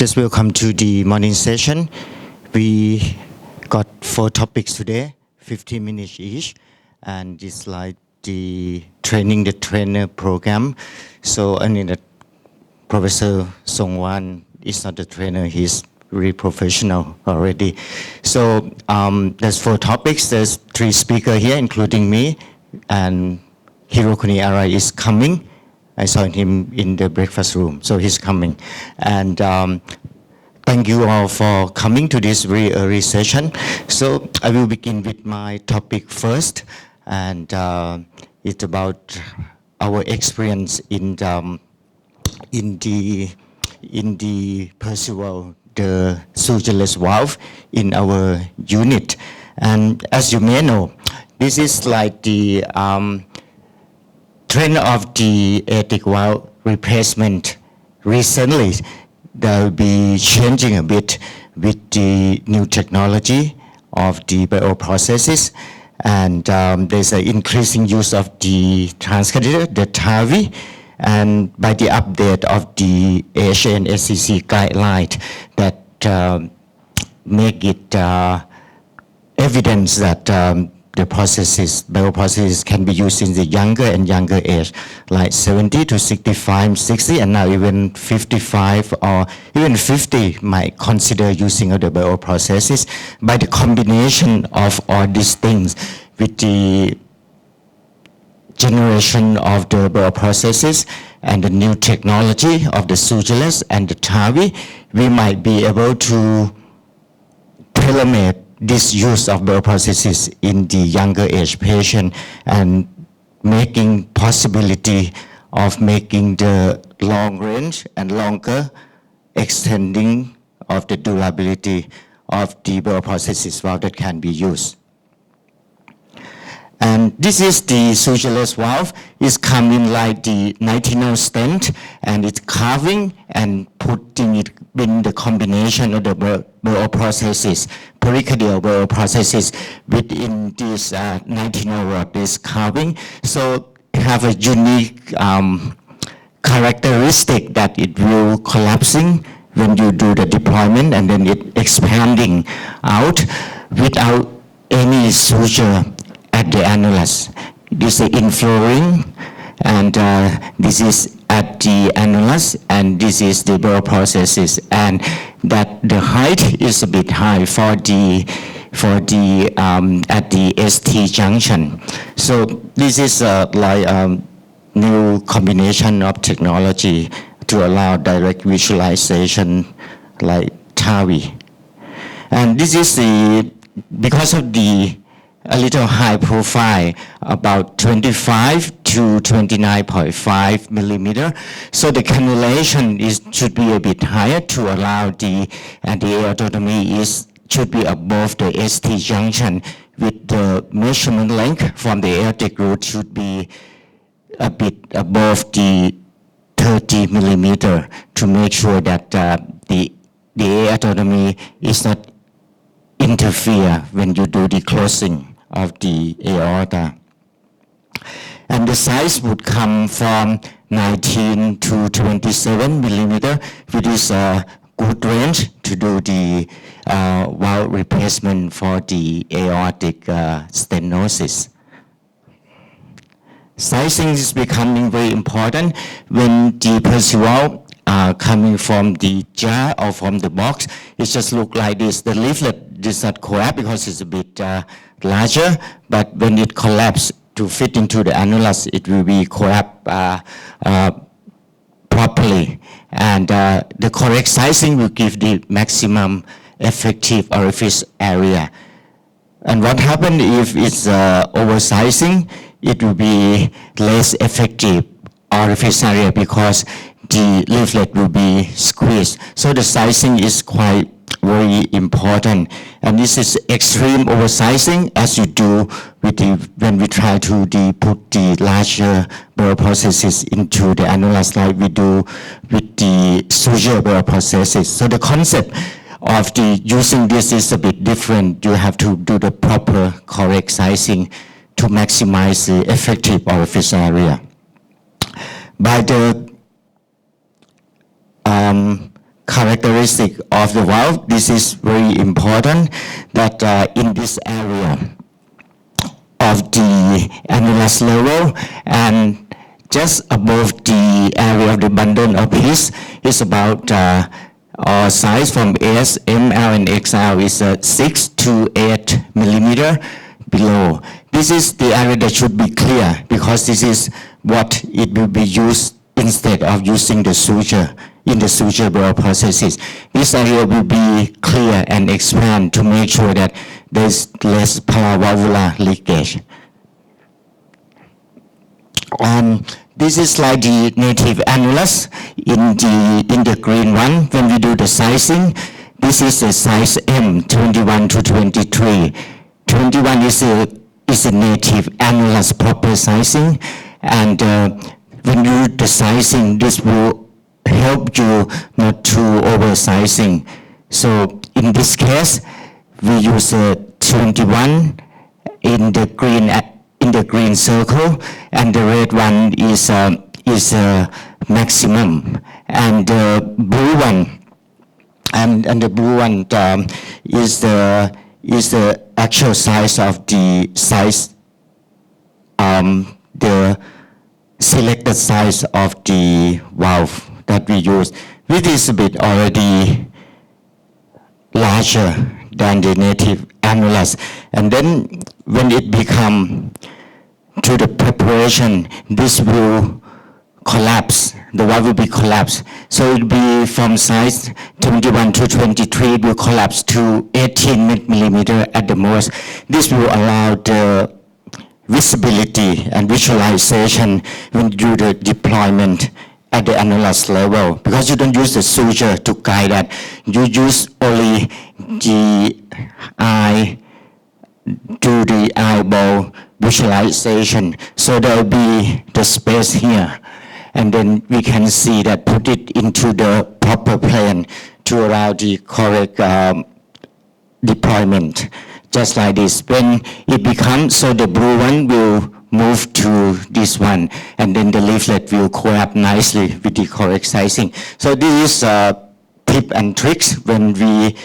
Just welcome to the morning session. We got 4 topics today, 15 minutes each, and it's like the training the trainer program. So I mean, Professor Songwan is not the trainer; he's really professional already. So there's 4 topics. There's 3 speakers here, including me, and Hirokuni Arai is coming. I saw him in the breakfast room, so he's coming. And thank you all for coming to this very early session. So I will begin with my topic first, and it's about our experience in the Percival, the sutureless valve in our unit. And as you may know, this is like the trend of the aortic valve replacement recently. They'll be changing a bit with the new technology of the bioprocesses, and there's an increasing use of the transcatheter, the TAVI, and by the update of the AHA and SCC guideline that make it evidence that the bioprocesses can be used in the younger and younger age, like 70 to 65, 60, and now even 55 or even 50 might consider using other bioprocesses. By the combination of all these things with the generation of the bioprocesses and the new technology of the sutureless and the TAVI, we might be able to tailor-make this use of bioprocesses in the younger age patient and making possibility of making the long range and longer extending of the durability of the bioprocesses valve that can be used. And this is the sutureless valve. It's coming like the nitinol stent, and it's carving and putting it in the combination of the bioprocesses, pericardial bioprocesses within this nitinol rod, this carving. So have a unique characteristic that it will collapsing when you do the deployment, and then it expanding out without any suture at the annulus. This is inflowing, and this is at the annulus, and this is the bioprocesses, and that the height is a bit high for the at the ST junction. So this is like new combination of technology to allow direct visualization like TAVI. And this is because of a little high profile, about 25 to 29.5 millimeter. So the cannulation should be a bit higher to allow the aortotomy should be above the ST junction, with the measurement length from the aortic root should be a bit above the 30 millimeter to make sure that the aortotomy is not interfere when you do the closing of the aorta. And the size would come from 19 to 27 millimeter, which is a good range to do the valve replacement for the aortic stenosis. Sizing is becoming very important when the Percival coming from the jar or from the box. It just look like this. The leaflet does not collapse because it's a bit larger, but when it collapses to fit into the annulus, it will be collapsed properly. And the correct sizing will give the maximum effective orifice area. And what happens if it's oversizing? It will be less effective orifice area because the leaflet will be squeezed. So the sizing is quite very important. And this is extreme oversizing, as you do with when we try to put the larger bioprocesses into the annulus, like we do with the suture bioprocesses. So the concept of using this is a bit different. You have to do the proper correct sizing to maximize the effective orifice area. By the characteristic of the valve. This is very important that in this area of the annulus level and just above the area of the bundle of peace is about size from S, M, L, and XL is 6 to 8 millimeter below. This is the area that should be clear because this is what it will be used instead of using the suture in the suture burial processes. This area will be clear and expand to make sure that there's less paravalvular leakage. This is like the native annulus in the green one. When we do the sizing, this is the size M, 21 to 23. 21 is a native annulus proper sizing, and when you do the sizing, this will help you not to oversizing. So in this case, we use a 21 in the green circle, and the red one is maximum, and the blue one is the actual size of the size, the selected size of the valve that we use, which is a bit already larger than the native annulus. And then when it become to the preparation, this will collapse, the valve will be collapsed. So it will be from size 21 to 23, it will collapse to 18 millimeter at the most. This will allow the visibility and visualization when you do the deployment at the annulus level, because you don't use the suture to guide that. You use only the eye, do the eyeball visualization. So there will be the space here, and then we can see that, put it into the proper plane to allow the correct deployment. Just like this. When it becomes, so the blue one will move to this one, and then the leaflet will co-op nicely with the correct sizing. So this is tip and tricks when we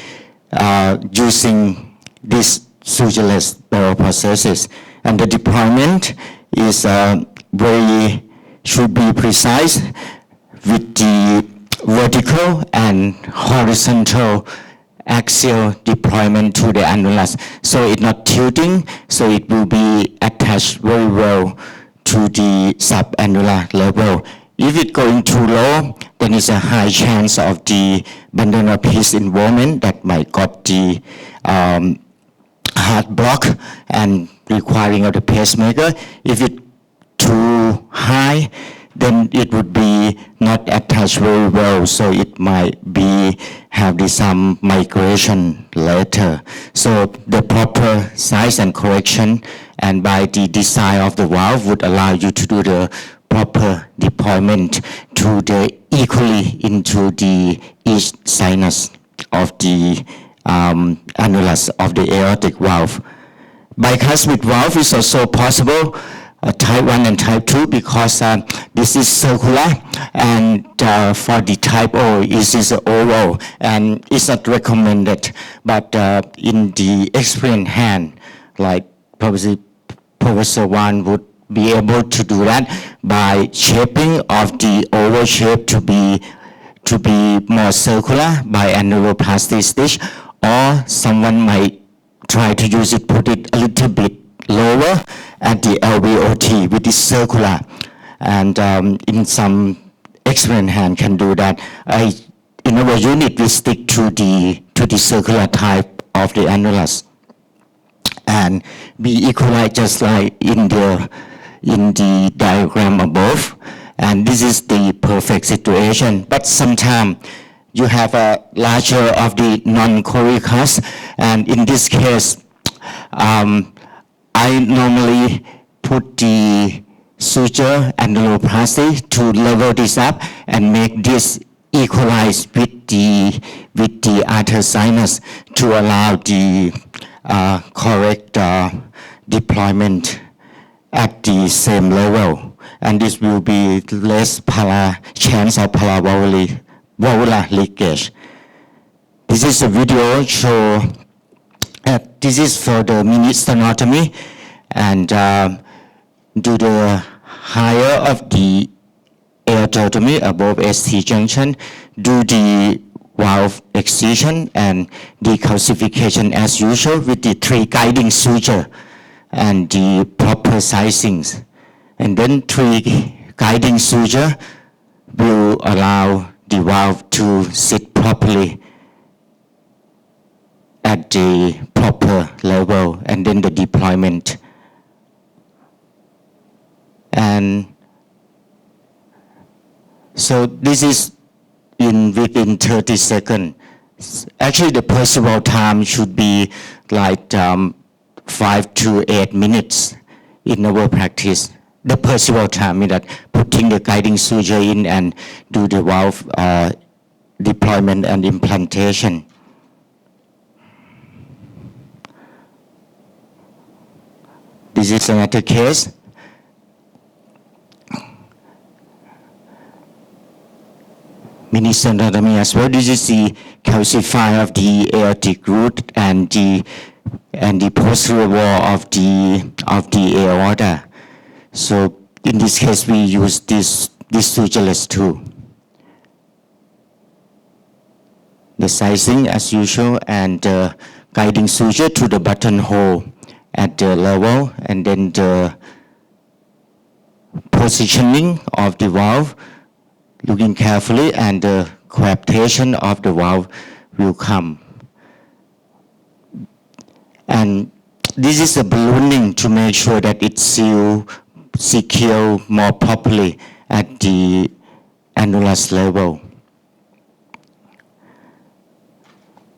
using this sutureless burial processes. And the deployment is should be precise with the vertical and horizontal axial deployment to the annulus. So it's not tilting, so it will be attached very well to the subannular level. If it's going too low, then it's a high chance of the bundle of piece involvement that might got the heart block and requiring of the pacemaker. If it's too high, then it would be not attached very well, so it might be have some migration later. So the proper size and correction, and by the design of the valve, would allow you to do the proper deployment to the equally into the each sinus of the annulus of the aortic valve. Bicuspid valve is also possible, type 1 and type 2, because this is circular, and for the type O, it is oval, and it's not recommended. But in the experienced hand, like probably Professor Wan would be able to do that by shaping of the oval shape to be more circular by annuloplasty stitch, or someone might try to use it, put it a little bit lower at the LVOT, which is circular, and in some experienced hand can do that. In our unit, we stick to the circular type of the annulus, and we equalize just like in the diagram above, and this is the perfect situation. But sometimes you have a larger of the non-colicus, and in this case, I normally put the suture annuloplasty to level this up and make this equalize with the other sinus to allow the correct deployment at the same level, and this will be less chance of paravalvular leakage. This is a video show, this is for the mini sternotomy, and do the higher of the aortotomy above ST junction, do the valve excision and decalcification as usual with the 3 guiding suture and the proper sizings. And then 3 guiding suture will allow the valve to sit properly at the proper level, and then the deployment. And so this is within 30 seconds. Actually, the perceivable time should be like 5 to 8 minutes in our practice. The perceivable time is that putting the guiding suture in and do the valve deployment and implantation. This is another case. Mini sternotomy as well. This is the calcified of the aortic root and the posterior wall of the aorta. So in this case, we use this sutureless too. The sizing as usual, and guiding suture to the buttonhole at the level, and then the positioning of the valve, looking carefully, and the coaptation of the valve will come. And this is a ballooning to make sure that it's secure more properly at the annulus level.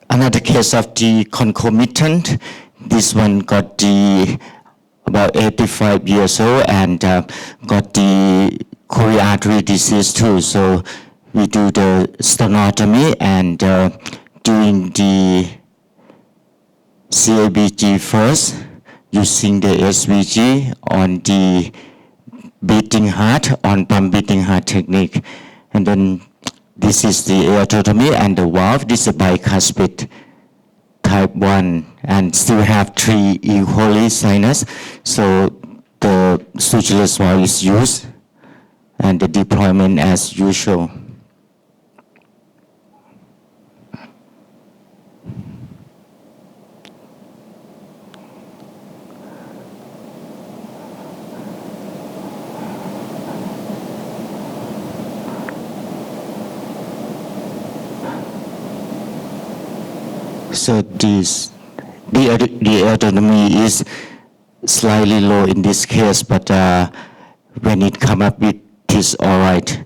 Another case of the concomitant. This one got about 85 years old and got the coronary artery disease too. So we do the sternotomy and doing the CABG first, using the SVG on the beating heart, on pump beating heart technique. And then this is the aortotomy and the valve. This is a bicuspid type 1 and still have 3 E. coli sinus. So the sutureless valve is used and the deployment as usual. So the aortotomy is slightly low in this case, but when it come up, it is all right.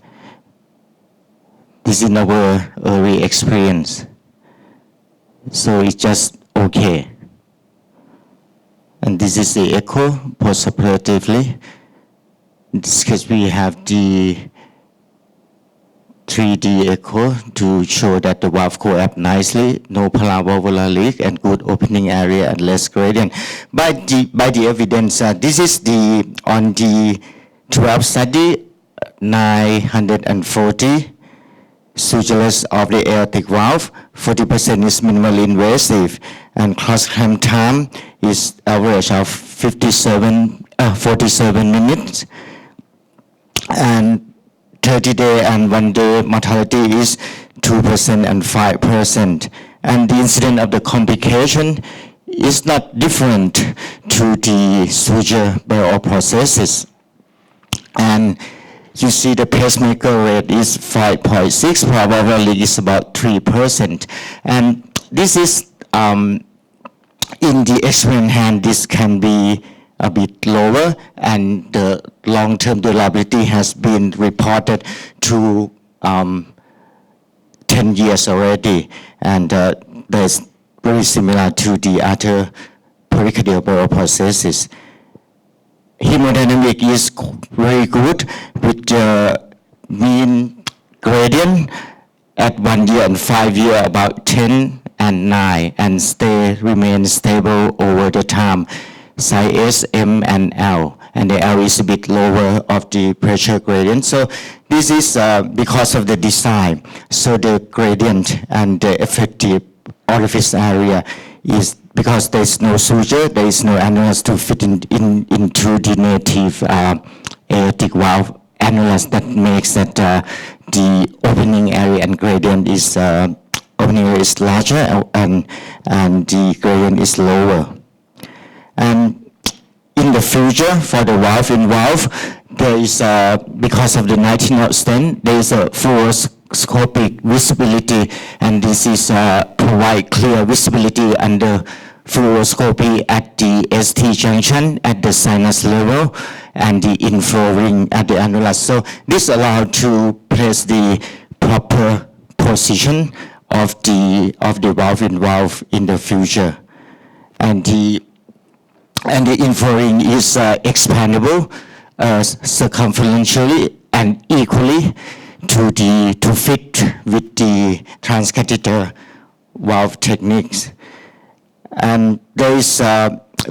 This is our early experience. So it's just okay. And this is the echo postoperatively. In this case, we have the 3D echo to show that the valve coapts nicely, no paravalvular leak, and good opening area and less gradient. By the evidence, this is on the 12 study, 940 sutureless of the aortic valve, 40% is minimally invasive, and cross-clamp time is average of 47 minutes, and 30-day and 1-day mortality is 2% and 5%. And the incidence of the complication is not different to the suture bioprosthesis. And you see the pacemaker rate is 5.6, probably is about 3%. And this is, in the experiment hand, this can be a bit lower, and the long-term durability has been reported to 10 years already, and that's very similar to the other pericardial bioprosthesis. Hemodynamic is very good with the mean gradient at 1 year and 5 year about 10 and 9, and remain stable over the time. Size S, M, and L, and the L is a bit lower of the pressure gradient. So this is because of the design. So the gradient and the effective orifice area is because there is no suture, there is no annulus to fit into the native aortic valve annulus. That makes that the opening area and gradient is opening area is larger and the gradient is lower. And in the future, for the valve in valve, there is because of the 19-knot stent, there is a fluoroscopic visibility, and this is provide clear visibility under fluoroscopy at the ST junction at the sinus level and the inflow ring at the annulus. So this allows to place the proper position of the valve in valve in the future, and the inflow ring is expandable circumferentially and equally to fit with the transcatheter valve techniques. And there is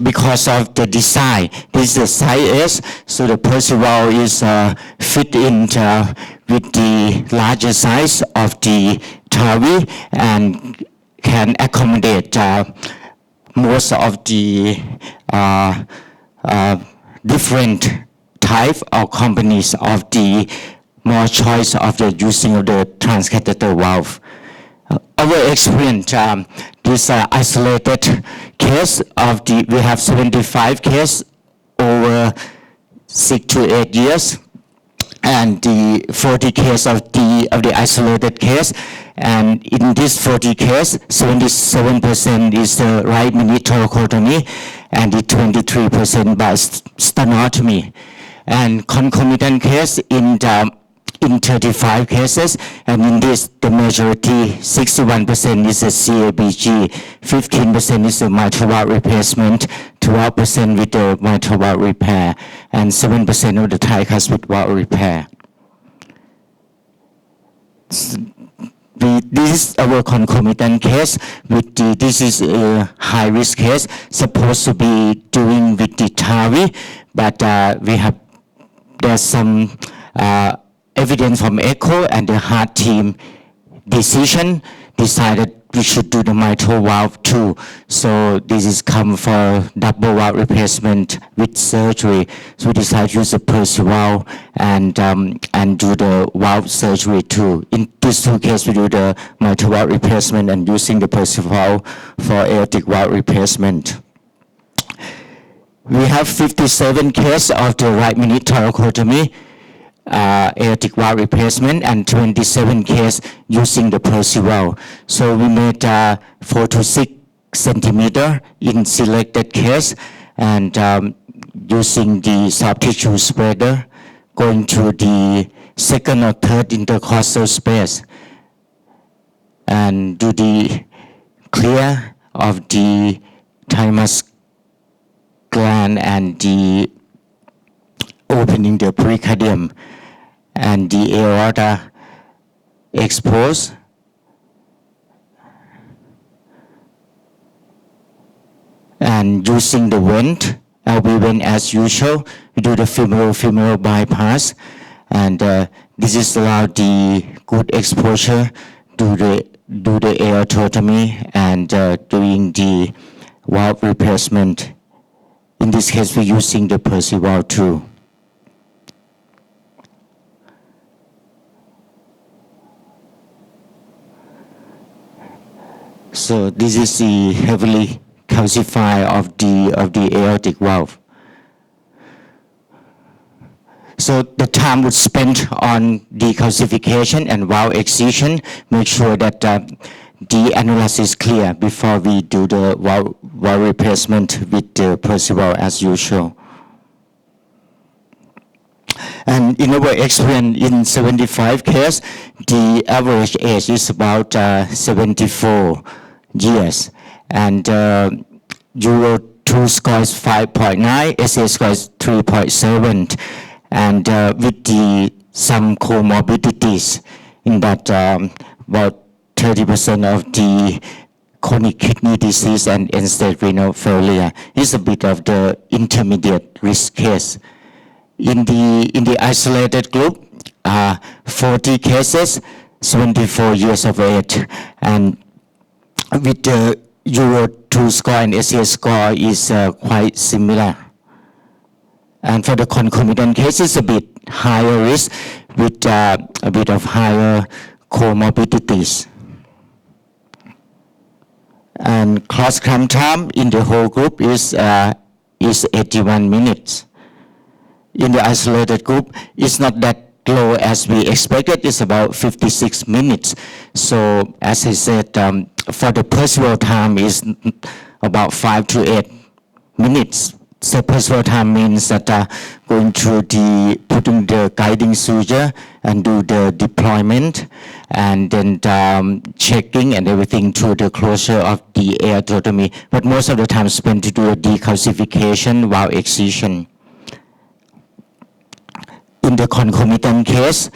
because of the design, this is a size S, so the Percival is fit in with the larger size of the TAVI and can accommodate most of the different type or companies of the more choice of the using of the transcatheter valve. Our experience, this isolated case of the, we have 75 cases over 6 to 8 years, and the 40 case of the isolated case, and in this 40 case, 77% is the right mini thoracotomy, and the 23% by sternotomy, and concomitant case in 35 cases, and in this, the majority, 61% is a CABG, 15% is a mitral valve replacement, 12% with the mitral valve repair, and 7% of the tricuspid valve repair. This is our concomitant case. This is a high-risk case, supposed to be doing with the TAVI, but there's some evidence from echo, and the heart team decided we should do the mitral valve too. So this is come for double valve replacement with surgery. So we decided to use the Percival and do the valve surgery too. In these two cases, we do the mitral valve replacement and using the Percival for aortic valve replacement. We have 57 cases of the right mini thoracotomy, aortic valve replacement, and 27 cases using the Percival. So we made 4 to 6 centimeter in selected case, and using the soft tissue spreader, going to the second or third intercostal space, and do the clear of the thymus gland and the opening the pericardium and the aorta exposed, and using the vent, LV vent as usual, we do the femoral bypass, and this is allow the good exposure do the aortotomy and doing the valve replacement. In this case, we're using the Percival too. So this is the heavily calcified of the aortic valve. So the time would spent on decalcification and valve excision, make sure that the annulus is clear before we do the valve replacement with the Percival as usual. And in our experience, in 75 cases, the average age is about 74 years. And Euro 2 score is 5.9, SA score is 3.7. And with some comorbidities, in that about 30% of the chronic kidney disease and end-stage renal failure is a bit of the intermediate risk case. In the isolated group, 40 cases, 74 years of age, and with the Euro 2 score and SES score is quite similar. And for the concomitant case, it's a bit higher risk with a bit of higher comorbidities. And cross-clamp time in the whole group is 81 minutes. In the isolated group, it's not that low as we expected. It's about 56 minutes. So as I said, for the perceval time is about 5 to 8 minutes. So perceval time means that going through putting the guiding suture and do the deployment and then checking and everything through the closure of the aortotomy. But most of the time spent to do a decalcification while excision. In the concomitant case,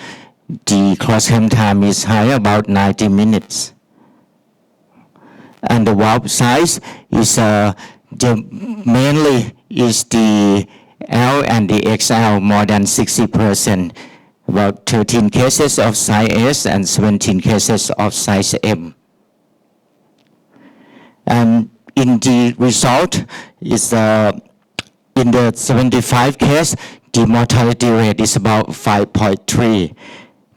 the cross-clamp time is high, about 90 minutes. And the valve size is mainly is the L and the XL more than 60%, about 13 cases of size S and 17 cases of size M. And in the result is in the 75 case, the mortality rate is about 5.3.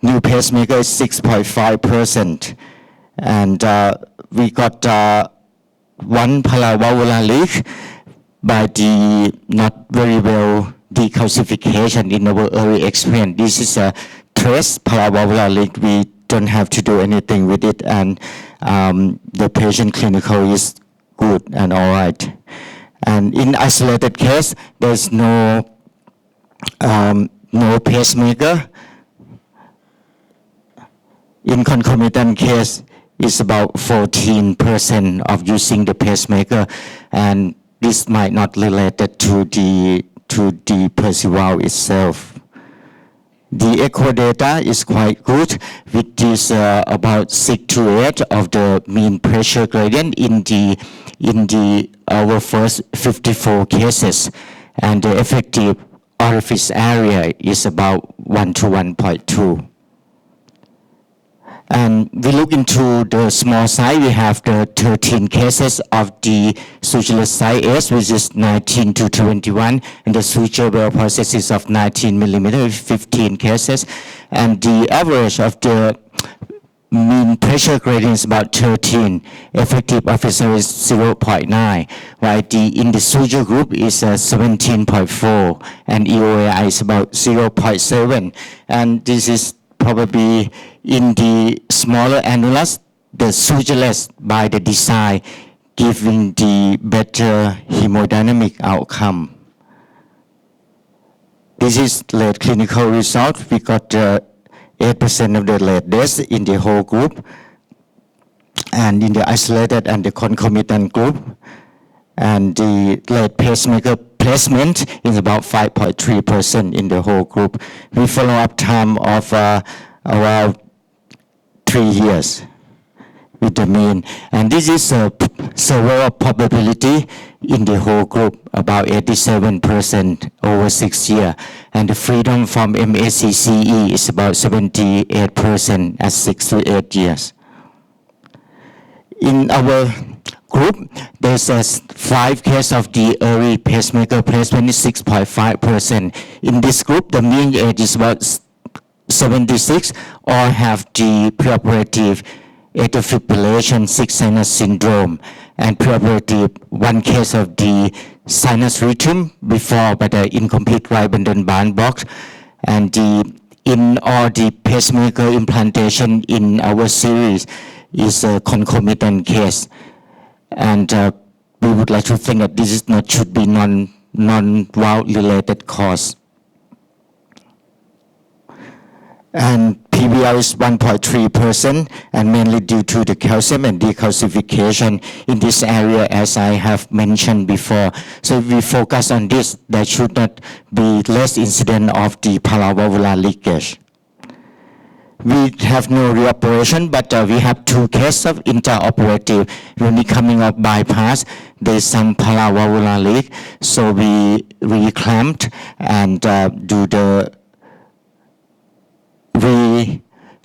New pacemaker is 6.5%. And we got one paravalvular leak by the not very well decalcification in our early experience. This is a trace paravalvular leak. We don't have to do anything with it, and the patient clinical is good and all right. And in isolated case, there's no pacemaker. In concomitant case, it's about 14% of using the pacemaker, and this might not related to the perceval itself. The echo data is quite good, with this about 6 to 8 of the mean pressure gradient in our first 54 cases, and the effective orifice area is about 1 to 1.2. And we look into the small size. We have the 13 cases of the sutureless size S, which is 19 to 21, and the suture well processes of 19 millimeters, 15 cases. And the average of the mean pressure gradient is about 13. Effective orifice area is 0.9, while in the suture group is 17.4, and EOAI is about 0.7. And this is probably in the smaller annulus, the sutureless by the design, giving the better hemodynamic outcome. This is late clinical result. We got 8% of the late deaths in the whole group, and in the isolated and the concomitant group. And the late pacemaker placement is about 5.3% in the whole group. We follow up time of around 3 years with the mean. And this is a survival probability in the whole group, about 87% over 6 years. And the freedom from MACCE is about 78% at 6 to 8 years. In our group, there's 5 cases of the early pacemaker placement is 6.5%. In this group, the mean age is about 76, or have the preoperative atrial fibrillation 6 sinus syndrome, and preoperative 1 case of the sinus rhythm before by the incomplete right bundle band box, and in all the pacemaker implantation in our series is a concomitant case. And we would like to think that this is not should be non-valve related cause. And PVR is 1.3%, and mainly due to the calcium and decalcification in this area, as I have mentioned before. So if we focus on this, there should not be less incident of the paravalvular leakage. We have no reoperation, but we have 2 cases of intraoperative. When we coming up bypass, there's some paravalvular leak, so we reclamped and do the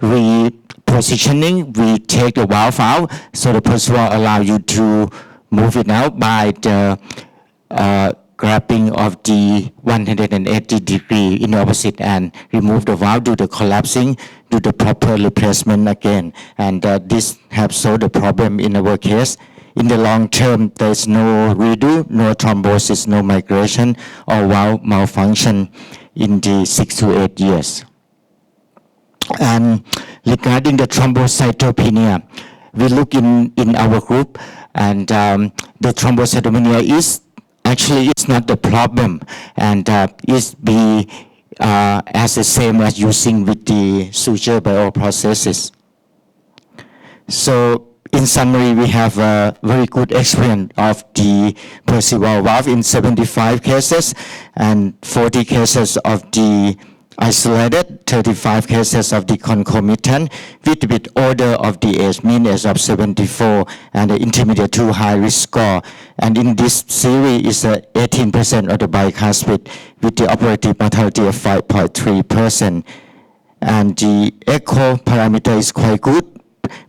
we put positioning, we take the valve out, so the Percival allow you to move it out by the grabbing of the 180 degree in the opposite end, remove the valve, do the collapsing, do the proper replacement again. And this helps solve the problem in our case. In the long term, there's no redo, no thrombosis, no migration, or valve malfunction in the 6 to 8 years. And regarding the thrombocytopenia, we look in our group, and the thrombocytopenia is actually it's not the problem, and it's be as the same as using with the suture bioprocesses. So in summary, we have a very good experience of the Percival valve in 75 cases and 40 cases of the isolated, 35 cases of the concomitant, with a bit order of the age, mean age of 74, and the intermediate to high risk score. And in this series is 18% of the bicuspid with the operative mortality of 5.3%. And the echo parameter is quite good.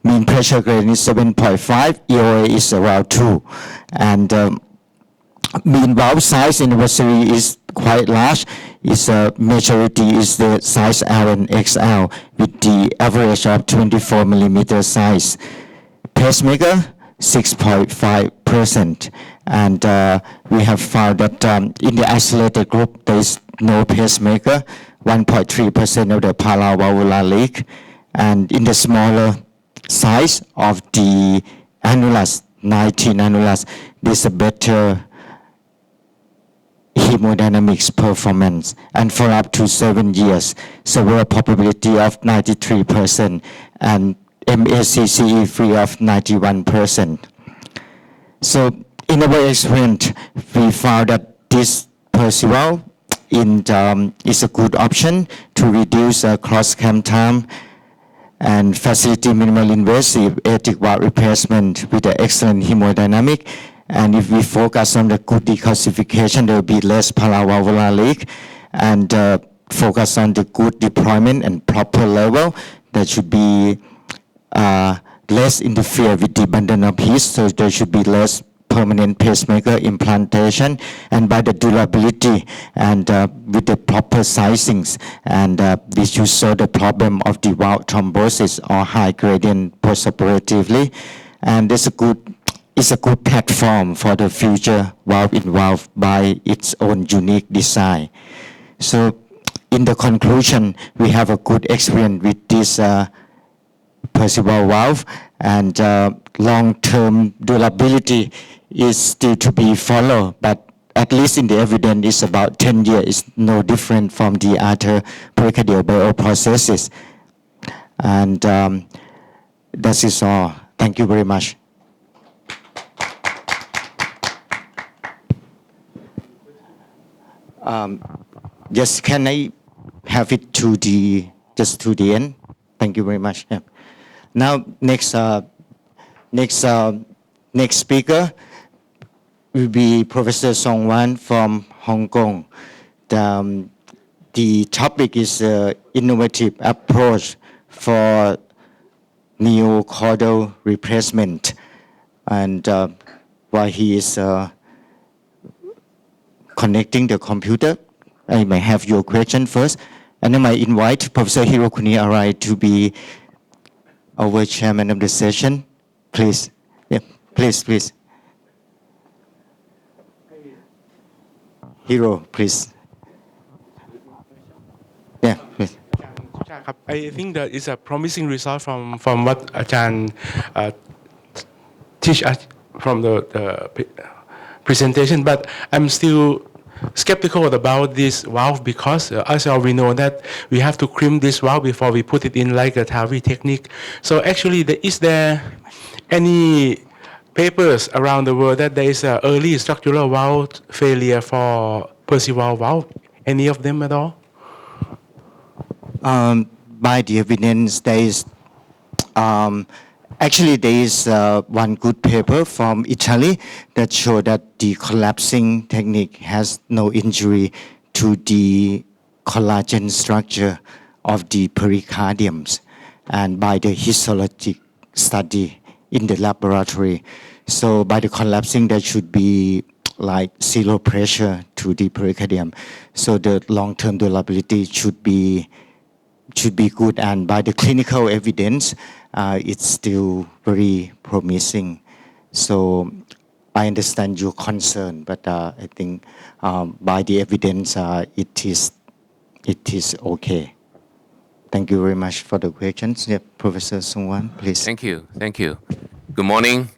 Mean pressure gradient is 7.5, EOA is around 2. And mean valve size in the series is quite large. Its majority is the size L and XL with the average of 24 millimeter size. Pacemaker 6.5%, and we have found that in the isolated group there is no pacemaker, 1.3% of the paravalvular leak, and in the smaller size of the annulus, 19 annulus, there's a better hemodynamics performance, and for up to 7 years, severe probability of 93%, and MACCE free of 91%. So in our experience, we found that this Percival is a good option to reduce cross-cam time and facility minimal invasive aortic valve replacement with an excellent hemodynamic. And if we focus on the good decalcification, there will be less paravalvular leak, and focus on the good deployment and proper level, that should be less interfere with the bundle of heat, so there should be less permanent pacemaker implantation, and by the durability and with the proper sizings, and this should solve the problem of the valve thrombosis or high gradient postoperatively, and it's a good platform for the future valve-in-valve by its own unique design. So in the conclusion, we have a good experience with this Percival valve, and long-term durability is still to be followed, but at least in the evidence is about 10 years. It's no different from the other pericardial bioprocesses. And that is all. Thank you very much. Yes, can I have it to the end? Thank you very much. Yeah. Now, next speaker will be Professor Song Wan from Hong Kong. The topic is innovative approach for Neochardal replacement, and while he is connecting the computer, I may have your question first, and then I invite Professor Hirokuni Arai to be our chairman of the session. Please. Yeah, please. Hiro, please. Yeah, please. I think that is a promising result from what Ajahn teach us from the presentation, but I'm still skeptical about this valve because as we know that we have to crimp this valve before we put it in like a TAVI technique. So actually, is there any papers around the world that there is an early structural valve failure for Percival valve? Any of them at all? By the evidence, there is actually there is one good paper from Italy that showed that the collapsing technique has no injury to the collagen structure of the pericardiums. and by the histologic study in the laboratory. So by the collapsing, there should be like zero pressure to the pericardium. So the long-term durability should be good, and by the clinical evidence, it's still very promising. So I understand your concern, but I think by the evidence, it is okay. Thank you very much for the questions. Yeah, Professor Sungwan, please. Thank you. Thank you. Good morning.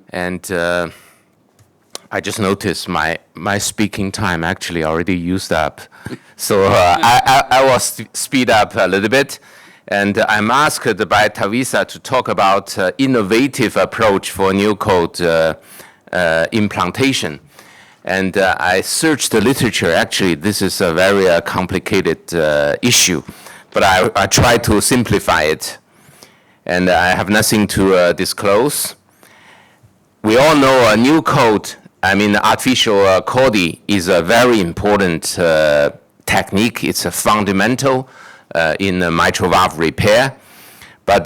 And I just noticed my speaking time actually already used up. So I will speed up a little bit. And I'm asked by Tavisa to talk about innovative approach for new code implantation. And I searched the literature. Actually, this is a very complicated issue. But I try to simplify it. And I have nothing to disclose. We all know a new code, artificial chordae is a very important technique. It's a fundamental in mitral valve repair. But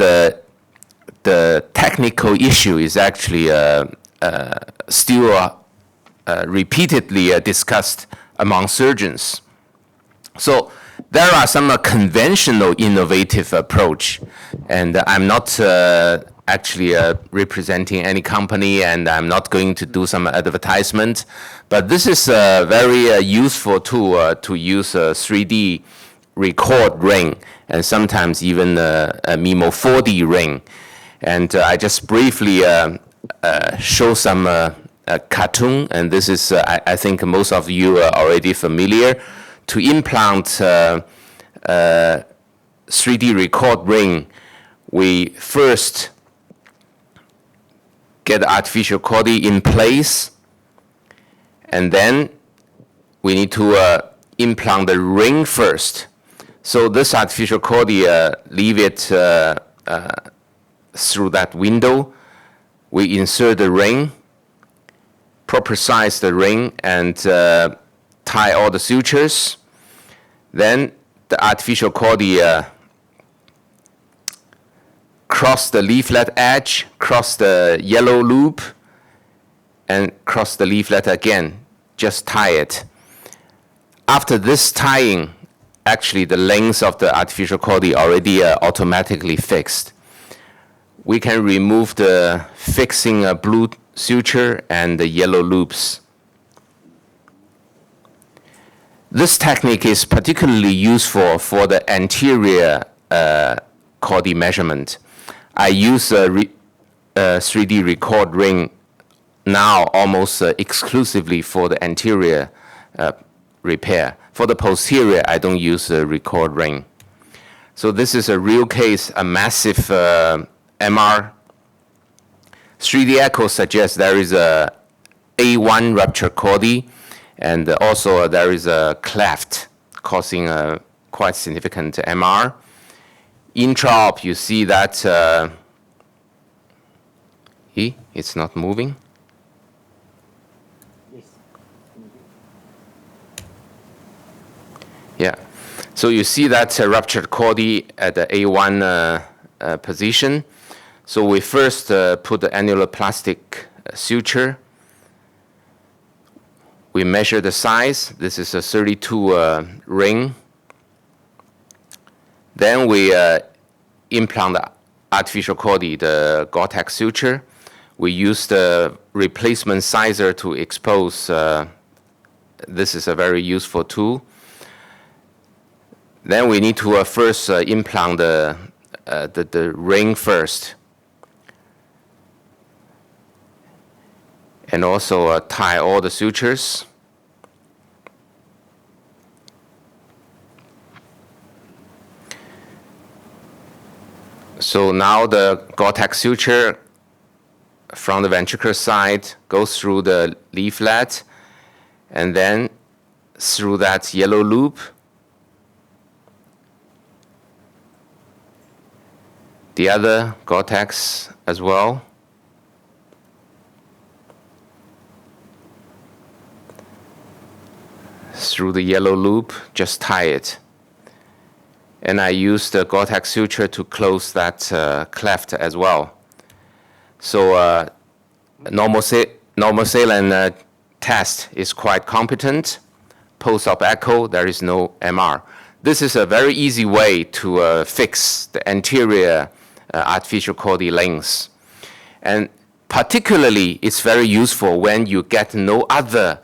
the technical issue is actually still repeatedly discussed among surgeons. So there are some conventional innovative approach, and I'm not actually representing any company, and I'm not going to do some advertisement, but this is a very useful tool to use a 3D record ring, and sometimes even a MIMO 4D ring. And I just briefly show some cartoon, and this is, I think most of you are already familiar. To implant 3D record ring, we first get the artificial chordae in place, and then we need to implant the ring first. So this artificial chordae, leave it through that window. We insert the ring, proper size the ring, and tie all the sutures. Then the artificial chordae cross the leaflet edge, cross the yellow loop, and cross the leaflet again. Just tie it. After this tying, actually the length of the artificial chordae already automatically fixed. We can remove the fixing blue suture and the yellow loops. This technique is particularly useful for the anterior chordae measurement. I use a 3D record ring now almost exclusively for the anterior repair. For the posterior, I don't use a record ring. So this is a real case, a massive MR. 3D echo suggests there is a A1 ruptured chordae, and also there is a cleft causing a quite significant MR. Intra-op, you see that it's not moving. Yeah, so you see that ruptured chordae at the A1 position. So we first put the annuloplastic suture. We measure the size. This is a 32 ring. Then we implant the artificial chordae, the Gore-Tex suture. We use the replacement sizer to expose. This is a very useful tool. Then we need to first implant the ring first. And also tie all the sutures. So now the Gore-Tex suture from the ventricular side goes through the leaflet and then through that yellow loop. The other Gore-Tex as well. Through the yellow loop, just tie it. And I used the Gore-Tex suture to close that cleft as well. So normal saline test is quite competent. Post-op echo, there is no MR. This is a very easy way to fix the anterior artificial chordae lengths. And particularly, it's very useful when you get no other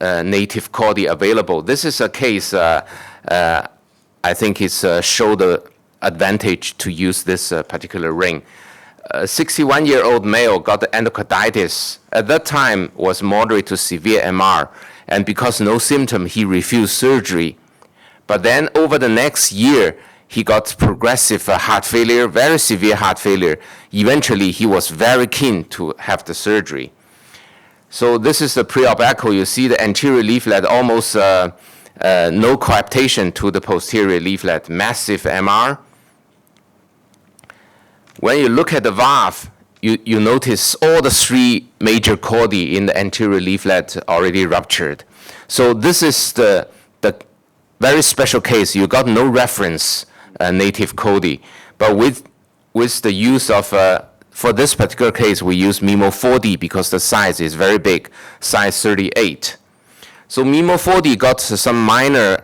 native chordae available. This is a case, I think it's show the advantage to use this particular ring. A 61-year-old male got endocarditis. At that time, was moderate to severe MR. And because no symptom, he refused surgery. But then over the next year, he got progressive heart failure, very severe heart failure. Eventually, he was very keen to have the surgery. So this is the pre-op echo. You see the anterior leaflet, almost no coaptation to the posterior leaflet, massive MR. When you look at the valve, you notice all the three major chordae in the anterior leaflet already ruptured. So this is the very special case. You got no reference native chordae, but with the use of for this particular case, we use MIMO 4D because the size is very big, size 38. So MIMO 4D got some minor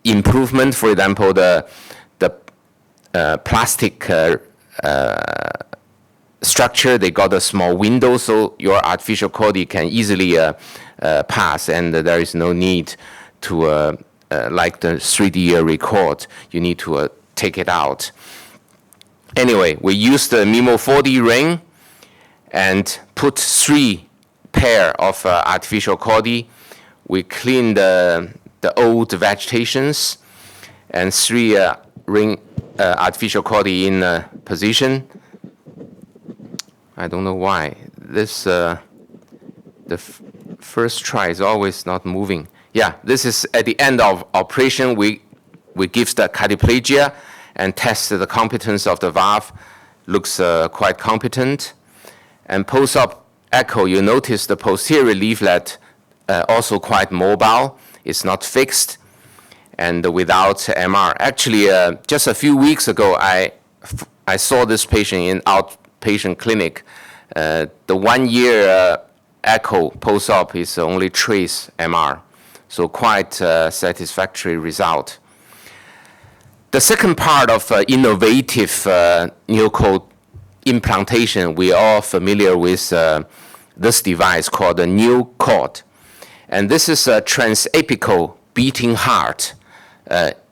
improvement. For example, the plastic structure, they got a small window, so your artificial chordae can easily pass, and there is no need to, like the 3D record, you need to take it out. Anyway, we used the MIMO 4D ring and put 3 pair of artificial chordae. We cleaned the old vegetations and 3 ring artificial chordae in position. I don't know why. This the first try is always not moving. Yeah, this is at the end of operation. We give the cardioplagia and test the competence of the valve. Looks quite competent. And post-op echo, you notice the posterior leaflet also quite mobile. It's not fixed and without MR. Actually, just a few weeks ago, I saw this patient in outpatient clinic. The 1-year echo post-op is only trace MR. So quite satisfactory result. The second part of innovative neochord implantation, we are all familiar with this device called the Neochord. And this is a transapical beating heart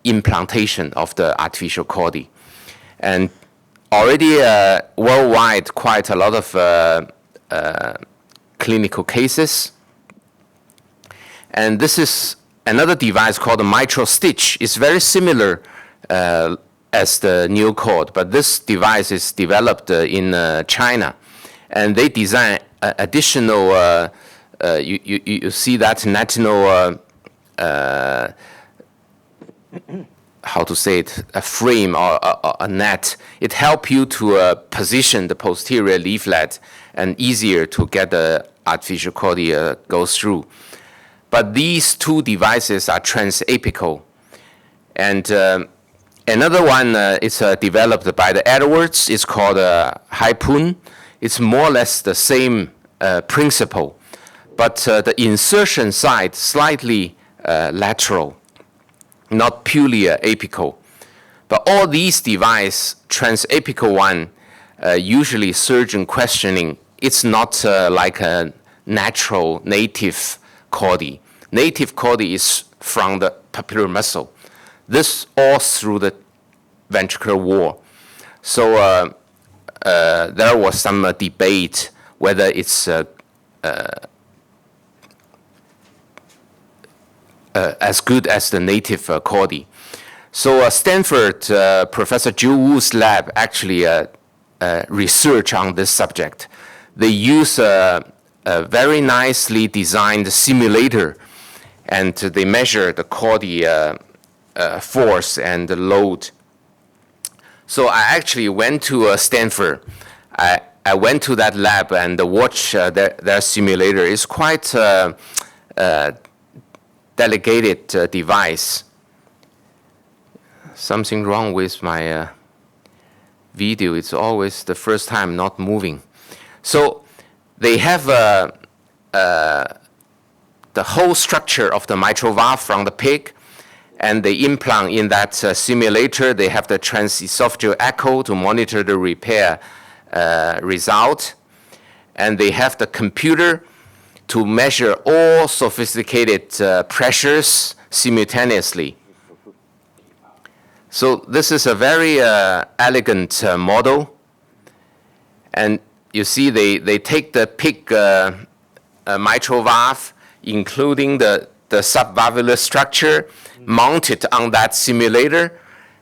implantation of the artificial chordae. And already worldwide, quite a lot of clinical cases. And this is another device called the Mitral Stitch. It's very similar as the Neochord, but this device is developed in China. And they design additional, you see that national, how to say it, a frame or a net. It helps you to position the posterior leaflet and easier to get the artificial chordae goes through. But these 2 devices are transapical. And another one is developed by the Edwards. It's called Harpoon. It's more or less the same principle, but the insertion side slightly lateral, not purely apical. But all these devices, transapical one, usually surgeon questioning, it's not like a natural native chordae. Native chordae is from the papillary muscle. This all through the ventricular wall. So there was some debate whether it's as good as the native chordae. So Stanford Professor Jiu Wu's lab actually research on this subject. They use a very nicely designed simulator, and they measure the chordae force and the load. So I actually went to Stanford. I went to that lab and watched their simulator. It's quite delegated device. something wrong with my video. It's always the first time not moving. So they have the whole structure of the mitral valve from the pig, and they implant in that simulator. They have the transesophageal echo to monitor the repair result, and they have the computer to measure all sophisticated pressures simultaneously. So this is a very elegant model, and you see they take the pig mitral valve, including the subvalvular structure, mount it on that simulator,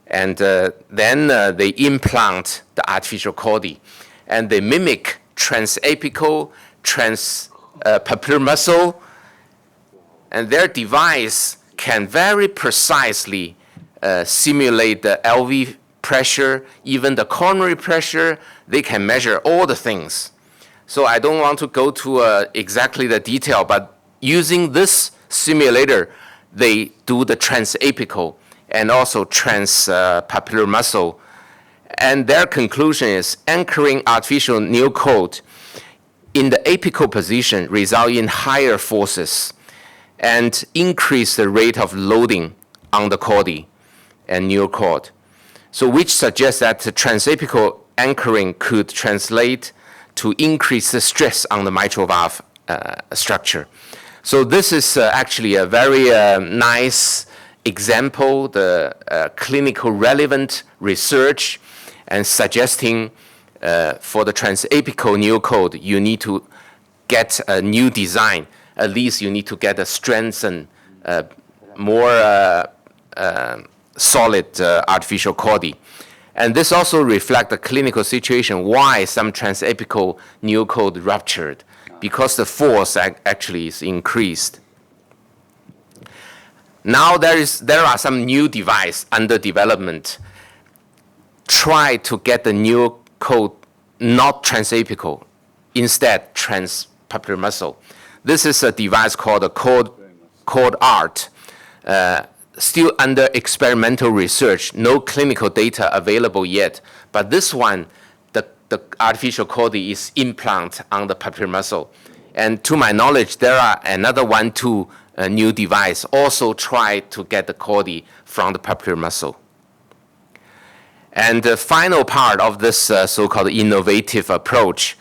and then they implant the artificial chordae. And they mimic transapical, papillary muscle, and their device can very precisely simulate the LV pressure, even the coronary pressure. They can measure all the things. So I don't want to go to exactly the detail, but using this simulator, they do the transapical and also papillary muscle. And their conclusion is anchoring artificial neochord in the apical position result in higher forces and increase the rate of loading on the chordae and neochord. So which suggests that the transapical anchoring could translate to increase the stress on the mitral valve structure. So this is actually a very nice example, the clinical relevant research, and suggesting for the transapical neochord, you need to get a new design. At least you need to get a strengthened, more solid artificial chordae. And this also reflects the clinical situation why some transapical neochord ruptured, because the force actually is increased. Now there are some new device under development. Try to get the neochord not transapical, instead transpapillary muscle. This is a device called a chord art, still under experimental research, no clinical data available yet. But this one, the artificial chordae is implant on the papillary muscle. And to my knowledge, there are another 1-2 new device also try to get the chordae from the papillary muscle. And the final part of this so-called innovative approach,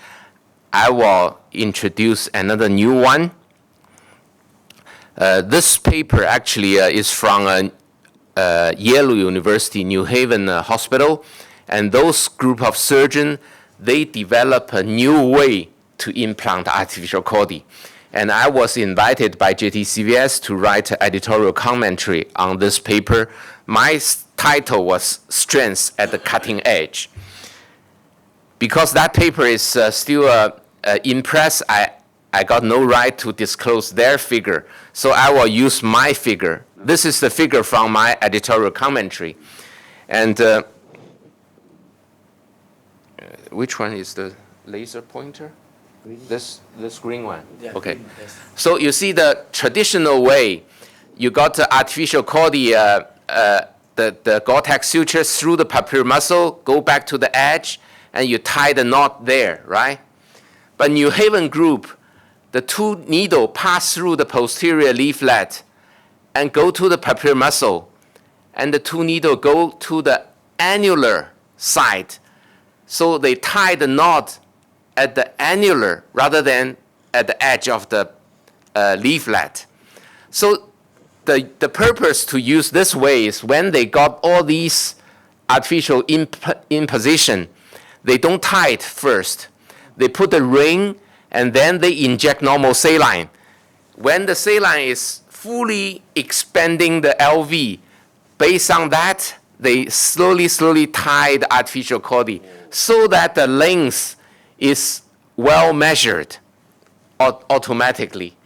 I will introduce another new one. This paper actually is from Yale University, New Haven Hospital, and those group of surgeons, they develop a new way to implant artificial chordae. And I was invited by JTCVS to write an editorial commentary on this paper. My title was Strengths at the Cutting Edge. Because that paper is still in press, I got no right to disclose their figure. So I will use my figure. This is the figure from my editorial commentary. And which one is the laser pointer? This green one? Yeah, okay. Green, yes. So you see the traditional way, you got the artificial chordae, the Gore-Tex suture through the papillary muscle, go back to the edge, and you tie the knot there, right? But New Haven group, the two needle pass through the posterior leaflet and go to the papillary muscle, and the two needle go to the annular side. So they tie the knot at the annular rather than at the edge of the leaflet. So the purpose to use this way is when they got all these artificial in position, they don't tie it first. They put the ring and then they inject normal saline. When the saline is fully expanding the LV, based on that, they slowly tie the artificial chordae so that the length is well measured automatically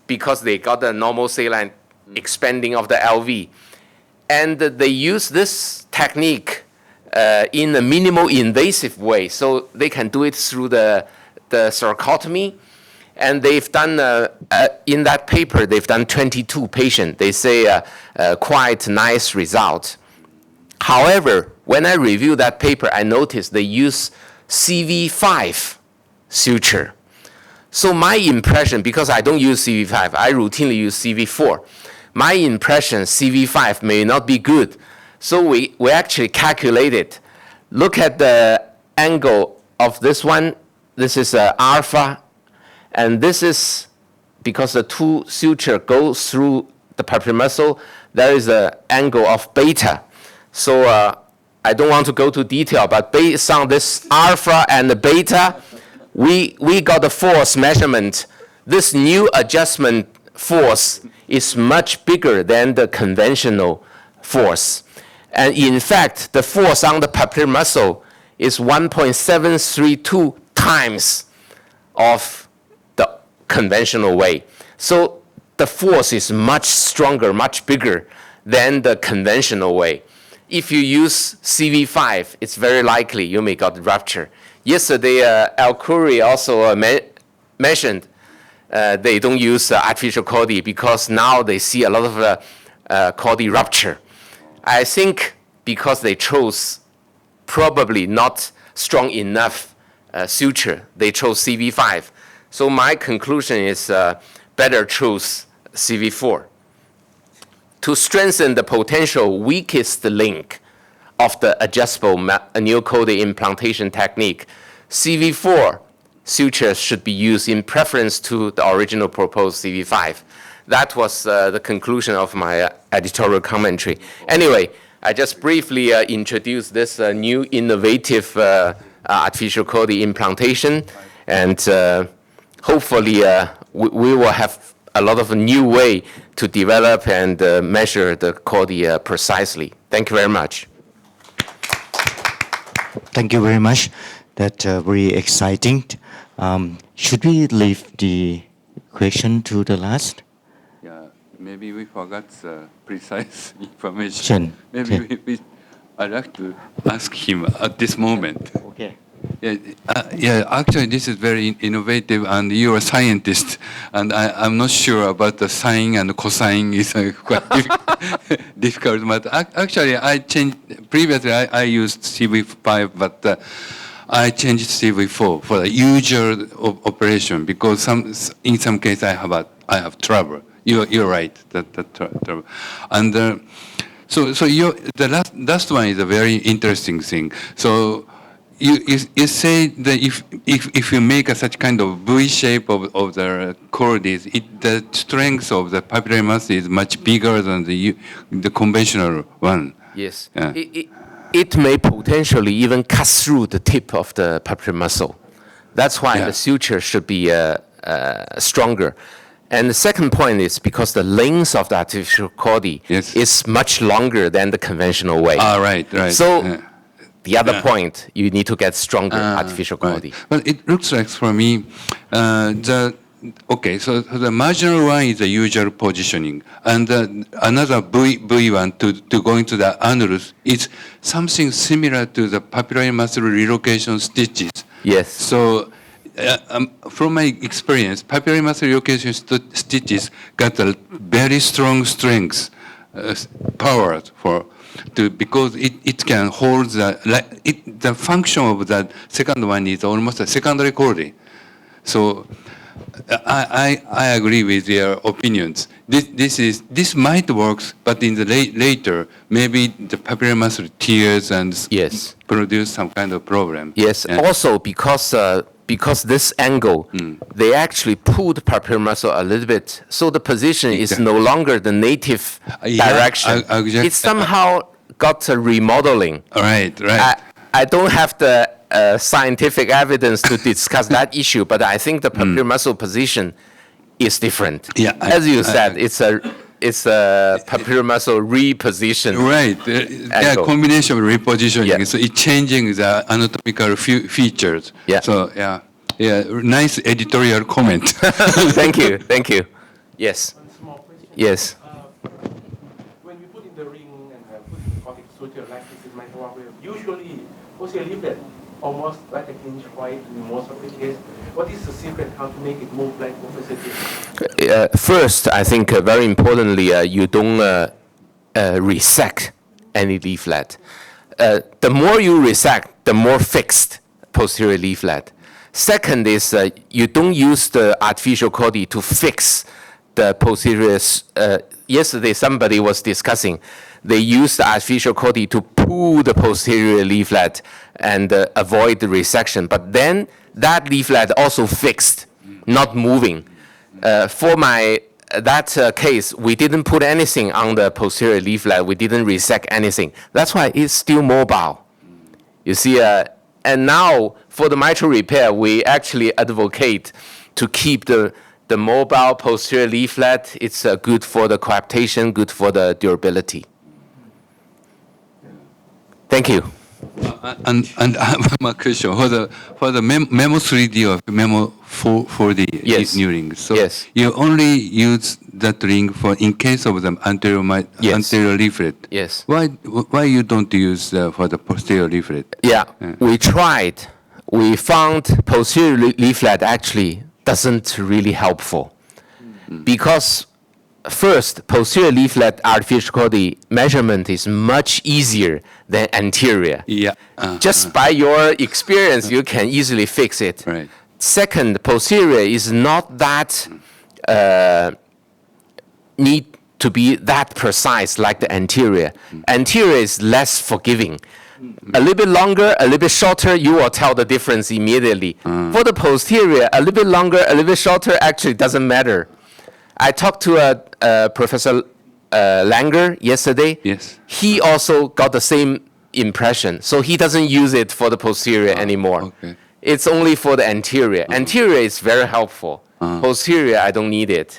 because they got the normal saline expanding of the LV. And they use this technique in a minimal invasive way, so they can do it through the thoracotomy. And they've done, in that paper, they've done 22 patients. They say quite nice result. However, when I review that paper, I noticed they use CV5 suture. So my impression, because I don't use CV5, I routinely use CV4. My impression, CV5 may not be good. So we actually calculated. Look at the angle of this one. This is alpha, and this is because the two suture goes through the papillary muscle. There is an angle of beta. So I don't want to go to detail, but based on this alpha and the beta, we got the force measurement. This new adjustment force is much bigger than the conventional force. And in fact, the force on the papillary muscle is 1.732 times of the conventional way. So the force is much stronger, much bigger than the conventional way. If you use CV5, it's very likely you may got rupture. Yesterday, Al-Khoury also mentioned they don't use artificial chordae because now they see a lot of chordae rupture. I think because they chose probably not strong enough suture, they chose CV5. So my conclusion is better choose CV4. To strengthen the potential weakest link of the adjustable neochordal implantation technique, CV4 sutures should be used in preference to the original proposed CV5. That was the conclusion of my editorial commentary. Anyway, I just briefly introduced this new innovative artificial chordae implantation, and hopefully we will have a lot of new way to develop and measure the chordae precisely. Thank you very much. Thank you very much. That's very exciting. Should we leave the question to the last? Yeah, maybe we forgot precise information. Maybe I'd like to ask him at this moment. Okay. Yeah, actually this is very innovative, and you're a scientist, and I'm not sure about the sine and cosine is quite difficult, but actually I changed, previously I used CV5, but I changed CV4 for the usual operation because in some cases I have trouble. You're right, that trouble. And so the last one is a very interesting thing. So you say that if you make such kind of V shape of the chordae, the strength of the papillary muscle is much bigger than the conventional one. Yes. Yeah. It may potentially even cut through the tip of the papillary muscle. That's why the suture should be stronger. And the second point is because the length of the artificial chordae is much longer than the conventional way. Right. So the other point, you need to get stronger artificial chordae. Right. Well, it looks like for me, okay, so the marginal one is the usual positioning, and another V one to go into the annulus is something similar to the papillary muscle relocation stitches. Yes. So from my experience, papillary muscle relocation stitches got a very strong strength, power because it can hold the function of the second one is almost a secondary chordae. So I agree with your opinions. This might work, but in the later maybe the papillary muscle tears and produce some kind of problem. Yes. Also because this angle, they actually pulled papillary muscle a little bit, so the position is no longer the native direction. Exactly. It's somehow got a remodeling. Right. I don't have the scientific evidence to discuss that issue, but I think the papillary muscle position is different. Yeah, as you said, it's a papillary muscle reposition. Right. Yeah, combination of repositioning. Yeah. So it's changing the anatomical features. Yeah. So yeah, nice editorial comment. Thank you. Yes. One small question. Yes. When we put in the ring and put in the cortic suture like this in microwave, usually also a leaflet almost like a hinge white in most of the cases. What is the secret how to make it move like Professor? First, I think very importantly, you don't resect any leaflet. The more you resect, the more fixed posterior leaflet. Second is you don't use the artificial cordy to fix the posterior. Yesterday somebody was discussing, they use the artificial cordy to pull the posterior leaflet and avoid the resection. But then that leaflet also fixed, not moving. For that case, we didn't put anything on the posterior leaflet. We didn't resect anything. That's why it's still mobile. You see, and now for the mitral repair, we actually advocate to keep the mobile posterior leaflet. It's good for the coaptation, good for the durability. Thank you. And I have a question for the Memo 3D or Memo 4D Yes. new ring. So Yes. you only use that ring for in case of the anterior leaflet. Yes. Why you don't use for the posterior leaflet? Yeah, we tried. We found posterior leaflet actually doesn't really helpful because first, posterior leaflet artificial cordy measurement is much easier than anterior. Yeah. Just by your experience, you can easily fix it. Right. Second, posterior is not that need to be that precise like the anterior. Anterior is less forgiving. A little bit longer, a little bit shorter, you will tell the difference immediately. For the posterior, a little bit longer, a little bit shorter actually doesn't matter. I talked to Professor Langer yesterday. Yes. He also got the same impression. So he doesn't use it for the posterior anymore. Okay. It's only for the anterior. Anterior is very helpful. Posterior, I don't need it.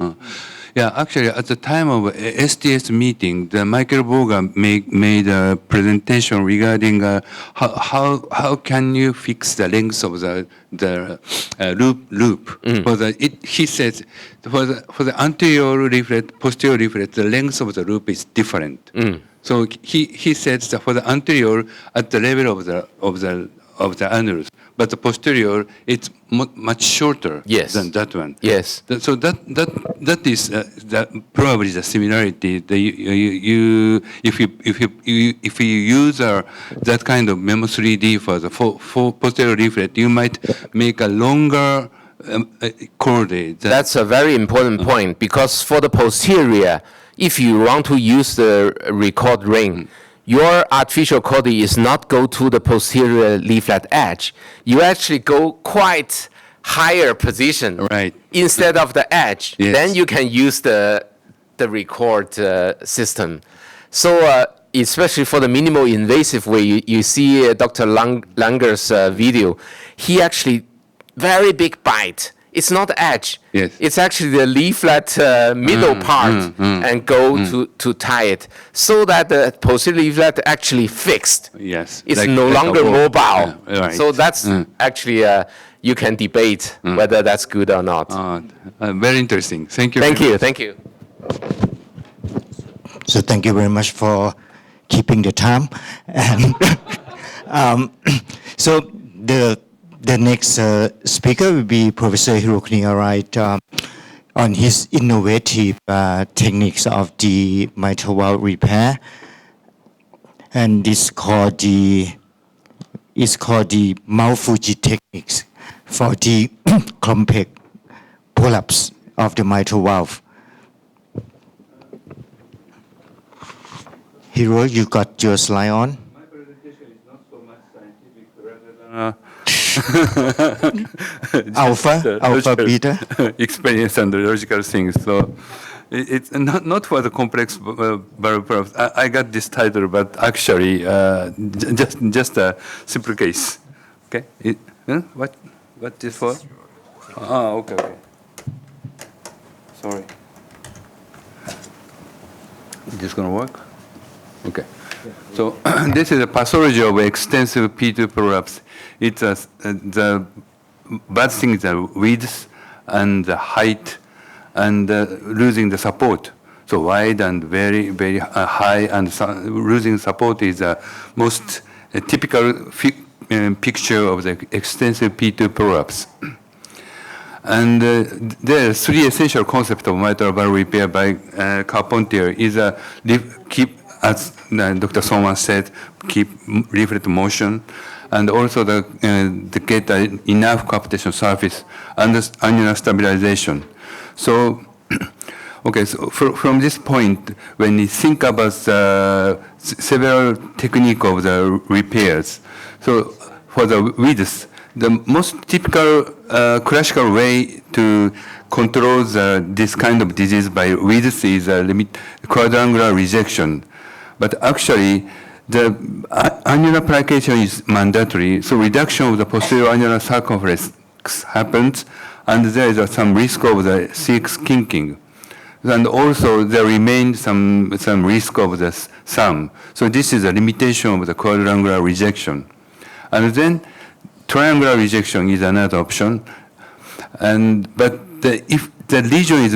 Yeah, actually, at the time of STS meeting, Michael Bogan made a presentation regarding how can you fix the length of the loop. He said for the anterior leaflet, posterior leaflet, the length of the loop is different. So he said that for the anterior, at the level of the annulus, but the posterior it's much shorter than that one. Yes. So that is probably the similarity. If you use that kind of Memo 3D for posterior leaflet, you might make a longer cord. That's a very important point because for the posterior, if you want to use the record ring, your artificial cordy is not go to the posterior leaflet edge. You actually go quite higher position instead of the edge. Yes. Then you can use the record system. So especially for the minimal invasive way, you see Dr. Langer's video. He actually very big bite. It's not the edge. Yes. It's actually the leaflet middle part and go to tie it so that the posterior leaflet actually fixed. Yes. It's no longer mobile. Right. So that's actually, you can debate whether that's good or not. Very interesting. Thank you. Thank you. Thank you. So thank you very much for keeping the time. And so the next speaker will be Professor Hirokuni Arai on his innovative techniques of the mitral valve repair, and this is called the Mt.Fuji techniques for the complex prolapse of the mitral valve. Hiro, you got your slide on? My presentation is not so much scientific rather than Alpha, beta. experience and logical things. So it's not for the complex valve prolapse. I got this title, but actually just a simple case. Okay. What is for? Okay. Sorry. Is this gonna work? Okay. So this is a pathology of extensive P2 prolapse. It's the bad thing is the width and the height and losing the support. So wide and very, very high and losing support is the most typical picture of the extensive P2 prolapse. And there are three essential concepts of mitral valve repair by Carpentier. Is keep as Dr. Soma said, keep leaflet motion, and also to get enough capitation surface and annular stabilization. So, okay, so from this point, when you think about several techniques of the repairs, so for the width, the most typical classical way to control this kind of disease by width is quadrangular resection. But actually, the annular plication is mandatory, so reduction of the posterior annular circumference happens, and there is some risk of the CX kinking. And also there remains some risk of the thumb. So this is a limitation of the quadrangular resection. And then triangular resection is another option. But if the lesion is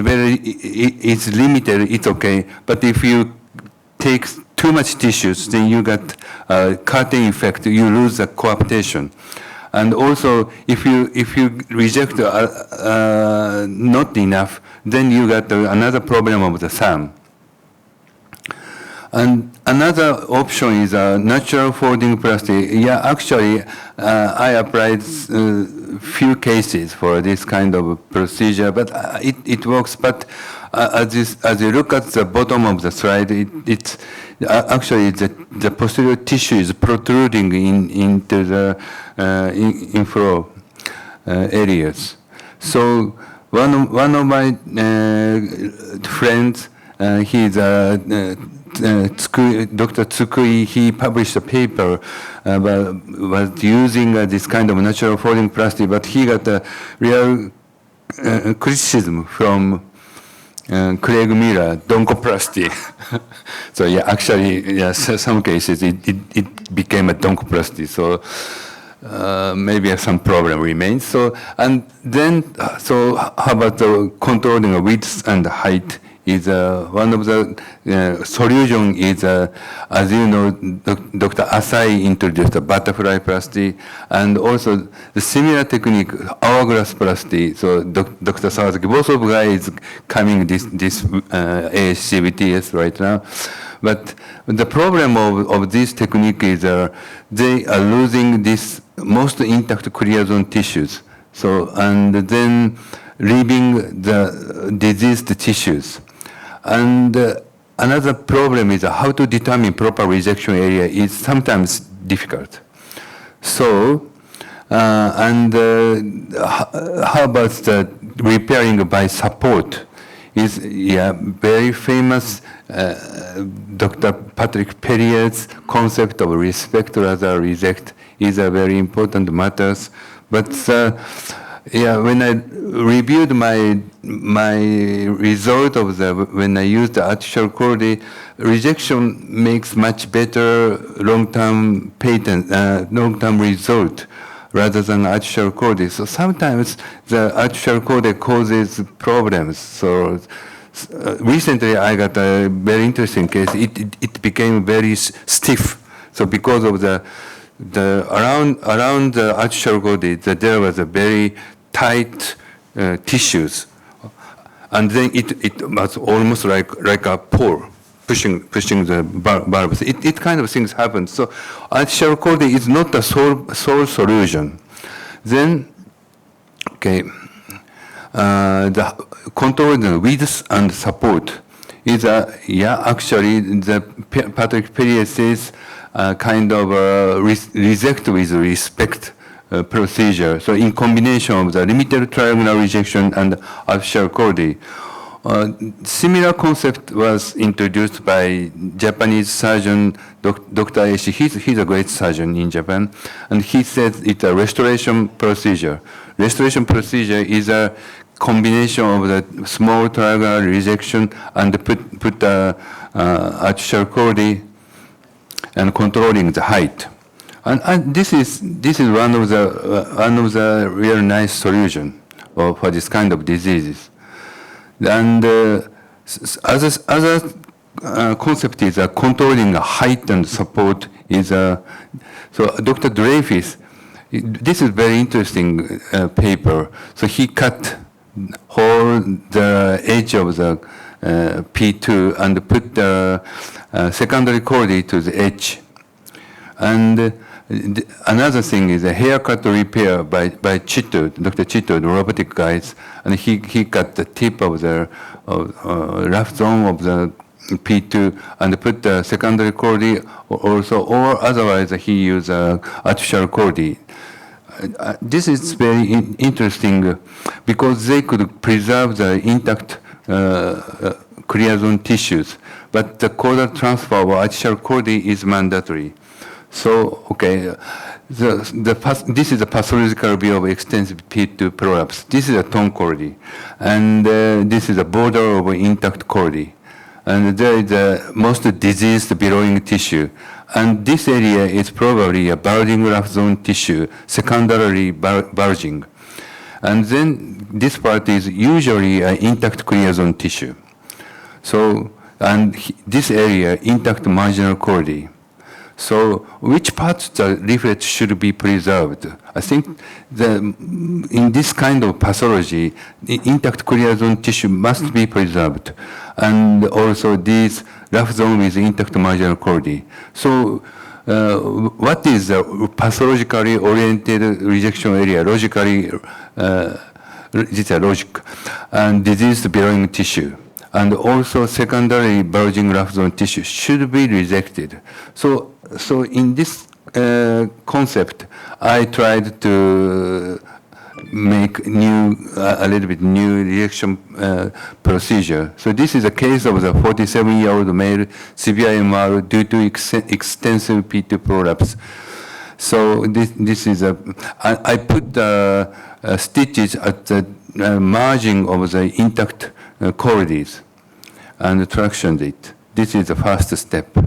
limited, it's okay. But if you take too much tissues, then you get cutting effect. You lose the coaptation. And also, if you reject not enough, then you got another problem of the thumb. And another option is a natural folding plastic. Yeah, actually, I applied few cases for this kind of procedure, but it works. But as you look at the bottom of the slide, it's actually the posterior tissue is protruding into the inflow areas. So one of my friends, he's Dr. Tsukui, he published a paper was using this kind of natural folding plastic, but he got a real criticism from Craig Miller, donkoplasty. So yeah, actually, yes, some cases it became a donkoplasty. So maybe some problem remains. So and then how about the controlling of width and height? Is one of the solution is, as you know, Dr. Asai introduced the butterfly plasty, and also the similar technique, hourglass plasty. So Dr. Sawazaki, both of guys coming this ASCVTS right now. But the problem of this technique is they are losing this most intact clear zone tissues. So, and then leaving the diseased tissues. And another problem is how to determine proper resection area is sometimes difficult. So, how about the repairing by support? Is very famous Dr. Patrick Perrier's concept of respect rather resect is a very important matters. But when I reviewed my result of when I used the artificial cord, rejection makes much better long-term result rather than artificial cord. So sometimes the artificial cord causes problems. So recently I got a very interesting case. It became very stiff. So because of the around the artificial cord, there was a very tight tissues, and then it was almost like a pore pushing the valves. It kind of things happen. So artificial cord is not the sole solution. Then okay, the controlling the width and support is actually the Patrick Perrier says kind of resect with respect procedure. So in combination of the limited triangular rejection and artificial cord, similar concept was introduced by Japanese surgeon Dr. Aishi. He's a great surgeon in Japan, and he says it's a restoration procedure. Restoration procedure is a combination of the small triangular rejection and put the artificial cord and controlling the height. And this is one of the real nice solution for this kind of diseases. And other concept is controlling height and support is so Dr. Dreyfus. This is very interesting paper. So he cut whole the edge of the P2 and put the secondary chordae to the edge. And another thing is a haircut repair by Chito, Dr. Chito, the robotic guys, and he cut the tip of the rough zone of the P2 and put the secondary chordae also, or otherwise he used artificial chordae. This is very interesting because they could preserve the intact clear zone tissues, but the caudal transfer of artificial chordae is mandatory. So, okay, this is a pathological view of extensive P2 prolapse. This is a tone chordae, and this is a border of intact chordae. And there is the most diseased belonging tissue. And this area is probably a bulging rough zone tissue, secondarily bulging. And then this part is usually an intact clear zone tissue. So, and this area, intact marginal chordae. So which parts of the leaflet should be preserved? I think in this kind of pathology, the intact clear zone tissue must be preserved. And also this rough zone with intact marginal chordae. So what is the pathologically oriented rejection area, logically, this is logic, and diseased belonging tissue? And also secondary bulging rough zone tissue should be rejected. So in this concept, I tried to make a little bit new rejection procedure. So this is a case of the 47-year-old male severe MR due to extensive P2 prolapse. So this is I put stitches at the margin of the intact chordaes and tractioned it. This is the first step.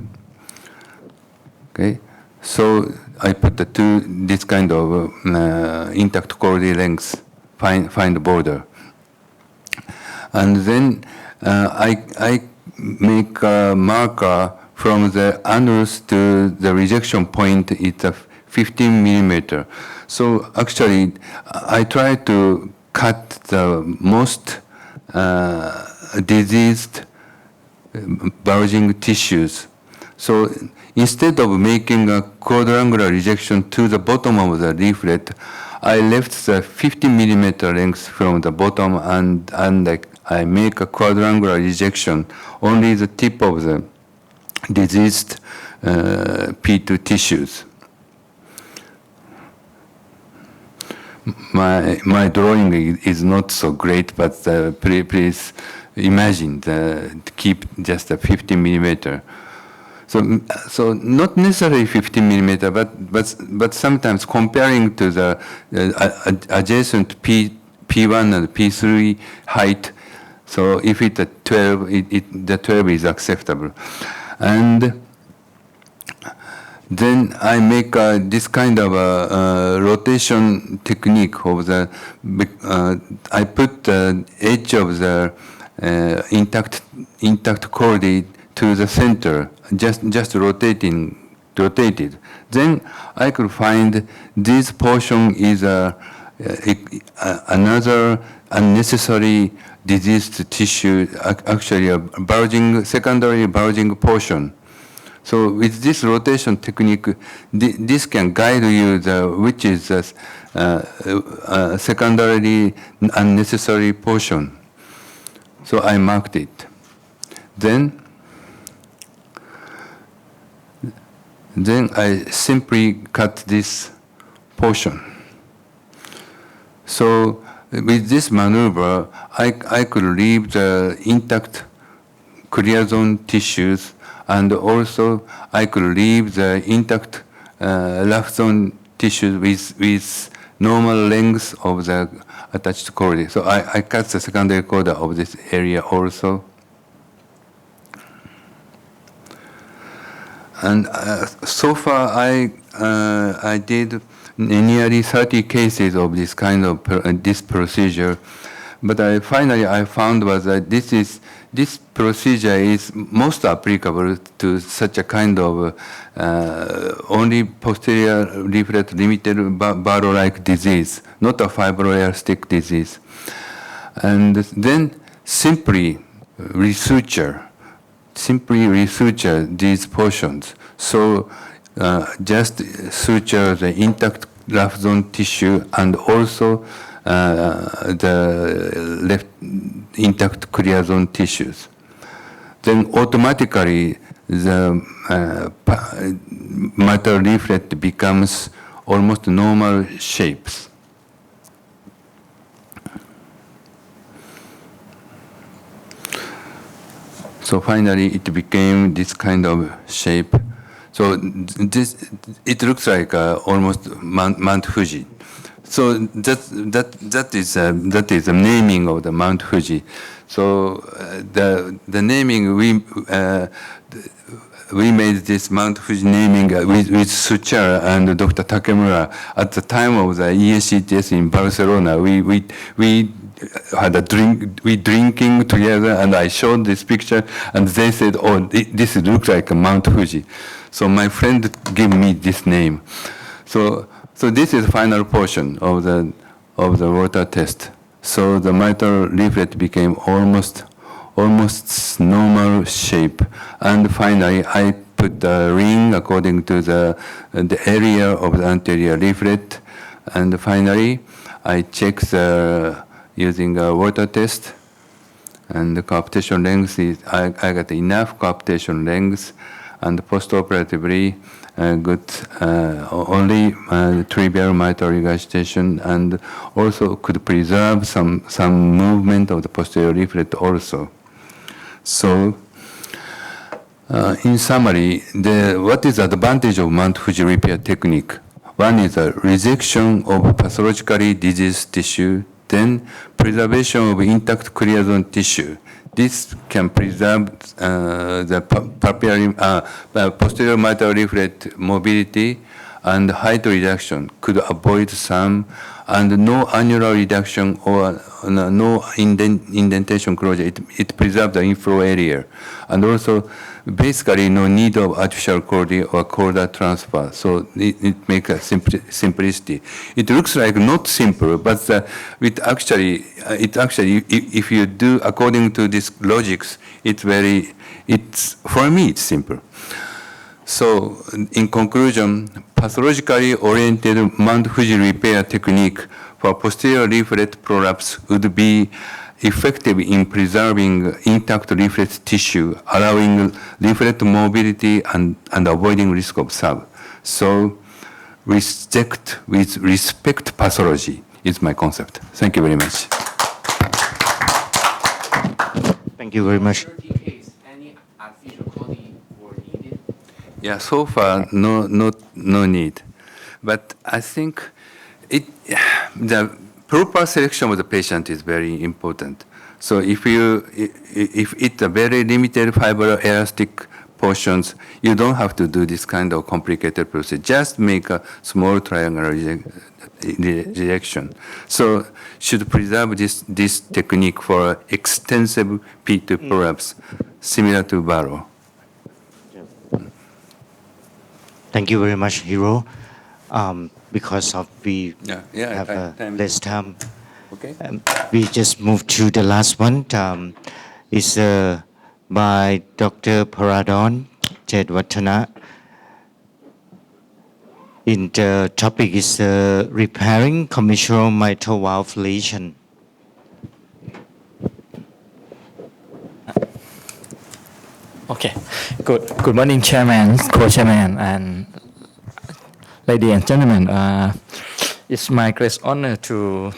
Okay, so I put this kind of intact chordae length, find the border, and then I make a marker from the annulus to the rejection point. It's a 15 millimeter. So actually, I try to cut the most diseased bulging tissues. So instead of making a quadrangular rejection to the bottom of the leaflet, I left the 15 millimeter length from the bottom and I make a quadrangular rejection, only the tip of the diseased P2 tissues. My drawing is not so great, but please imagine keep just a 15 millimeter. So not necessarily 15 millimeter, but sometimes comparing to the adjacent P1 and P3 height. So if it's a 12, the 12 is acceptable, and then I make this kind of a rotation technique of the. I put the edge of the intact chordae to the center, just rotated. Then I could find this portion is another unnecessary diseased tissue, actually a secondary bulging portion. So with this rotation technique, this can guide you which is secondarily unnecessary portion. So I marked it. Then I simply cut this portion. So with this maneuver, I could leave the intact clear zone tissues, and also I could leave the intact rough zone tissues with normal length of the attached chordae. So I cut the secondary chordae of this area also. And so far I did nearly 30 cases of this kind of this procedure, but finally I found was that this procedure is most applicable to such a kind of only posterior leaflet limited barrow-like disease, not a fibroelastic disease. And then simply simply resuture these portions. So just suture the intact graft zone tissue and also the left intact clear zone tissues. Then automatically the mitral leaflet becomes almost normal shapes. So finally, it became this kind of shape. So it looks like almost Mt.Fuji. So that is the naming of the Mt.Fuji. So the naming we made this Mt.Fuji naming with Suture and Dr. Takemura at the time of the ASCVTS in Barcelona. We had a drink, we drinking together, and I showed this picture, and they said, "Oh, this looks like a Mt.Fuji." So my friend gave me this name. So this is the final portion of the water test. So the mitral leaflet became almost normal shape, and finally I put the ring according to the area of the anterior leaflet, and finally I check using a water test, and the coaptation length is I got enough coaptation length, and postoperatively good only trivial mitral regurgitation, and also could preserve some movement of the posterior leaflet also. So in summary, what is the advantage of Mt.Fuji repair technique? One is a resection of pathologically diseased tissue, then preservation of intact clear zone tissue. This can preserve the posterior mitral leaflet mobility and height reduction, could avoid some, and no annular reduction or no indentation closure. It preserves the inflow area. And also, basically, no need of artificial chordae or chorda transfer. So it makes a simplicity. It looks like not simple, but it actually, if you do according to this logics, for me, it's simple. So, in conclusion, pathologically oriented Mt.Fuji repair technique for posterior leaflet prolapse would be effective in preserving intact leaflet tissue, allowing leaflet mobility and avoiding risk of sub. So, with respect pathology is my concept. Thank you very much. Thank you very much. Yeah, so far no need, but I think the proper selection of the patient is very important. So if it's a very limited fiber elastic portions, you don't have to do this kind of complicated process. Just make a small triangular rejection. So should preserve this technique for extensive P2 prolapse, similar to Barrow. Thank you very much, Hiro. Because we have less time, Okay. we just move to the last one. It's by Dr. Paradon Jedwatana. In the topic is repairing commissural mitral valve lesion. Okay, good morning, Chairman, Co-Chairman, and ladies and gentlemen. It's my great honor to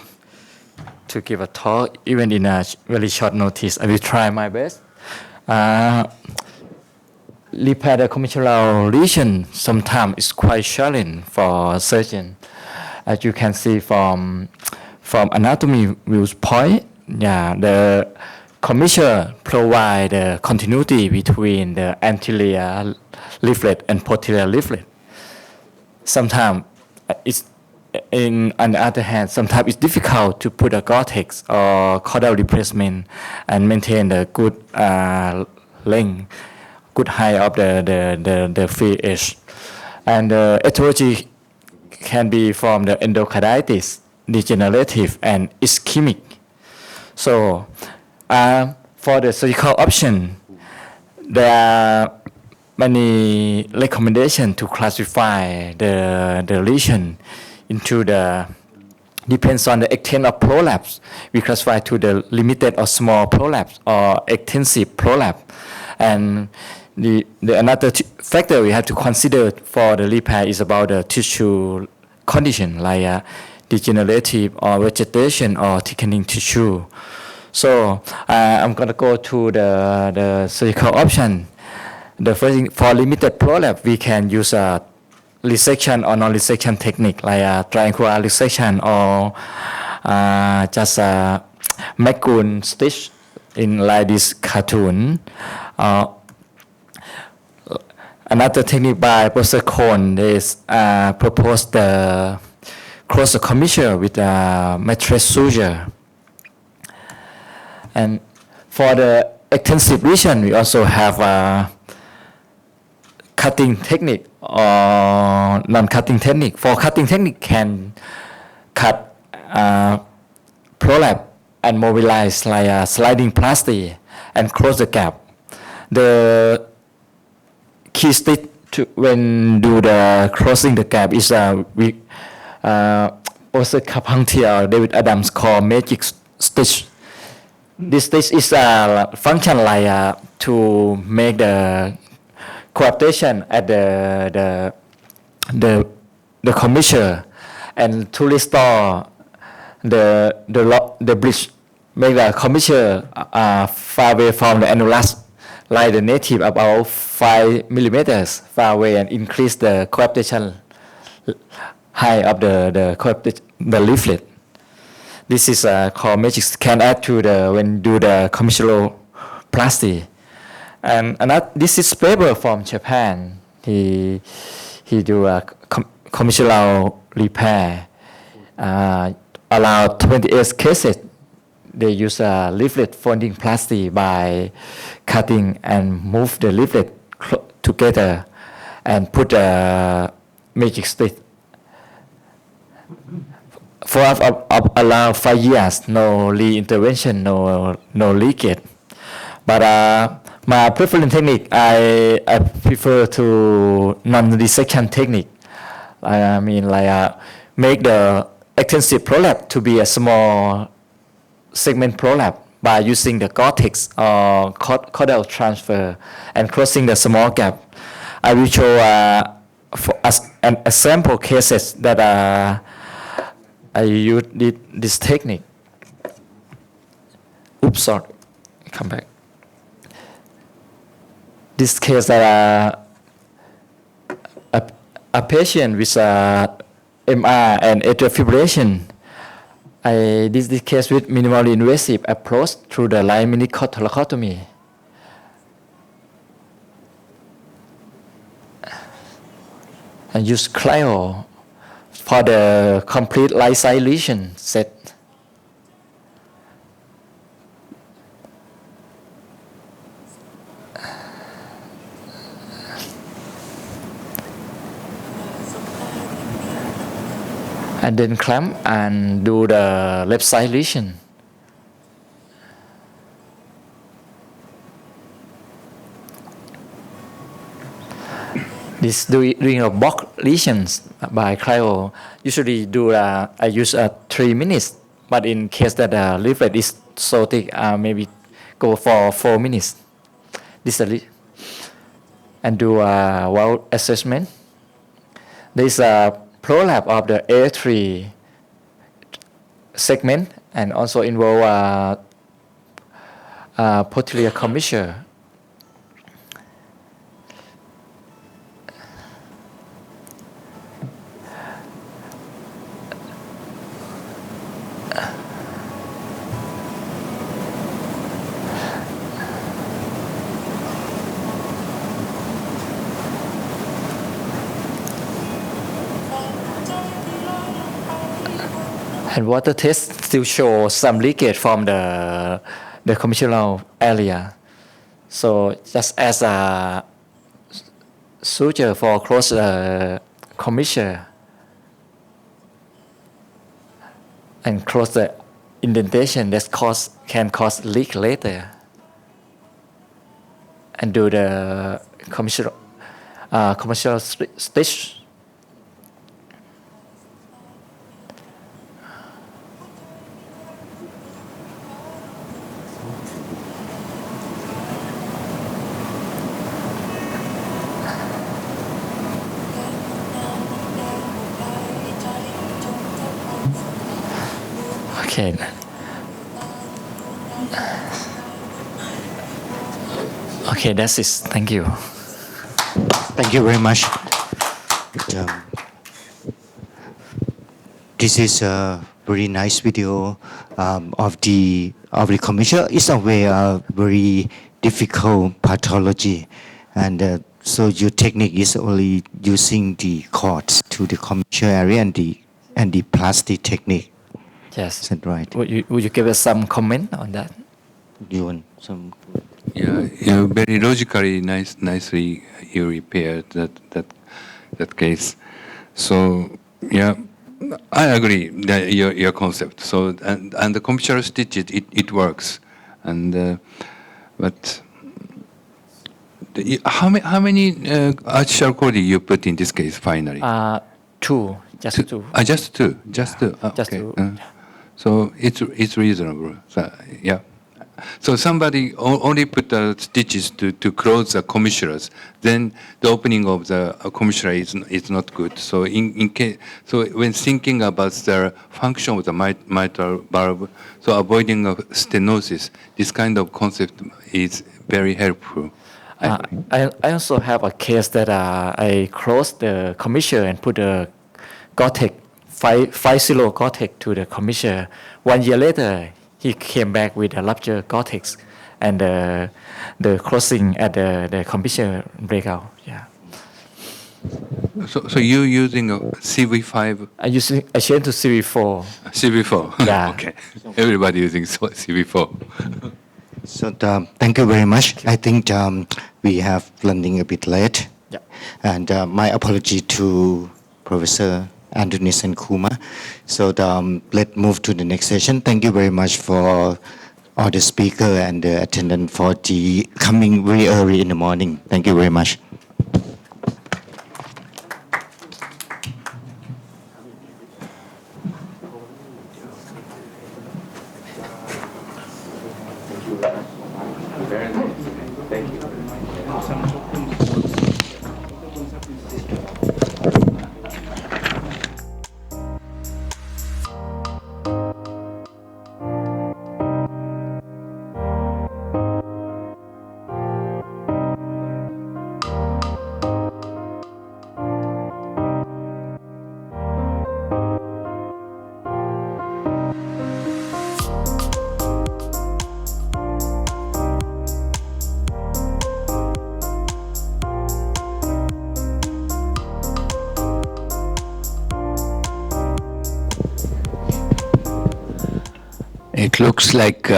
give a talk, even in a very short notice. I will try my best. Repair the commissural lesion sometimes is quite challenging for surgeon. As you can see from anatomy viewpoint, the commissure provide the continuity between the anterior leaflet and posterior leaflet. Sometimes on the other hand, sometimes it's difficult to put a Gore-Tex or caudal replacement and maintain the good length, good height of the free edge. And the etiology can be from the endocarditis, degenerative, and ischemic. So, for the surgical option, there are many recommendations to classify the lesion into the depends on the extent of prolapse. We classify to the limited or small prolapse or extensive prolapse. And the another factor we have to consider for the repair is about the tissue condition, like degenerative or vegetation or thickening tissue. So I'm going to go to the surgical option. The first thing, for limited prolapse, we can use a resection or non-resection technique, like a triangular resection or just a Magoon stitch in like this cartoon. Another technique by Professor Kohn is propose the close the commissure with a mattress suture. And for the extensive lesion, we also have a cutting technique or non-cutting technique. For cutting technique, can cut prolapse and mobilize like a sliding plasty and close the gap. The key stitch when do the closing the gap is also Carpentier David Adams called magic stitch. This stitch is a function like to make the coaptation at the commissure and to restore the bridge, make the commissure far away from the annulus, like the native about 5 millimeters far away, and increase the coaptation height of the leaflet. This is called magic. Can add to the when do the commissural plasty. And this is paper from Japan. He do a commissural repair. Around 28 cases, they use a leaflet folding plastic by cutting and move the leaflet together and put a magic stick. For around 5 years, no re-intervention, no leakage. But my preferred technique, I prefer to non-resection technique. I mean, make the extensive prolapse to be a small segment prolapse by using the Gore-Tex or caudal transfer and closing the small gap. I will show for an example cases that I use this technique. Oops, sorry, come back. This case that a patient with MR and atrial fibrillation. I did this case with minimally invasive approach through the Rheumatic thoracotomy. And use cryo for the complete life size lesion set. And then clamp and do the left side lesion. This doing a box lesions by cryo. Usually I use 3 minutes, but in case that the leaflet is so thick, maybe go for 4 minutes. This and do a valve assessment. There is a prolapse of the A3 segment and also involve posterior commissure. And water test still show some leakage from the commissural area. So just as a suture for close commissure and close the indentation that can cause leak later. and do the commissural stitch. Okay. Okay, that's it. Thank you. Thank you very much. This is a very nice video of the commissural. It's a very difficult pathology, and so your technique is only using the cords to the commissural area and the plastic technique. Yes. Is that right? Would you give us some comment on that? You want some? Yeah, very logically, nicely you repaired that case. So yeah, I agree that your concept. So and the commissural stitch it works, and but how many artificial cord you put in this case finally? Two, just two. Just two. Just okay. two. So it's reasonable. So, yeah. So somebody only put the stitches to close the commissurals. Then the opening of the commissural is not good. So in case, so when thinking about the function of the mitral valve, so avoiding of stenosis, this kind of concept is very helpful. I also have a case that I closed the commissural and put a Gore-Tex 50 Gore-Tex to the commissural. 1 year later, he came back with a ruptured Gore-Tex and the closing at the commissural breakout. Yeah. So you using a CV5? I changed to CV4. CV4. Yeah. Okay. Everybody using CV4. So thank you very much. I think we have running a bit late. Yeah. And my apology to Professor Antonis and Kuma. So let's move to the next session. Thank you very much for all the speaker and the attendant for the coming very early in the morning. Thank you very much. It looks like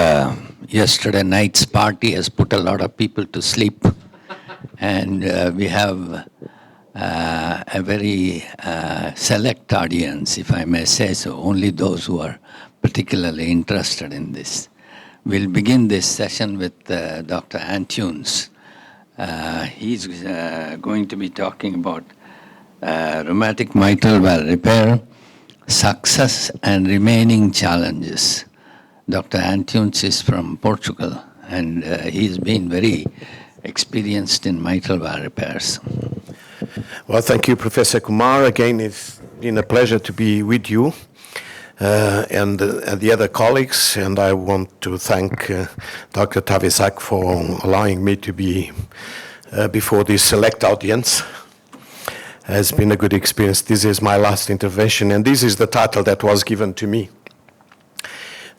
yesterday night's party has put a lot of people to sleep, and we have a very select audience, if I may say so, only those who are particularly interested in this. We'll begin this session with Dr. Antunes. He's going to be talking about rheumatic mitral valve repair, success and remaining challenges. Dr. Antunes is from Portugal, and he's been very experienced in mitral valve repairs. Well, thank you, Professor Kumar. Again, it's been a pleasure to be with you and the other colleagues, and I want to thank Dr. Tavisak for allowing me to be before this select audience. It has been a good experience. This is my last intervention, and this is the title that was given to me.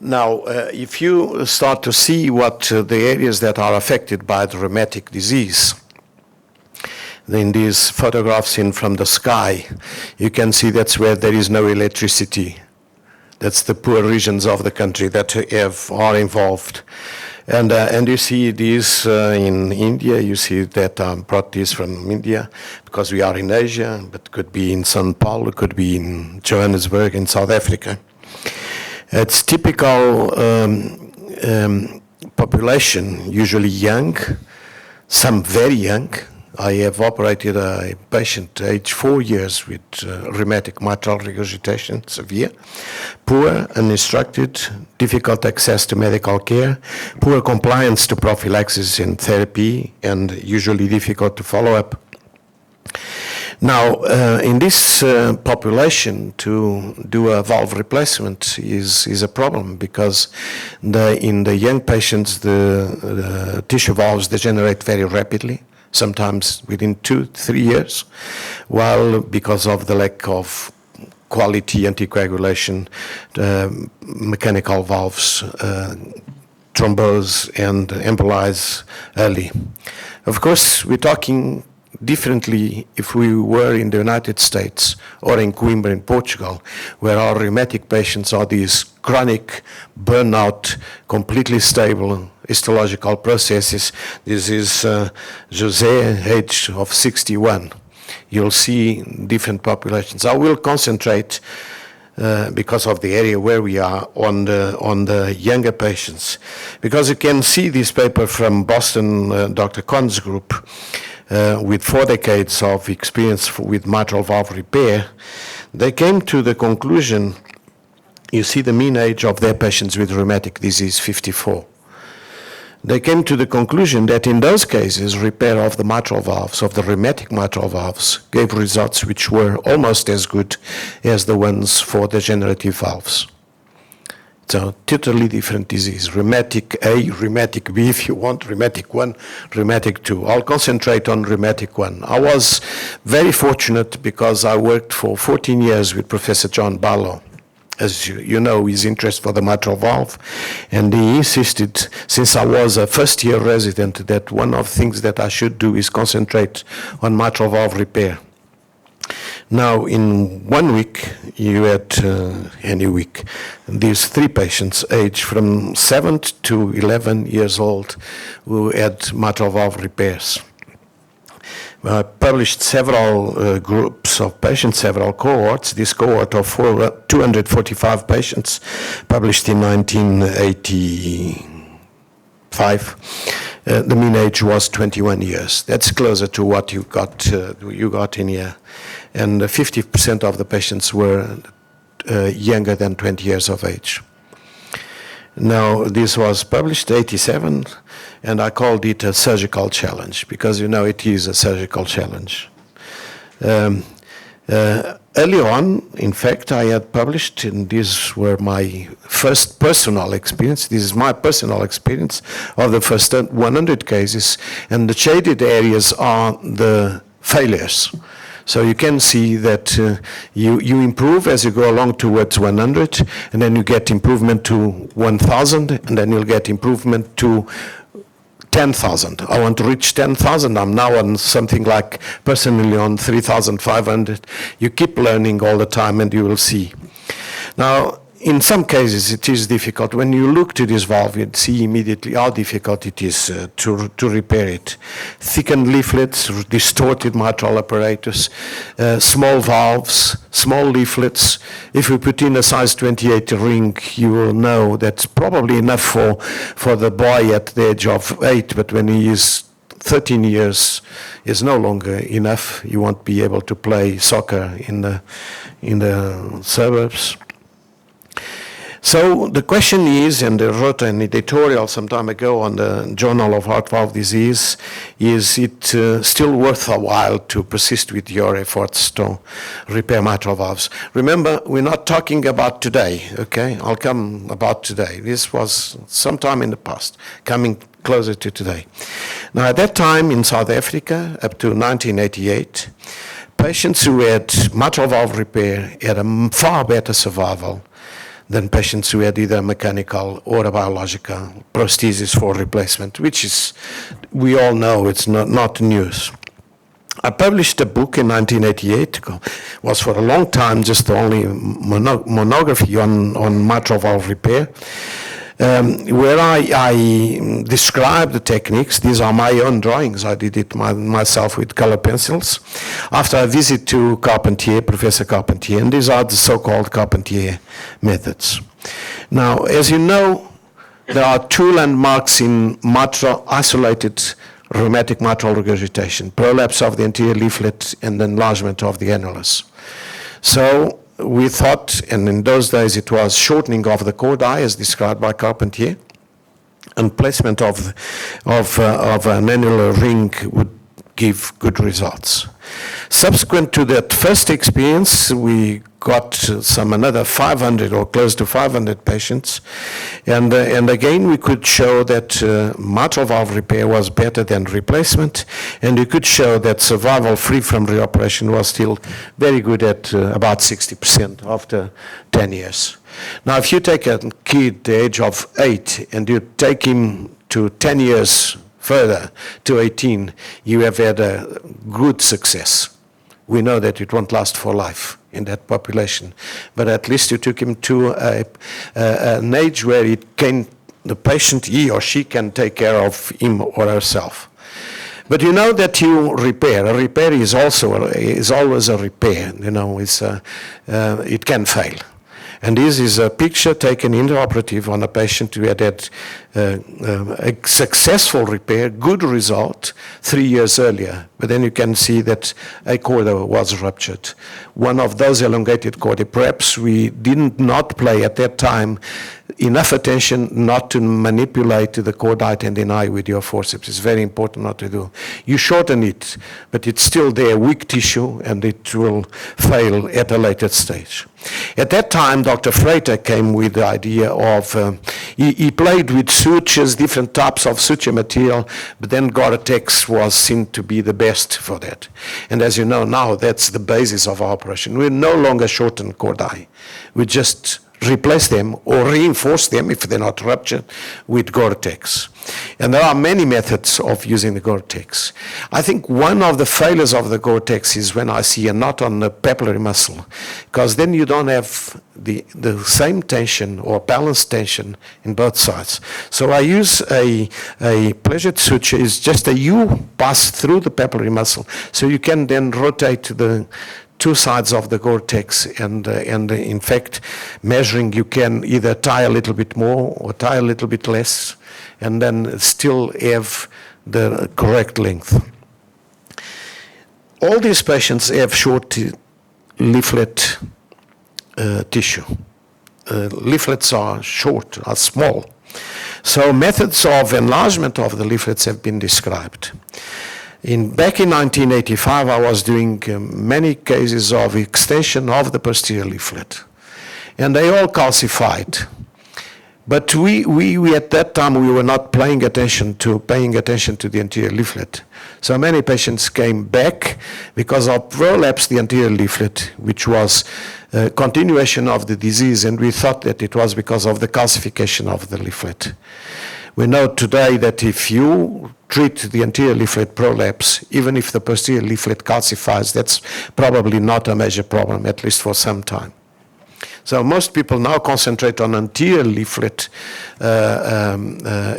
Now, if you start to see what the areas that are affected by the rheumatic disease, in these photographs in from the sky, you can see that's where there is no electricity. That's the poor regions of the country that are involved. And you see this in India. You see that I brought this from India because we are in Asia, but could be in Sao Paulo, could be in Johannesburg, in South Africa. It's typical population, usually young, some very young. I have operated a patient aged 4 years with rheumatic mitral regurgitation, severe, poor, uninstructed, difficult access to medical care, poor compliance to prophylaxis and therapy, and usually difficult to follow up. Now, in this population, to do a valve replacement is a problem because in the young patients, the tissue valves degenerate very rapidly, sometimes within 2-3 years, while because of the lack of quality anticoagulation, mechanical valves thrombose and embolize early. Of course, we're talking differently if we were in the United States or in Coimbra in Portugal, where our rheumatic patients are these chronic burnout, completely stable histological processes. This is Jose, age of 61. You'll see different populations. I will concentrate because of the area where we are on the younger patients, because you can see this paper from Boston, Dr. Kahn's group, with 4 decades of experience with mitral valve repair. They came to the conclusion, you see the mean age of their patients with rheumatic disease, 54. They came to the conclusion that in those cases, repair of the mitral valves, of the rheumatic mitral valves, gave results which were almost as good as the ones for degenerative valves. So, totally different disease. Rheumatic A, rheumatic B if you want, rheumatic 1, rheumatic 2. I'll concentrate on rheumatic 1. I was very fortunate because I worked for 14 years with Professor John Barlow. As you know, his interest for the mitral valve. And he insisted, since I was a first-year resident, that one of the things that I should do is concentrate on mitral valve repair. Now, in 1 week, you had, any week, these 3 patients aged from 7 to 11 years old who had mitral valve repairs. I published several groups of patients, several cohorts. This cohort of 245 patients, published in 1985. The mean age was 21 years. That's closer to what you got in here. And 50% of the patients were younger than 20 years of age. Now, this was published 87, and I called it a surgical challenge because, you know, it is a surgical challenge. Early on, in fact, I had published, and these were my first personal experience. This is my personal experience of the first 100 cases, and the shaded areas are the failures. So you can see that you improve as you go along towards 100, and then you get improvement to 1,000, and then you'll get improvement to 10,000. I want to reach 10,000. I'm now on something like personally on 3,500. You keep learning all the time, and you will see. Now, in some cases, it is difficult. When you look to this valve, you see immediately how difficult it is to repair it. Thickened leaflets, distorted mitral apparatus, small valves, small leaflets. If you put in a size 28 ring, you will know that's probably enough for the boy at the age of 8, but when he is 13 years, is no longer enough. You won't be able to play soccer in the suburbs. So the question is, and I wrote an editorial some time ago on the Journal of Heart Valve Disease, is it still worth a while to persist with your efforts to repair mitral valves? Remember, we're not talking about today, okay? I'll come about today. This was some time in the past, coming closer to today. Now, at that time in South Africa, up to 1988, patients who had mitral valve repair had a far better survival than patients who had either mechanical or a biological prosthesis for replacement, which is, we all know it's not news. I published a book in 1988, was for a long time just the only monography on mitral valve repair, where I describe the techniques. These are my own drawings. I did it myself with color pencils. After a visit to Carpentier, Professor Carpentier, and these are the so-called Carpentier methods. Now, as you know, there are 2 landmarks in isolated rheumatic mitral regurgitation, prolapse of the anterior leaflet, and enlargement of the annulus. So we thought, and in those days it was shortening of the chordae as described by Carpentier, and placement of an annular ring would give good results. Subsequent to that first experience, we got another 500 or close to 500 patients, and again we could show that mitral valve repair was better than replacement, and we could show that survival free from reoperation was still very good at about 60% after 10 years. Now, if you take a kid the age of 8 and you take him to 10 years further to 18, you have had a good success. We know that it won't last for life in that population, but at least you took him to an age where the patient, he or she, can take care of him or herself. But you know that you repair. A repair is always a repair. You know, it can fail. And this is a picture taken intraoperative on a patient who had a successful repair, good result, 3 years earlier. But then you can see that a chorda was ruptured. One of those elongated chordae. Perhaps we did not play at that time enough attention not to manipulate the chordae tendinae with your forceps. It's very important not to do. You shorten it, but it's still there, weak tissue, and it will fail at a later stage. At that time, Dr. Freiter came with the idea of, he played with sutures, different types of suture material, but then Gore-Tex was seen to be the best for that. And as you know now, that's the basis of our operation. We no longer shorten chordae. We just replace them or reinforce them if they're not ruptured with Gore-Tex. And there are many methods of using the Gore-Tex. I think one of the failures of the Gore-Tex is when I see a knot on the papillary muscle, because then you don't have the same tension or balanced tension in both sides. So I use a pleasured suture. Is just a U pass through the papillary muscle, so you can then rotate the two sides of the Gore-Tex, and in fact, measuring, you can either tie a little bit more or tie a little bit less, and then still have the correct length. All these patients have short leaflet tissue. Leaflets are short, are small. So methods of enlargement of the leaflets have been described. Back in 1985, I was doing many cases of extension of the posterior leaflet, and they all calcified. But we at that time, we were not paying attention to the anterior leaflet. So many patients came back because of prolapse the anterior leaflet, which was a continuation of the disease, and we thought that it was because of the calcification of the leaflet. We know today that if you treat the anterior leaflet prolapse, even if the posterior leaflet calcifies, that's probably not a major problem, at least for some time. So most people now concentrate on anterior leaflet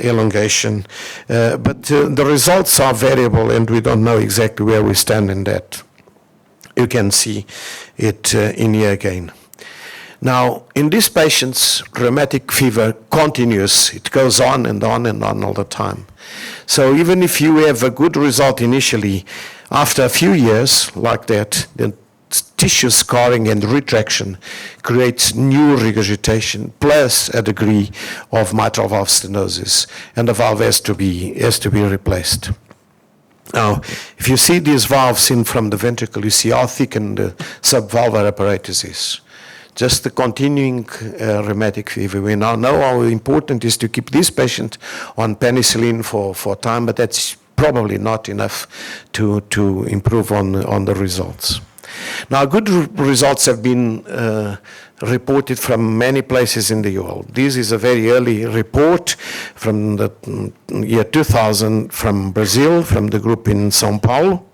elongation, but the results are variable, and we don't know exactly where we stand in that. You can see it in here again. Now, in these patients, rheumatic fever continues. It goes on and on and on all the time. So even if you have a good result initially, after a few years like that, the tissue scarring and retraction creates new regurgitation plus a degree of mitral valve stenosis, and the valve has to be replaced. Now, if you see these valves in from the ventricle, you see how thickened the subvalvular apparatus is. Just the continuing rheumatic fever. We now know how important it is to keep this patient on penicillin for time, but that's probably not enough to improve on the results. Now, good results have been reported from many places in the world. This is a very early report from the year 2000 from Brazil, from the group in São Paulo.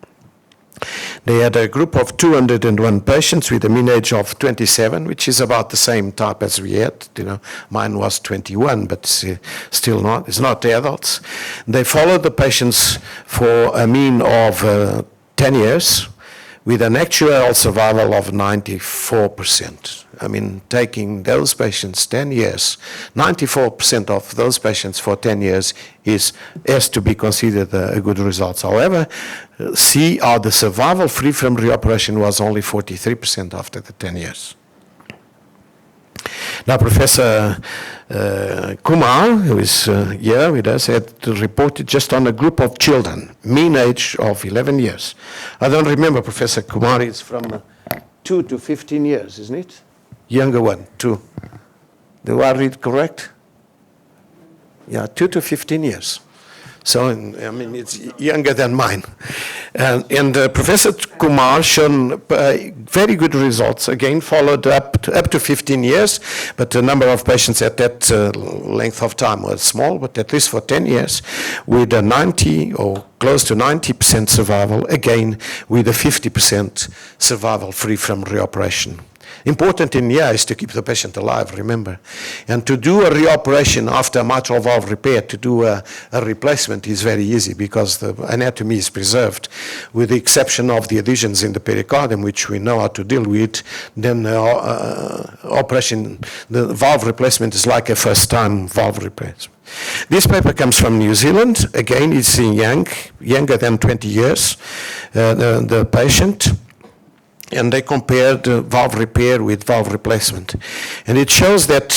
They had a group of 201 patients with a mean age of 27, which is about the same type as we had. You know, mine was 21, but still not. It's not adults. They followed the patients for a mean of 10 years with an actual survival of 94%. I mean, taking those patients 10 years, 94% of those patients for 10 years has to be considered a good result. However, see how the survival free from reoperation was only 43% after the 10 years. Now, Professor Kumar, who is here with us, had reported just on a group of children, mean age of 11 years. I don't remember, Professor Kumar, it's from 2 to 15 years, isn't it? Younger one, 2. Do I read correct? Yeah, 2 to 15 years. So, I mean, it's younger than mine. And Professor Kumar shown very good results, again, followed up to 15 years, but the number of patients at that length of time was small, but at least for 10 years, with a 90 or close to 90% survival, again, with a 50% survival free from reoperation. Important in here is to keep the patient alive, remember. And to do a reoperation after mitral valve repair, to do a replacement is very easy because the anatomy is preserved. With the exception of the adhesions in the pericardium, which we know how to deal with, then operation, the valve replacement is like a first-time valve replacement. This paper comes from New Zealand. Again, it's in younger than 20 years, the patient. And they compared valve repair with valve replacement. And it shows that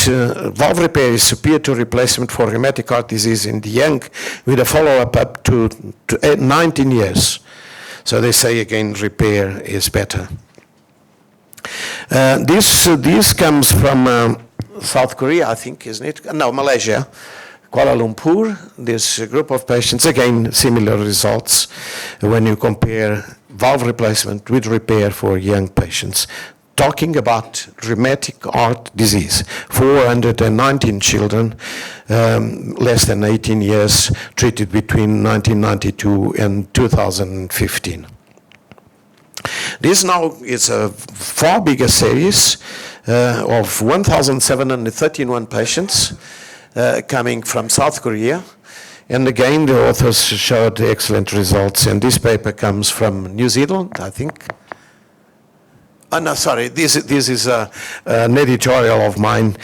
valve repair is superior to replacement for rheumatic heart disease in the young, with a follow-up up to 19 years. So they say, again, repair is better. This comes from South Korea, I think, isn't it? No, Malaysia. Kuala Lumpur, this group of patients, again, similar results when you compare valve replacement with repair for young patients. Talking about rheumatic heart disease, 419 children, less than 18 years, treated between 1992 and 2015. This now is a far bigger series of 1,731 patients coming from South Korea. And again, the authors showed excellent results. And this paper comes from New Zealand, I think. Oh, no, sorry, this is an editorial of mine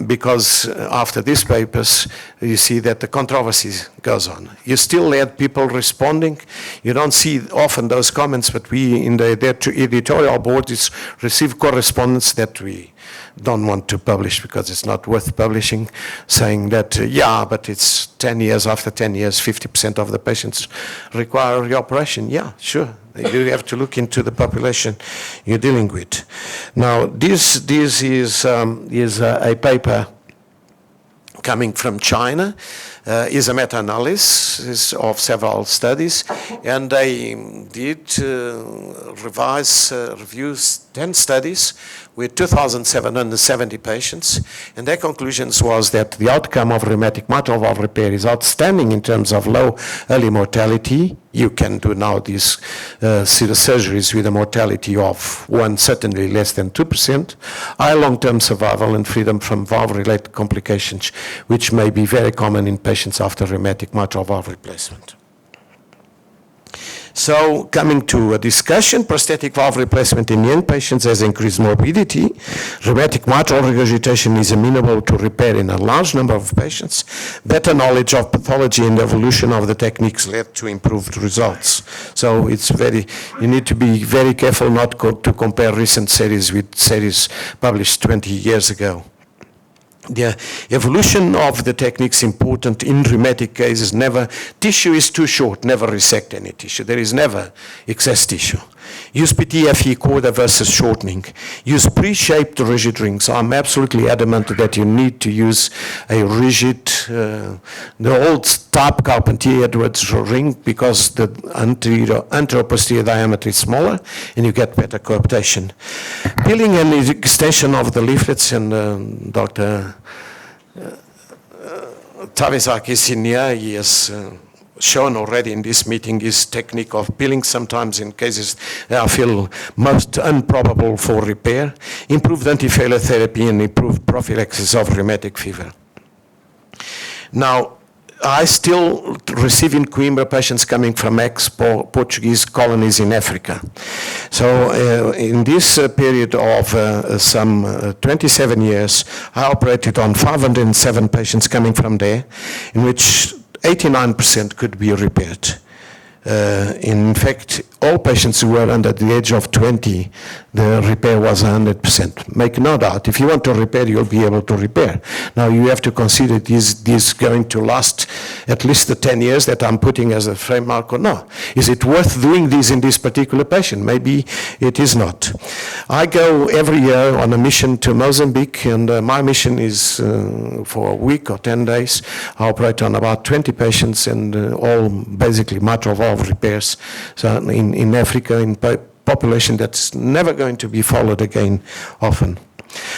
because after these papers, you see that the controversy goes on. You still had people responding. You don't see often those comments, but we in the editorial board receive correspondence that we don't want to publish because it's not worth publishing, saying that, yeah, but it's 10 years, after 10 years, 50% of the patients require reoperation. Yeah, sure. You have to look into the population you're dealing with. Now, this is a paper coming from China, is a meta-analysis of several studies, and they did review 10 studies with 2,770 patients, and their conclusions was that the outcome of rheumatic mitral valve repair is outstanding in terms of low early mortality. You can do now these surgeries with a mortality of certainly less than 2%, high long-term survival and freedom from valve-related complications, which may be very common in patients after rheumatic mitral valve replacement. So, coming to a discussion, prosthetic valve replacement in young patients has increased morbidity. Rheumatic mitral regurgitation is amenable to repair in a large number of patients. Better knowledge of pathology and evolution of the techniques led to improved results. So, you need to be very careful not to compare recent series with series published 20 years ago. The evolution of the techniques important in rheumatic cases. Tissue is too short, never resect any tissue. There is never excess tissue. Use PTFE coda versus shortening. Use pre-shaped rigid rings. I'm absolutely adamant that you need to use a rigid, the old type Carpentier-Edwards ring because the anterior-posterior diameter is smaller and you get better coaptation. Peeling and extension of the leaflets, and Dr. Tavisak is in here. He has shown already in this meeting his technique of peeling, sometimes in cases that I feel most improbable for repair, improved anti-failure therapy and improved prophylaxis of rheumatic fever. Now, I still receiving Coimbra patients coming from ex-Portuguese colonies in Africa. So in this period of some 27 years, I operated on 507 patients coming from there, in which 89% could be repaired. In fact, all patients who were under the age of 20, the repair was 100%. Make no doubt, if you want to repair, you'll be able to repair. Now you have to consider this going to last at least the 10 years that I'm putting as a framework or not. Is it worth doing this in this particular patient? Maybe it is not. I go every year on a mission to Mozambique, and my mission is for a week or 10 days. I operate on about 20 patients and all basically mitral valve repairs. So in Africa, in population that's never going to be followed again often.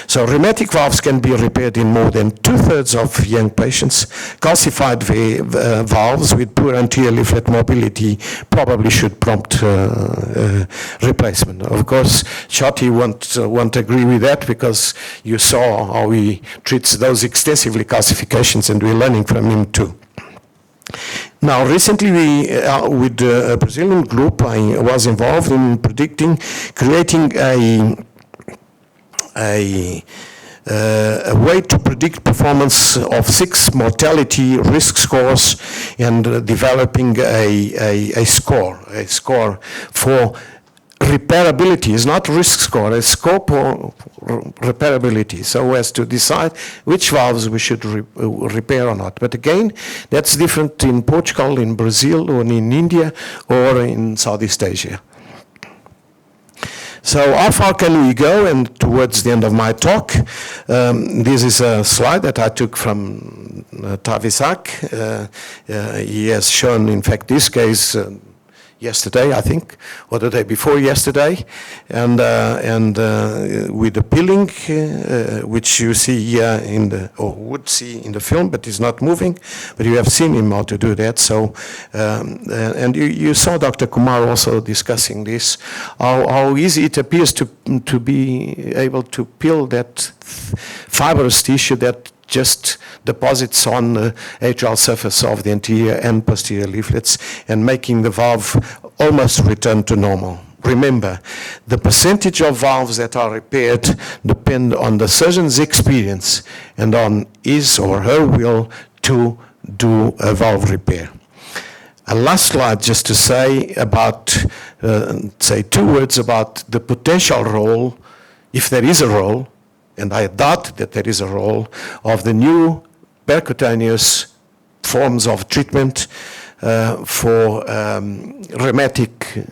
So rheumatic valves can be repaired in more than 2/3 of young patients. Calcified valves with poor anterior leaflet mobility probably should prompt replacement. Of course, Shoti won't agree with that, because you saw how he treats those extensively calcifications, and we're learning from him too. Now, recently, with a Brazilian group, I was involved in creating a way to predict performance of 6 mortality risk scores, and developing a score for repairability. Is not risk score, a score for repairability, so as to decide which valves we should repair or not. But again, that's different in Portugal, in Brazil, or in India, or in Southeast Asia. So how far can we go? And towards the end of my talk, this is a slide that I took from Tavisak. He has shown, in fact, this case yesterday, I think, or the day before yesterday, and with the pilling, which you see here or would see in the film, but is not moving, but you have seen him how to do that. So, and you saw Dr. Kumar also discussing this, how easy it appears to be able to peel that fibrous tissue that just deposits on the atrial surface of the anterior and posterior leaflets, and making the valve almost return to normal. Remember, the percentage of valves that are repaired depend on the surgeon's experience and on his or her will to do a valve repair. A last slide just to say about, say 2 words about the potential role, if there is a role, and I doubt that there is a role, of the new percutaneous forms of treatment for rheumatic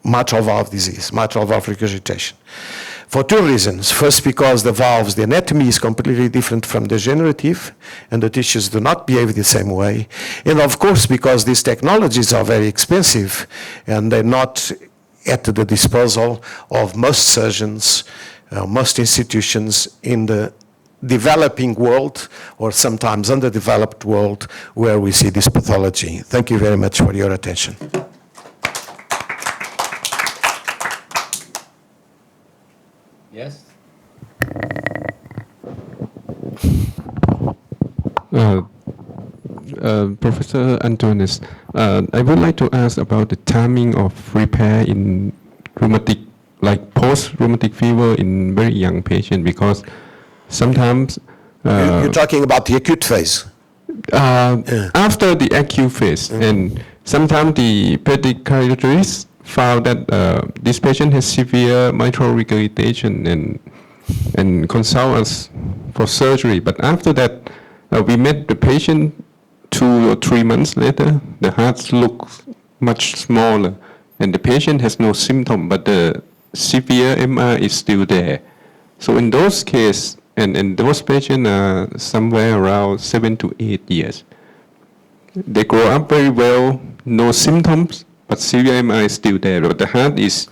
mitral valve disease, mitral valve regurgitation. For 2 reasons. First, because the valves, the anatomy is completely different from degenerative, and the tissues do not behave the same way. And of course, because these technologies are very expensive, and they're not at the disposal of most surgeons, most institutions in the developing world, or sometimes underdeveloped world, where we see this pathology. Thank you very much for your attention. Yes? Professor Antonis, I would like to ask about the timing of repair in rheumatic, like post-rheumatic fever in very young patients, because sometimes... You're talking about the acute phase? After the acute phase, and sometimes the pediatricians found that this patient has severe mitral regurgitation and consult us for surgery. But after that, we met the patient 2 or 3 months later. The heart looks much smaller, and the patient has no symptom, but the severe MR is still there. So in those cases, and those patients are somewhere around 7 to 8 years. They grow up very well, no symptoms, but severe MR is still there. But the heart is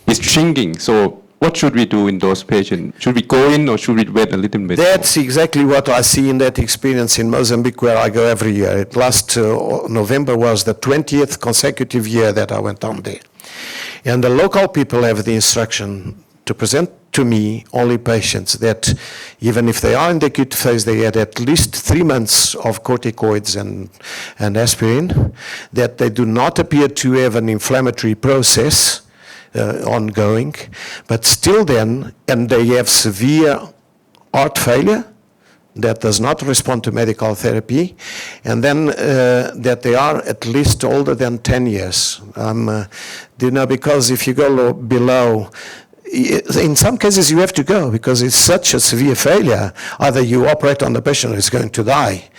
shrinking. So what should we do in those patients? Should we go in, or should we wait a little bit? That's exactly what I see in that experience in Mozambique, where I go every year. Last November was the 20th consecutive year that I went down there. And the local people have the instruction to present to me only patients that even if they are in the acute phase, they had at least 3 months of corticoids and aspirin, that they do not appear to have an inflammatory process ongoing, but still then, and they have severe heart failure that does not respond to medical therapy, and then that they are at least older than 10 years. Because if you go below, in some cases you have to go because it's such a severe failure. Either you operate on the patient or he's going to die.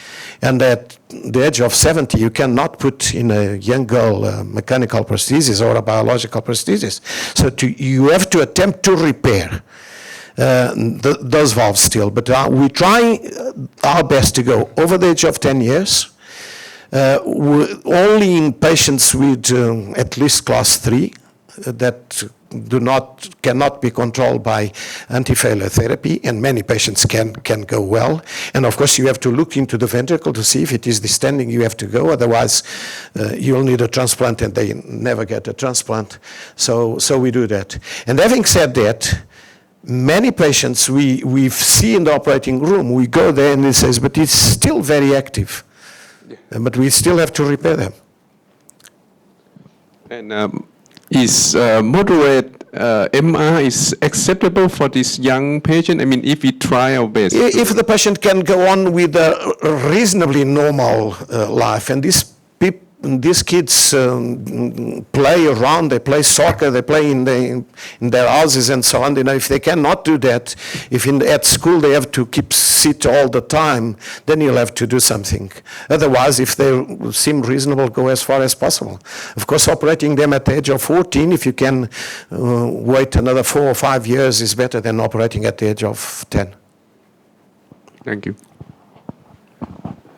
And at the age of 70, you cannot put in a young girl mechanical prosthesis or a biological prosthesis. So you have to attempt to repair those valves still. But we try our best to go over the age of 10 years, only in patients with at least class 3 that cannot be controlled by anti-failure therapy, and many patients can go well. And of course you have to look into the ventricle to see if it is distending. You have to go, otherwise you'll need a transplant, and they never get a transplant. So we do that. And having said that, many patients we see in the operating room, we go there and it says, but it's still very active, but we still have to repair them. And is moderate MR is acceptable for this young patient? I mean, if we try our best. If the patient can go on with a reasonably normal life, and these kids play around, they play soccer, they play in their houses and so on. If they cannot do that, if at school they have to sit all the time, then you'll have to do something. Otherwise, if they seem reasonable, go as far as possible. Of course, operating them at the age of 14, if you can wait another 4 or 5 years, is better than operating at the age of 10. Thank you.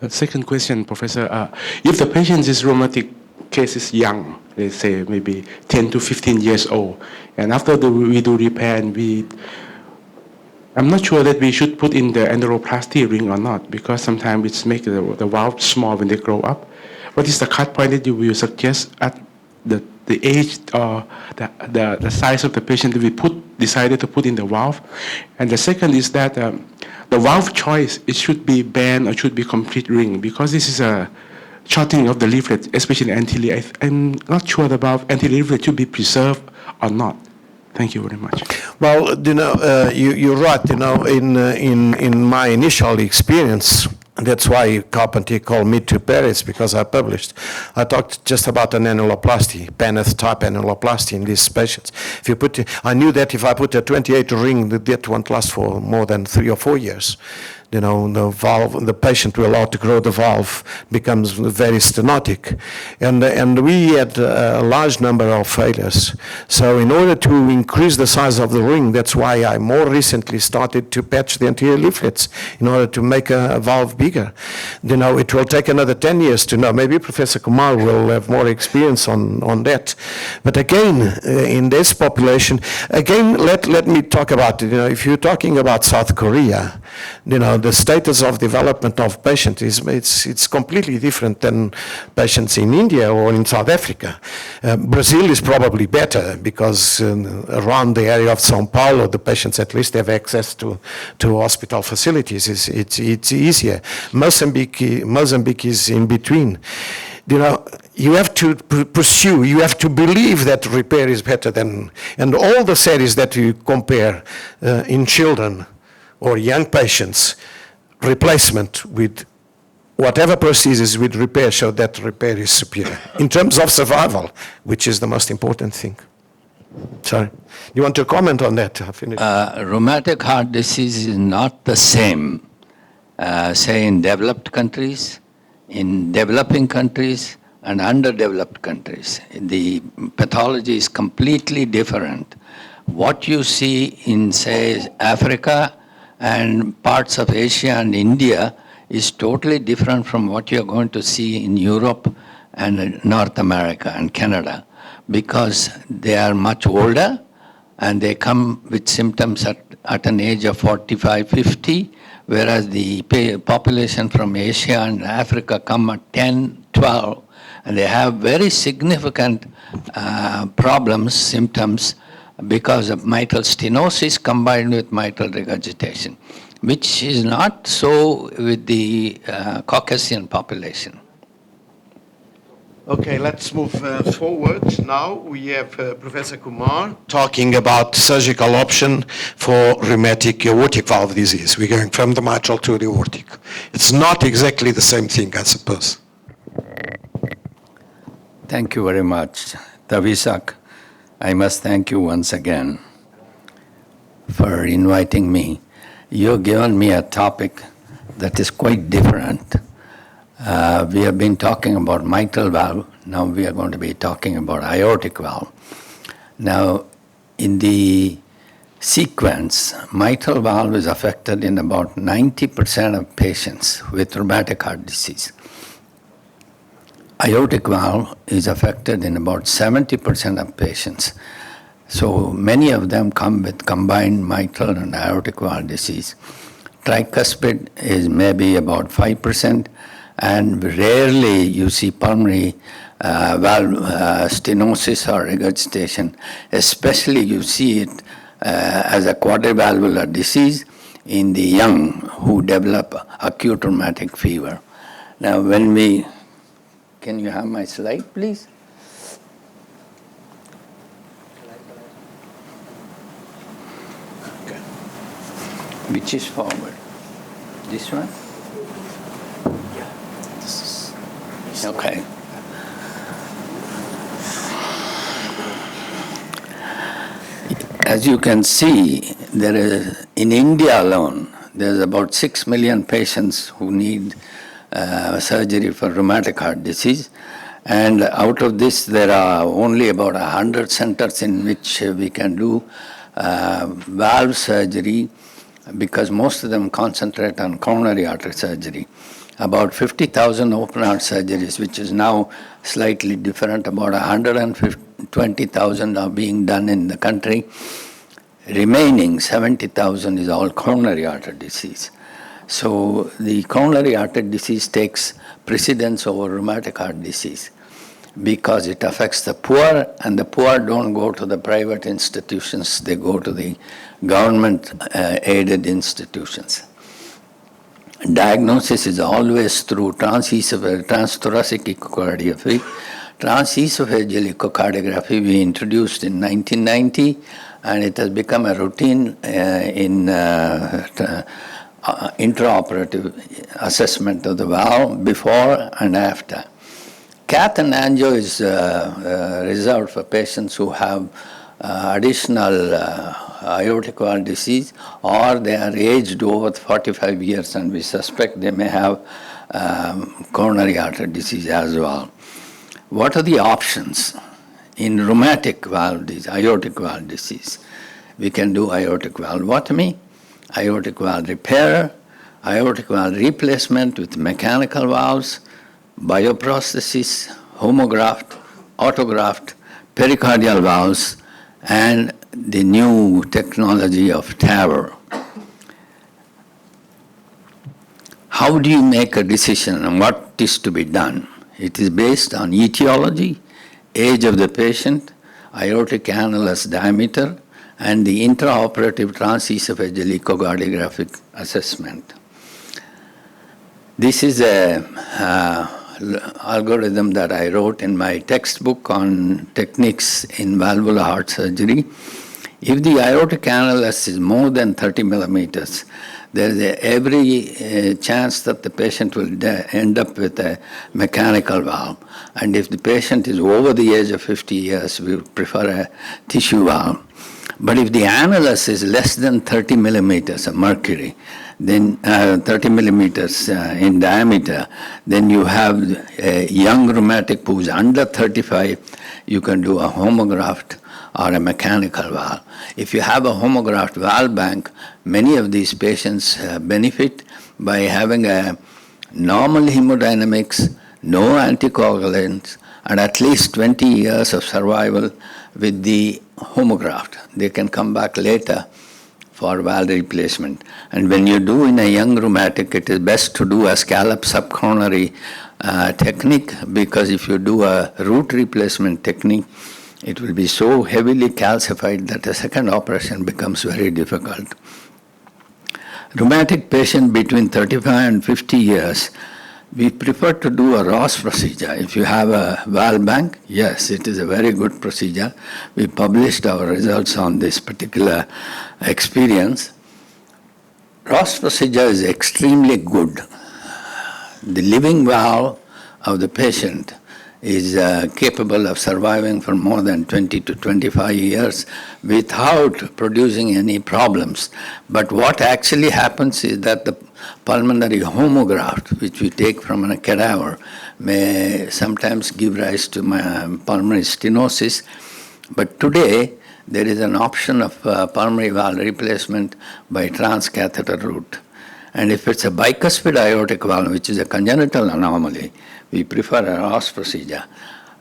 Second question, Professor. If the patient is rheumatic case is young, let's say maybe 10 to 15 years old, and after we do repair, and I'm not sure that we should put in the enteroplasty ring or not, because sometimes it's make the valve small when they grow up. What is the cut point that you will suggest at the age or the size of the patient that we decided to put in the valve? And the second is that the valve choice, it should be band or should be complete ring, because this is a shortening of the leaflet, especially anterior. I'm not sure about anterior leaflet should be preserved or not. Thank you very much. Well, you're right. In my initial experience, that's why Carpentier called me to Paris, because I talked just about an annuloplasty, Paneth type annuloplasty in these patients. I knew that if I put a 28 ring, that won't last for more than 3 or 4 years. The valve, the patient will outgrow the valve, becomes very stenotic. And we had a large number of failures. So in order to increase the size of the ring, that's why I more recently started to patch the anterior leaflets in order to make a valve bigger. It will take another 10 years to know. Maybe Professor Kumar will have more experience on that. But again, in this population, again, let me talk about it. If you're talking about South Korea, the status of development of patients it's completely different than patients in India or in South Africa. Brazil is probably better because around the area of São Paulo, the patients at least have access to hospital facilities. It's easier. Mozambique is in between. You have to pursue, you have to believe that repair is better than, and all the series that you compare in children or young patients, replacement with whatever prosthesis with repair show that repair is superior in terms of survival, which is the most important thing. Sorry. You want to comment on that? Rheumatic heart disease is not the same, say in developed countries, in developing countries, and underdeveloped countries. The pathology is completely different. What you see in, say, Africa and parts of Asia and India is totally different from what you're going to see in Europe and North America and Canada, because they are much older and they come with symptoms at an age of 45, 50, whereas the population from Asia and Africa come at 10, 12, and they have very significant problems, symptoms, because of mitral stenosis combined with mitral regurgitation, which is not so with the Caucasian population. Okay, let's move forward. Now we have Professor Kumar talking about surgical option for rheumatic aortic valve disease. We're going from the mitral to the aortic. It's not exactly the same thing, I suppose. Thank you very much, Tavisak. I must thank you once again for inviting me. You've given me a topic that is quite different. We have been talking about mitral valve. Now we are going to be talking about aortic valve. Now, in the sequence, mitral valve is affected in about 90% of patients with rheumatic heart disease. Aortic valve is affected in about 70% of patients. So many of them come with combined mitral and aortic valve disease. Tricuspid is maybe about 5%, and rarely you see pulmonary valve stenosis or regurgitation. Especially you see it as a quadrivalvular disease in the young who develop acute rheumatic fever. Now when we, can you have my slide please? Okay. Which is forward? This one? Okay. As you can see, there is, in India alone, there's about 6 million patients who need surgery for rheumatic heart disease. And out of this, there are only about 100 centers in which we can do valve surgery, because most of them concentrate on coronary artery surgery. About 50,000 open heart surgeries, which is now slightly different, about 120,000 are being done in the country. Remaining 70,000 is all coronary artery disease. So the coronary artery disease takes precedence over rheumatic heart disease because it affects the poor, and the poor don't go to the private institutions, they go to the government aided institutions. Diagnosis is always through transthoracic echocardiography. Transesophageal echocardiography we introduced in 1990, and it has become a routine in intraoperative assessment of the valve before and after. Cath and angio is reserved for patients who have additional aortic valve disease, or they are aged over 45 years and we suspect they may have coronary artery disease as well. What are the options in rheumatic valve disease, aortic valve disease? We can do aortic valvotomy, aortic valve repair, aortic valve replacement with mechanical valves, bioprosthesis, homograft, autograft, pericardial valves, and the new technology of TAVR. How do you make a decision on what is to be done? It is based on etiology, age of the patient, aortic annulus diameter, and the intraoperative transesophageal echocardiographic assessment. This is a algorithm that I wrote in my textbook on techniques in valvular heart surgery. If the aortic annulus is more than 30 millimeters, there is every chance that the patient will end up with a mechanical valve. And if the patient is over the age of 50 years, we would prefer a tissue valve. But if the annulus is less than 30 millimeters of mercury, then 30 millimeters in diameter, then you have a young rheumatic who is under 35, you can do a homograft or a mechanical valve. If you have a homograft valve bank, many of these patients benefit by having a normal hemodynamics, no anticoagulants, and at least 20 years of survival with the homograft. They can come back later for valve replacement. And when you do in a young rheumatic, it is best to do a scallop subcoronary technique, because if you do a root replacement technique, It will be so heavily calcified that a second operation becomes very difficult. Rheumatic patient between 35 and 50 years, we prefer to do a Ross procedure. If you have a valve bank, yes, it is a very good procedure. We published our results on this particular experience. Ross procedure is extremely good. The living valve of the patient is capable of surviving for more than 20 to 25 years without producing any problems. But what actually happens is that the pulmonary homograft, which we take from a cadaver, may sometimes give rise to pulmonary stenosis. But today, there is an option of pulmonary valve replacement by transcatheter route. And if it's a bicuspid aortic valve, which is a congenital anomaly, we prefer a Ross procedure.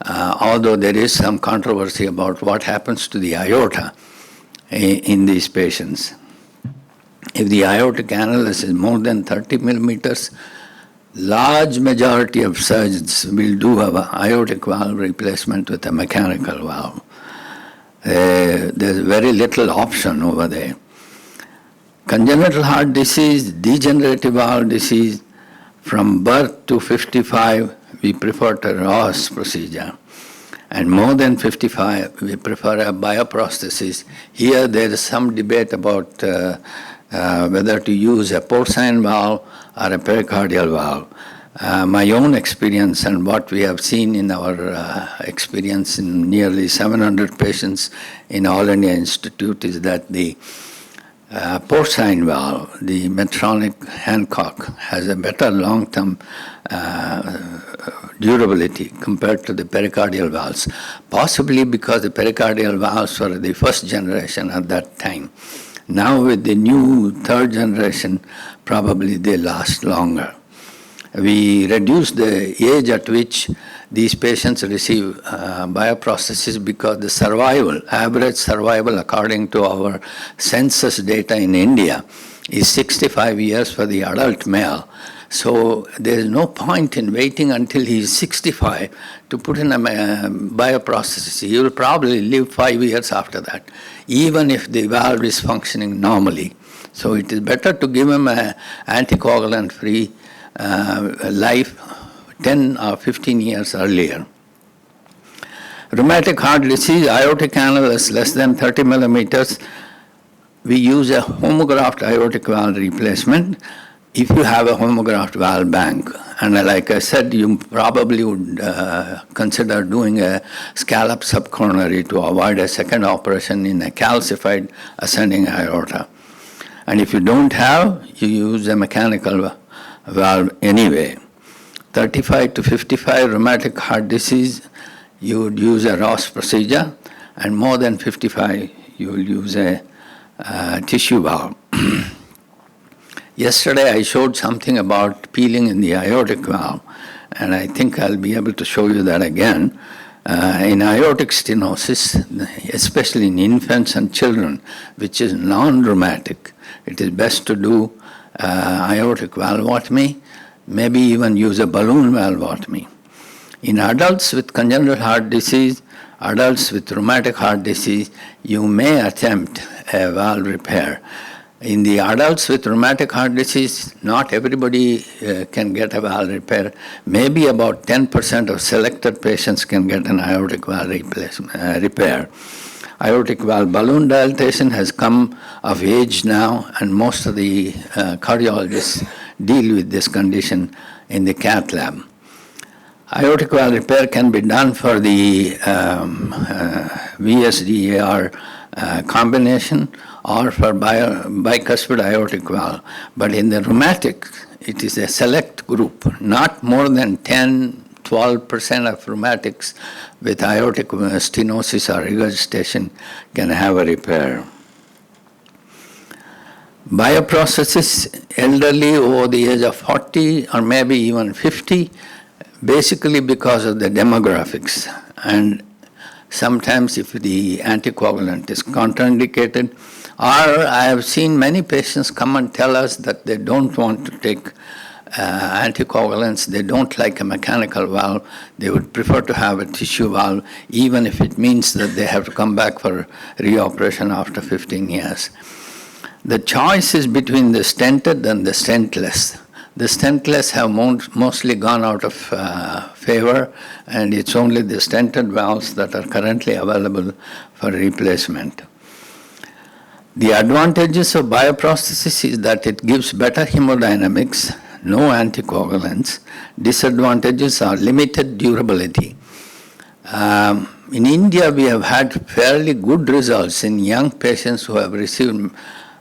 Although there is some controversy about what happens to the aorta in these patients. If the aortic annulus is more than 30 millimeters, large majority of surgeons will do an aortic valve replacement with a mechanical valve. There's very little option over there. Congenital heart disease, degenerative valve disease, from birth to 55, we prefer a Ross procedure. And more than 55, we prefer a bioprosthesis. Here there is some debate about whether to use a porcine valve or a pericardial valve. My own experience and what we have seen in our experience in nearly 700 patients in All India Institute is that the porcine valve, the Medtronic Hancock, has a better long-term durability compared to the pericardial valves, possibly because the pericardial valves were the first generation at that time. Now with the new third generation, probably they last longer. We reduce the age at which these patients receive bioprosthesis because the survival, average survival according to our census data in India is 65 years for the adult male. So there is no point in waiting until he is 65 to put in a bioprosthesis. He will probably live 5 years after that, even if the valve is functioning normally. So it is better to give him an anticoagulant-free life 10 or 15 years earlier. Rheumatic heart disease, aortic annulus less than 30 millimeters, we use a homograft aortic valve replacement if you have a homograft valve bank. And like I said, you probably would consider doing a scallop subcoronary to avoid a second operation in a calcified ascending aorta. And if you don't have, you use a mechanical valve anyway. 35 to 55 rheumatic heart disease, you would use a Ross procedure, and more than 55, you will use a tissue valve. Yesterday I showed something about peeling in the aortic valve, and I think I'll be able to show you that again. In aortic stenosis, especially in infants and children, which is non-rheumatic, it is best to do aortic valvotomy, maybe even use a balloon valvotomy. In adults with congenital heart disease, adults with rheumatic heart disease, you may attempt a valve repair. In the adults with rheumatic heart disease, not everybody can get a valve repair. Maybe about 10% of selected patients can get an aortic valve repair. Aortic valve balloon dilatation has come of age now, and most of the cardiologists deal with this condition in the cath lab. Aortic valve repair can be done for the VSDAR combination or for bicuspid aortic valve. But in the rheumatic, it is a select group. Not more than 10-12% of rheumatics with aortic stenosis or regurgitation can have a repair. Bioprosthesis, elderly over the age of 40 or maybe even 50, basically because of the demographics. And sometimes if the anticoagulant is contraindicated, or I have seen many patients come and tell us that they don't want to take anticoagulants. They don't like a mechanical valve. They would prefer to have a tissue valve, even if it means that they have to come back for reoperation after 15 years. The choice is between the stented and the stentless. The stentless have mostly gone out of favor, and it's only the stented valves that are currently available for replacement. The advantages of bioprosthesis is that it gives better hemodynamics, no anticoagulants. Disadvantages are limited durability. In India, we have had fairly good results in young patients who have received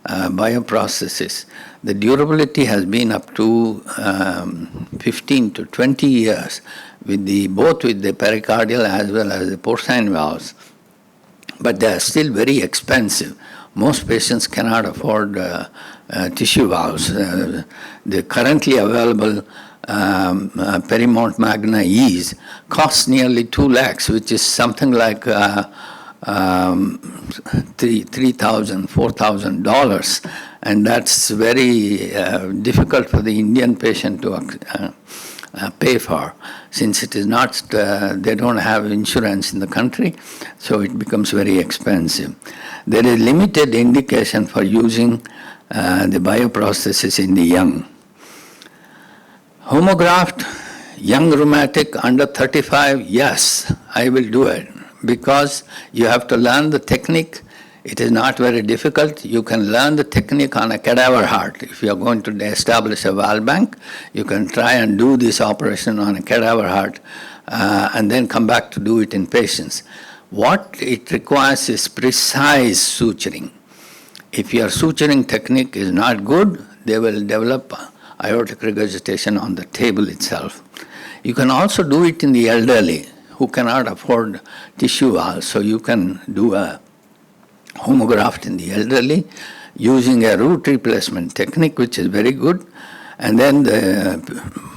bioprosthesis. The durability has been up to 15 to 20 years, both with the pericardial as well as the porcine valves. But they are still very expensive. Most patients cannot afford tissue valves. The currently available Perimount Magna E's costs nearly 2 lakhs, which is something like $3,000, $4,000, and that's very difficult for the Indian patient to pay for, since it is not, they don't have insurance in the country, so it becomes very expensive. There is limited indication for using the bioprosthesis in the young. Homograft, young rheumatic under 35, yes, I will do it, because you have to learn the technique. It is not very difficult. You can learn the technique on a cadaver heart. If you are going to establish a valve bank, you can try and do this operation on a cadaver heart and then come back to do it in patients. What it requires is precise suturing. If your suturing technique is not good, they will develop aortic regurgitation on the table itself. You can also do it in the elderly who cannot afford tissue valves, so you can do a homograft in the elderly using a root replacement technique, which is very good. And then the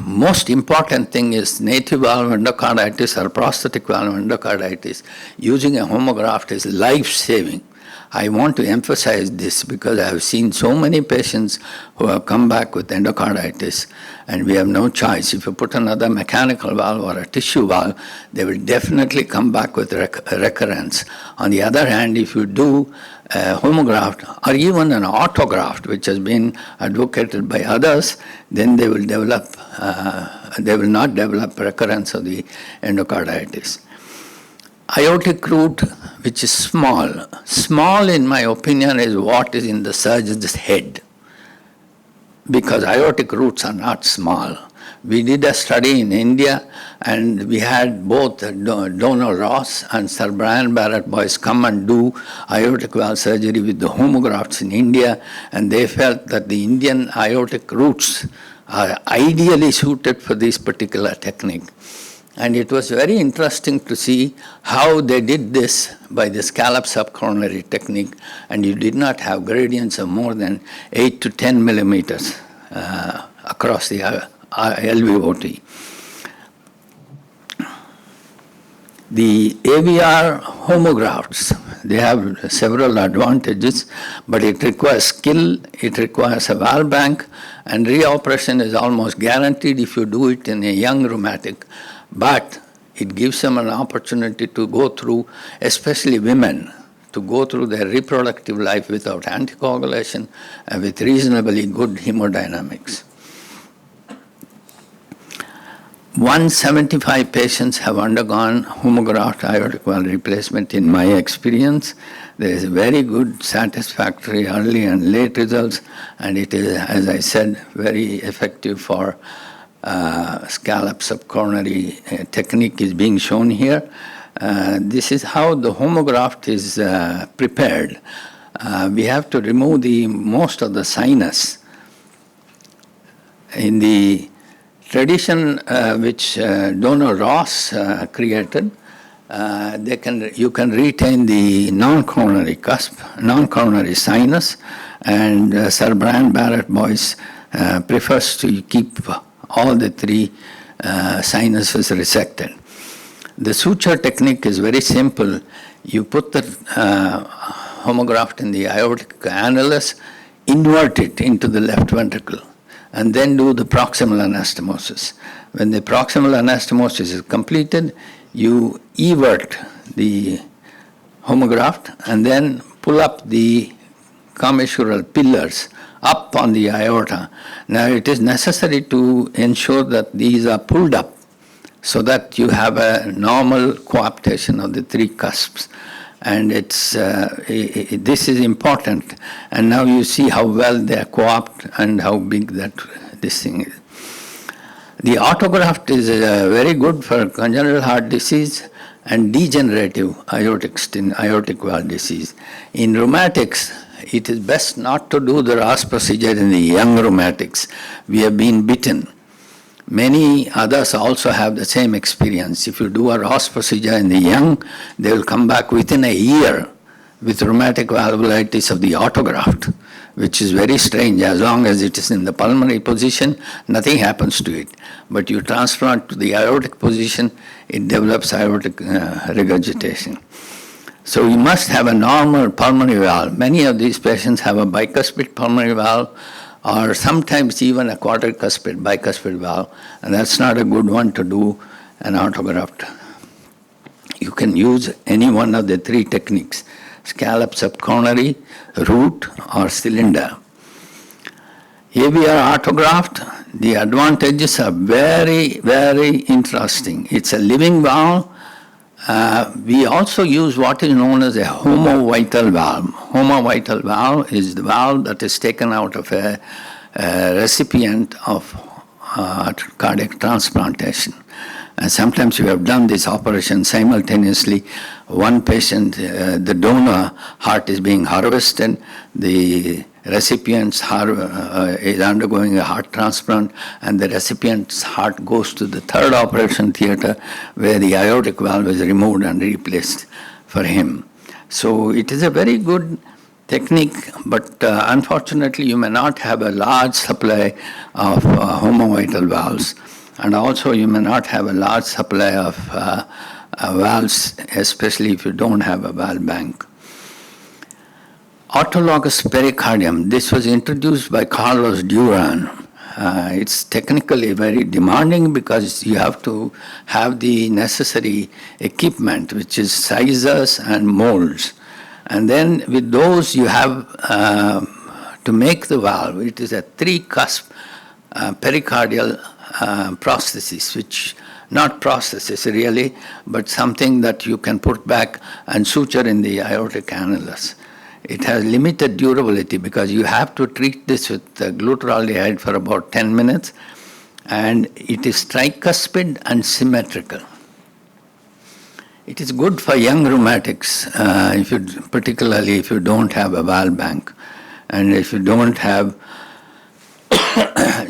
most important thing is native valve endocarditis or prosthetic valve endocarditis. Using a homograft is life-saving. I want to emphasize this because I have seen so many patients who have come back with endocarditis, and we have no choice. If you put another mechanical valve or a tissue valve, they will definitely come back with recurrence. On the other hand, if you do a homograft or even an autograft, which has been advocated by others, then they will develop, they will not develop recurrence of the endocarditis. Aortic root, which is small. Small, in my opinion, is what is in the surgeon's head, because aortic roots are not small. We did a study in India, and we had both Donald Ross and Sir Brian Barrett boys come and do aortic valve surgery with the homografts in India, and they felt that the Indian aortic roots are ideally suited for this particular technique. And it was very interesting to see how they did this by the scallop subcoronary technique, and you did not have gradients of more than 8 to 10 millimeters across the LVOT. The AVR homografts, they have several advantages, but it requires skill, it requires a valve bank, and reoperation is almost guaranteed if you do it in a young rheumatic. But it gives them an opportunity to go through, especially women, to go through their reproductive life without anticoagulation and with reasonably good hemodynamics. 175 patients have undergone homograft aortic valve replacement in my experience. There is very good, satisfactory early and late results, and it is, as I said, very effective for scallop subcoronary technique is being shown here. This is how the homograft is prepared. We have to remove most of the sinus. In the tradition which Donald Ross created, you can retain the non-coronary cusp, non-coronary sinus, and Sir Brian Barrett boys prefers to keep all the 3 sinuses resected. The suture technique is very simple. You put the homograft in the aortic annulus, invert it into the left ventricle, and then do the proximal anastomosis. When the proximal anastomosis is completed, you evert the homograft and then pull up the commissural pillars up on the aorta. Now it is necessary to ensure that these are pulled up so that you have a normal coaptation of the three cusps. And this is important. And now you see how well they are co-opt and how big this thing is. The autograft is very good for congenital heart disease and degenerative aortic valve disease. In rheumatics, it is best not to do the Ross procedure in the young rheumatics. We have been bitten. Many others also have the same experience. If you do a Ross procedure in the young, they will come back within a year with rheumatic valvulitis of the autograft, which is very strange. As long as it is in the pulmonary position, nothing happens to it. But you transplant to the aortic position, it develops aortic regurgitation. So you must have a normal pulmonary valve. Many of these patients have a bicuspid pulmonary valve, or sometimes even a quadricuspid, bicuspid valve, and that's not a good one to do an autograft. You can use any one of the three techniques: scallop subcoronary, root, or cylinder. AVR autograft, the advantages are very, very interesting. It's a living valve. We also use what is known as a homovital valve. Homovital valve is the valve that is taken out of a recipient of cardiac transplantation. And sometimes we have done this operation simultaneously. One patient, the donor heart is being harvested, the recipient's heart is undergoing a heart transplant, and the recipient's heart goes to the third operation theater where the aortic valve is removed and replaced for him. So it is a very good technique, but unfortunately you may not have a large supply of homovital valves, and also you may not have a large supply of valves, especially if you don't have a valve bank. Autologous pericardium, this was introduced by Carlos Duran. It's technically very demanding because you have to have the necessary equipment, which is sizers and molds. And then with those you have to make the valve. It is a three-cusp pericardial prosthesis, which not prosthesis really, but something that you can put back and suture in the aortic annulus. It has limited durability because you have to treat this with glutaraldehyde for about 10 minutes, and it is tricuspid and symmetrical. It is good for young rheumatics, particularly if you don't have a valve bank, and if you don't have,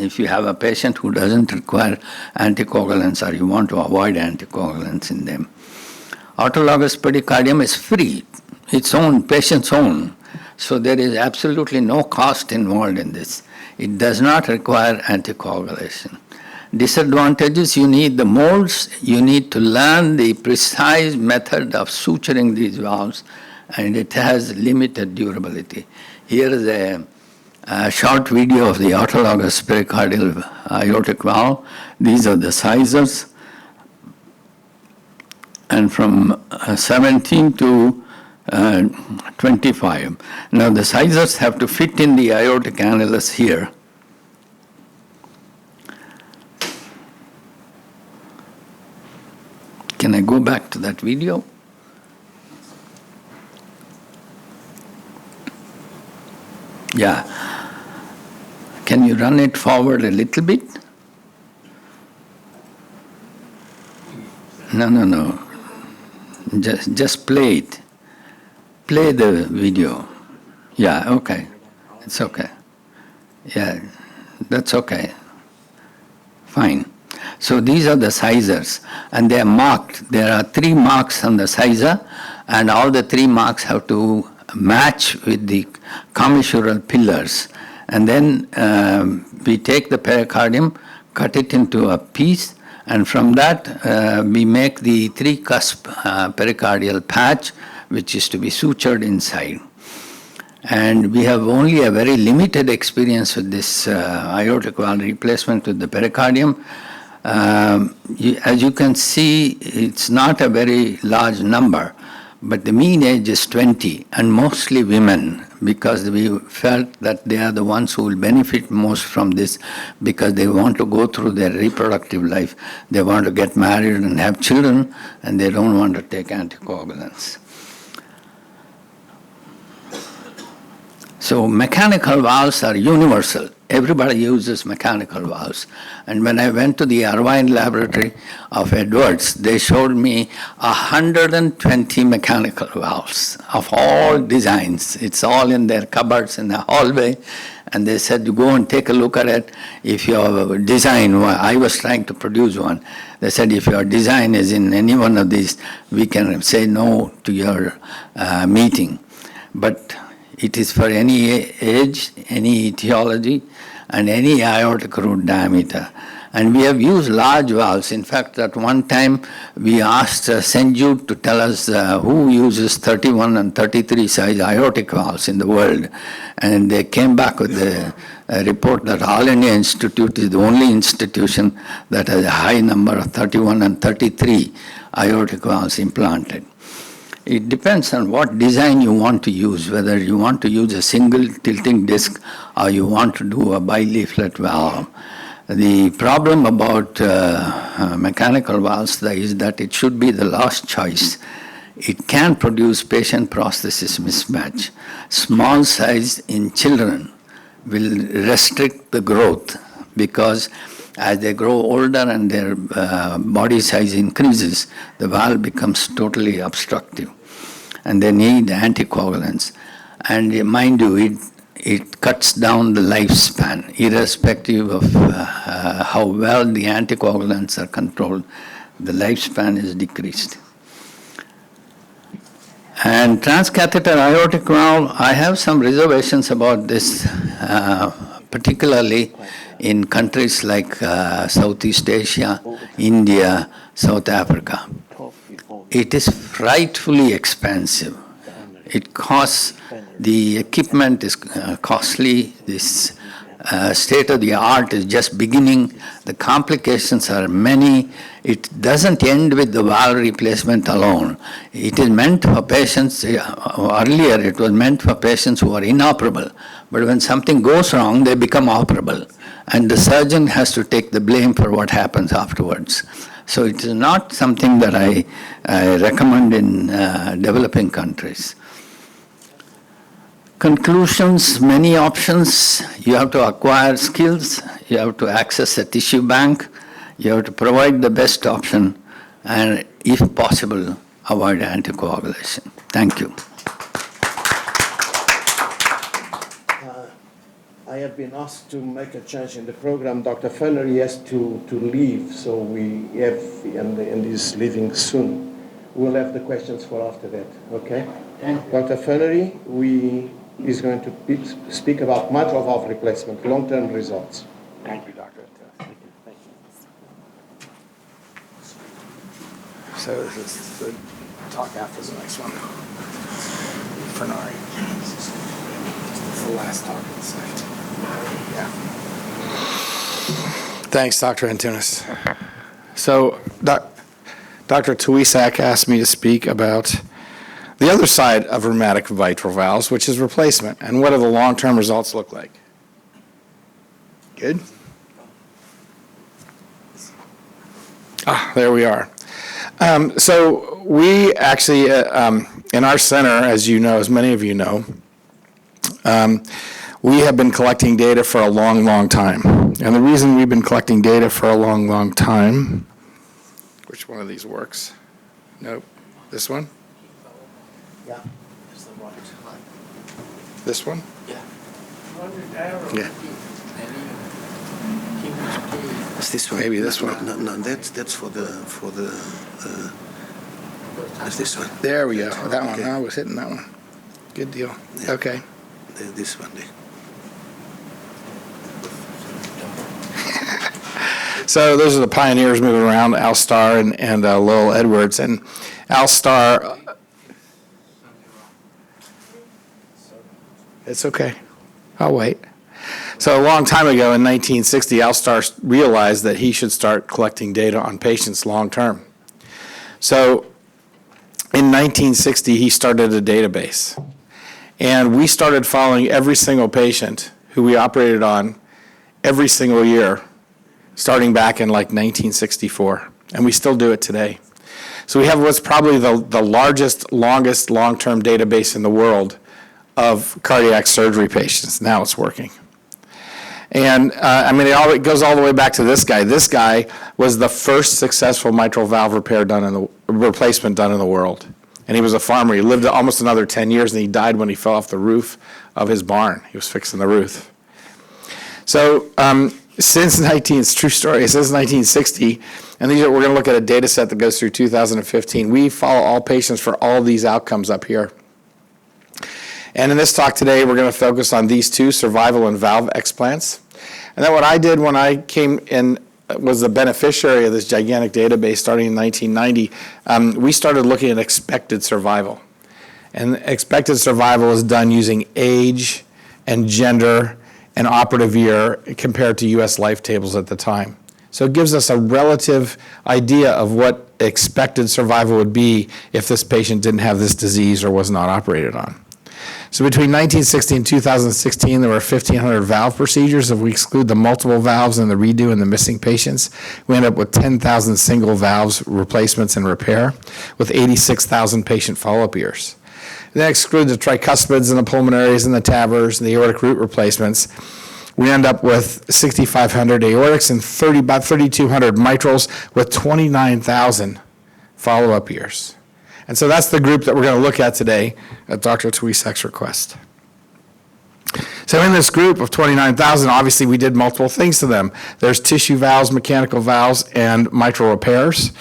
if you have a patient who doesn't require anticoagulants or you want to avoid anticoagulants in them. Autologous pericardium is free. Its own, patient's own. So there is absolutely no cost involved in this. It does not require anticoagulation. Disadvantages, you need the molds, you need to learn the precise method of suturing these valves, and it has limited durability. Here is a short video of the autologous pericardial aortic valve. These are the sizers, and from 17 to 25. Now the sizers have to fit in the aortic annulus here. Can I go back to that video? Yeah. Can you run it forward a little bit? No. Just play it. Play the video. Yeah, okay. It's okay. Yeah, that's okay. Fine. So these are the sizers, and they are marked. There are 3 marks on the sizer, and all the 3 marks have to match with the commissural pillars. And then we take the pericardium, cut it into a piece, and from that we make the 3-cusp pericardial patch, which is to be sutured inside. And we have only a very limited experience with this aortic valve replacement with the pericardium. As you can see, it's not a very large number, but the mean age is 20, and mostly women, because we felt that they are the ones who will benefit most from this, because they want to go through their reproductive life. They want to get married and have children, and they don't want to take anticoagulants. So mechanical valves are universal. Everybody uses mechanical valves. And when I went to the Irvine laboratory of Edwards, they showed me 120 mechanical valves of all designs. It's all in their cupboards in the hallway. And they said, you go and take a look at it. If your design, I was trying to produce one. They said, if your design is in any one of these, we can say no to your meeting. But it is for any age, any etiology, and any aortic root diameter. And we have used large valves. In fact, at one time, we asked St. Jude to tell us who uses 31 and 33 size aortic valves in the world. And they came back with a report that All India Institute is the only institution that has a high number of 31 and 33 aortic valves implanted. It depends on what design you want to use, whether you want to use a single tilting disc or you want to do a bi-leaflet valve. The problem about mechanical valves is that it should be the last choice. It can produce patient prosthesis mismatch. Small size in children will restrict the growth, because as they grow older and their body size increases, the valve becomes totally obstructive, and they need anticoagulants. And mind you, it cuts down the lifespan, irrespective of how well the anticoagulants are controlled. The lifespan is decreased. And transcatheter aortic valve, I have some reservations about this, particularly in countries like Southeast Asia, India, South Africa. It is frightfully expensive. It costs, the equipment is costly, this state of the art is just beginning, the complications are many. It doesn't end with the valve replacement alone. It is meant for patients, earlier it was meant for patients who are inoperable, but when something goes wrong, they become operable, and the surgeon has to take the blame for what happens afterwards. So it is not something that I recommend in developing countries. Conclusions, many options. You have to acquire skills, you have to access a tissue bank, you have to provide the best option, and if possible, avoid anticoagulation. Thank you. I have been asked to make a change in the program. Dr. Fennery has to leave, so we have, and he's leaving soon. We'll have the questions for after that, okay? Dr. Fennery, is going to speak about mitral valve replacement, long-term results. Thank you, Doctor. Thank you. So this is the talk after the next one. Fernari. It's the last talk of the site. Yeah. Thanks, Dr. Antunes. So Dr. Tuisak asked me to speak about the other side of rheumatic mitral valves, which is replacement, and what do the long-term results look like? Good? There we are. So we actually, in our center, as you know, as many of you know, we have been collecting data for a long, long time. And the reason we've been collecting data for a long, long time, which one of these works? Nope. This one? Yeah. This one? Yeah. Yeah. It's this one. Maybe this one. No, that's for the. It's this one. There we go. That one. Okay. I was hitting that one. Good deal. Yeah. Okay. This one. So those are the pioneers moving around, Al Starr and Lowell Edwards. And Al Starr. It's okay. I'll wait. So a long time ago in 1960, Al Starr realized that he should start collecting data on patients long term. So in 1960, he started a database. And we started following every single patient who we operated on every single year, starting back in like 1964. And we still do it today. So we have what's probably the largest, longest long-term database in the world of cardiac surgery patients. Now it's working. And it goes all the way back to this guy. This guy was the first successful mitral valve replacement done in the world. And he was a farmer. He lived almost another 10 years, and he died when he fell off the roof of his barn. He was fixing the roof. So it's true story, since 1960, and we're going to look at a data set that goes through 2015. We follow all patients for all these outcomes up here. And in this talk today, we're going to focus on these two, survival and valve explants. And then what I did when I came in, was the beneficiary of this gigantic database starting in 1990, we started looking at expected survival. And expected survival is done using age and gender and operative year compared to US life tables at the time. So it gives us a relative idea of what expected survival would be if this patient didn't have this disease or was not operated on. So between 1960 and 2016, there were 1,500 valve procedures. If we exclude the multiple valves and the redo and the missing patients, we end up with 10,000 single valves replacements and repair with 86,000 patient follow-up years. And then exclude the tricuspids and the pulmonaries and the TAVRs and the aortic root replacements. We end up with 6,500 aortics and about 3,200 mitrals with 29,000 follow-up years. And so that's the group that we're going to look at today at Dr. Tuisak's request. So in this group of 29,000, obviously we did multiple things to them. There's tissue valves, mechanical valves, and mitral repairs,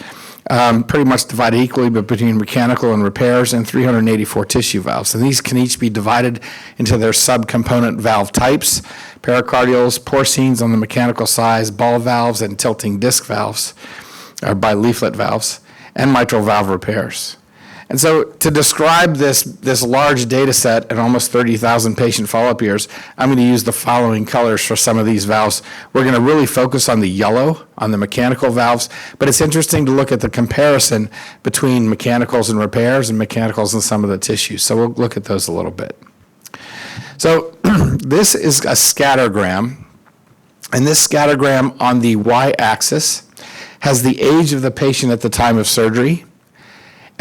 pretty much divided equally but between mechanical and repairs, and 384 tissue valves. And these can each be divided into their subcomponent valve types: pericardials, porcines on the mechanical side, ball valves, and tilting disc valves, or by leaflet valves, and mitral valve repairs. And so to describe this large data set and almost 30,000 patient follow-up years, I'm going to use the following colors for some of these valves. We're going to really focus on the yellow, on the mechanical valves, but it's interesting to look at the comparison between mechanicals and repairs and mechanicals and some of the tissues. So we'll look at those a little bit. So this is a scattergram, and this scattergram on the y-axis has the age of the patient at the time of surgery,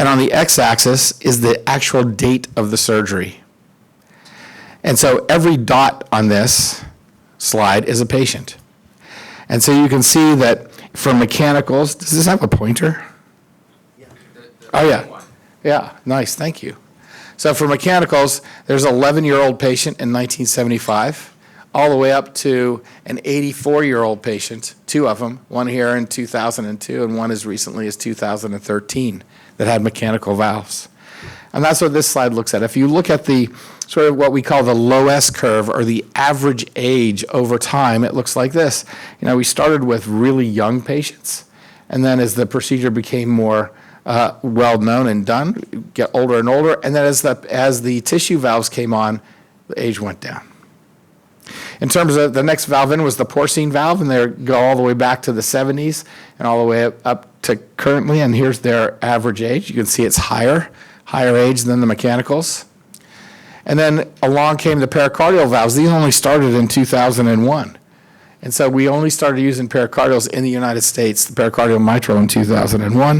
and on the x-axis is the actual date of the surgery. And so every dot on this slide is a patient. And so you can see that for mechanicals, does this have a pointer? Oh, yeah. Yeah, nice, thank you. So for mechanicals, there's an 11-year-old patient in 1975, all the way up to an 84-year-old patient, two of them, one here in 2002 and one as recently as 2013, that had mechanical valves. And that's what this slide looks at. If you look at the sort of what we call the low S curve, or the average age over time, it looks like this. We started with really young patients, and then as the procedure became more well-known and done, get older and older, and then as the tissue valves came on, the age went down. In terms of the next valve in was the porcine valve, and they go all the way back to the 70s and all the way up to currently, and here's their average age. You can see it's higher age than the mechanicals. And then along came the pericardial valves. These only started in 2001. And so we only started using pericardials in the United States, the pericardial mitral, in 2001.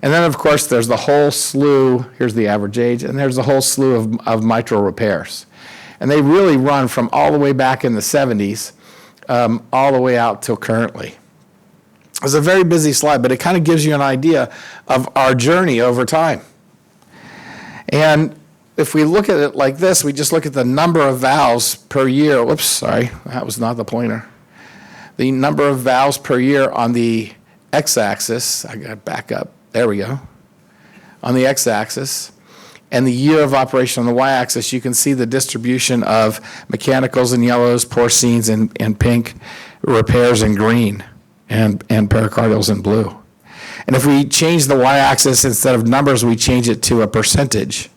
And then, of course, there's the whole slew, here's the average age, and there's the whole slew of mitral repairs. And they really run from all the way back in the 70s all the way out till currently. It's a very busy slide, but it kind of gives you an idea of our journey over time. And if we look at it like this, we just look at the number of valves per year. Whoops, sorry, that was not the pointer. The number of valves per year on the x-axis, I got to back up, there we go. On the x-axis, and the year of operation on the y-axis, you can see the distribution of mechanicals in yellows, porcines in pink, repairs in green, and pericardials in blue. And if we change the y-axis, instead of numbers, we change it to a percentage.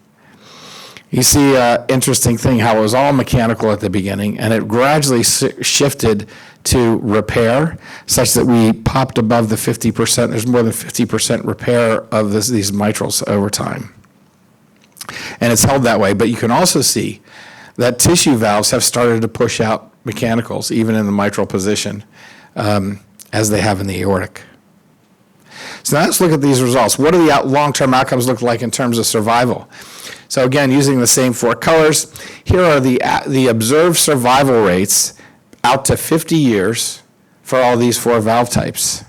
You see an interesting thing, how it was all mechanical at the beginning, and it gradually shifted to repair, such that we popped above the 50%. There's more than 50% repair of these mitrals over time. And it's held that way, but you can also see that tissue valves have started to push out mechanicals, even in the mitral position, as they have in the aortic. So now let's look at these results. What do the long-term outcomes look like in terms of survival? So again, using the same 4 colors, here are the observed survival rates out to 50 years for all these 4 valve types.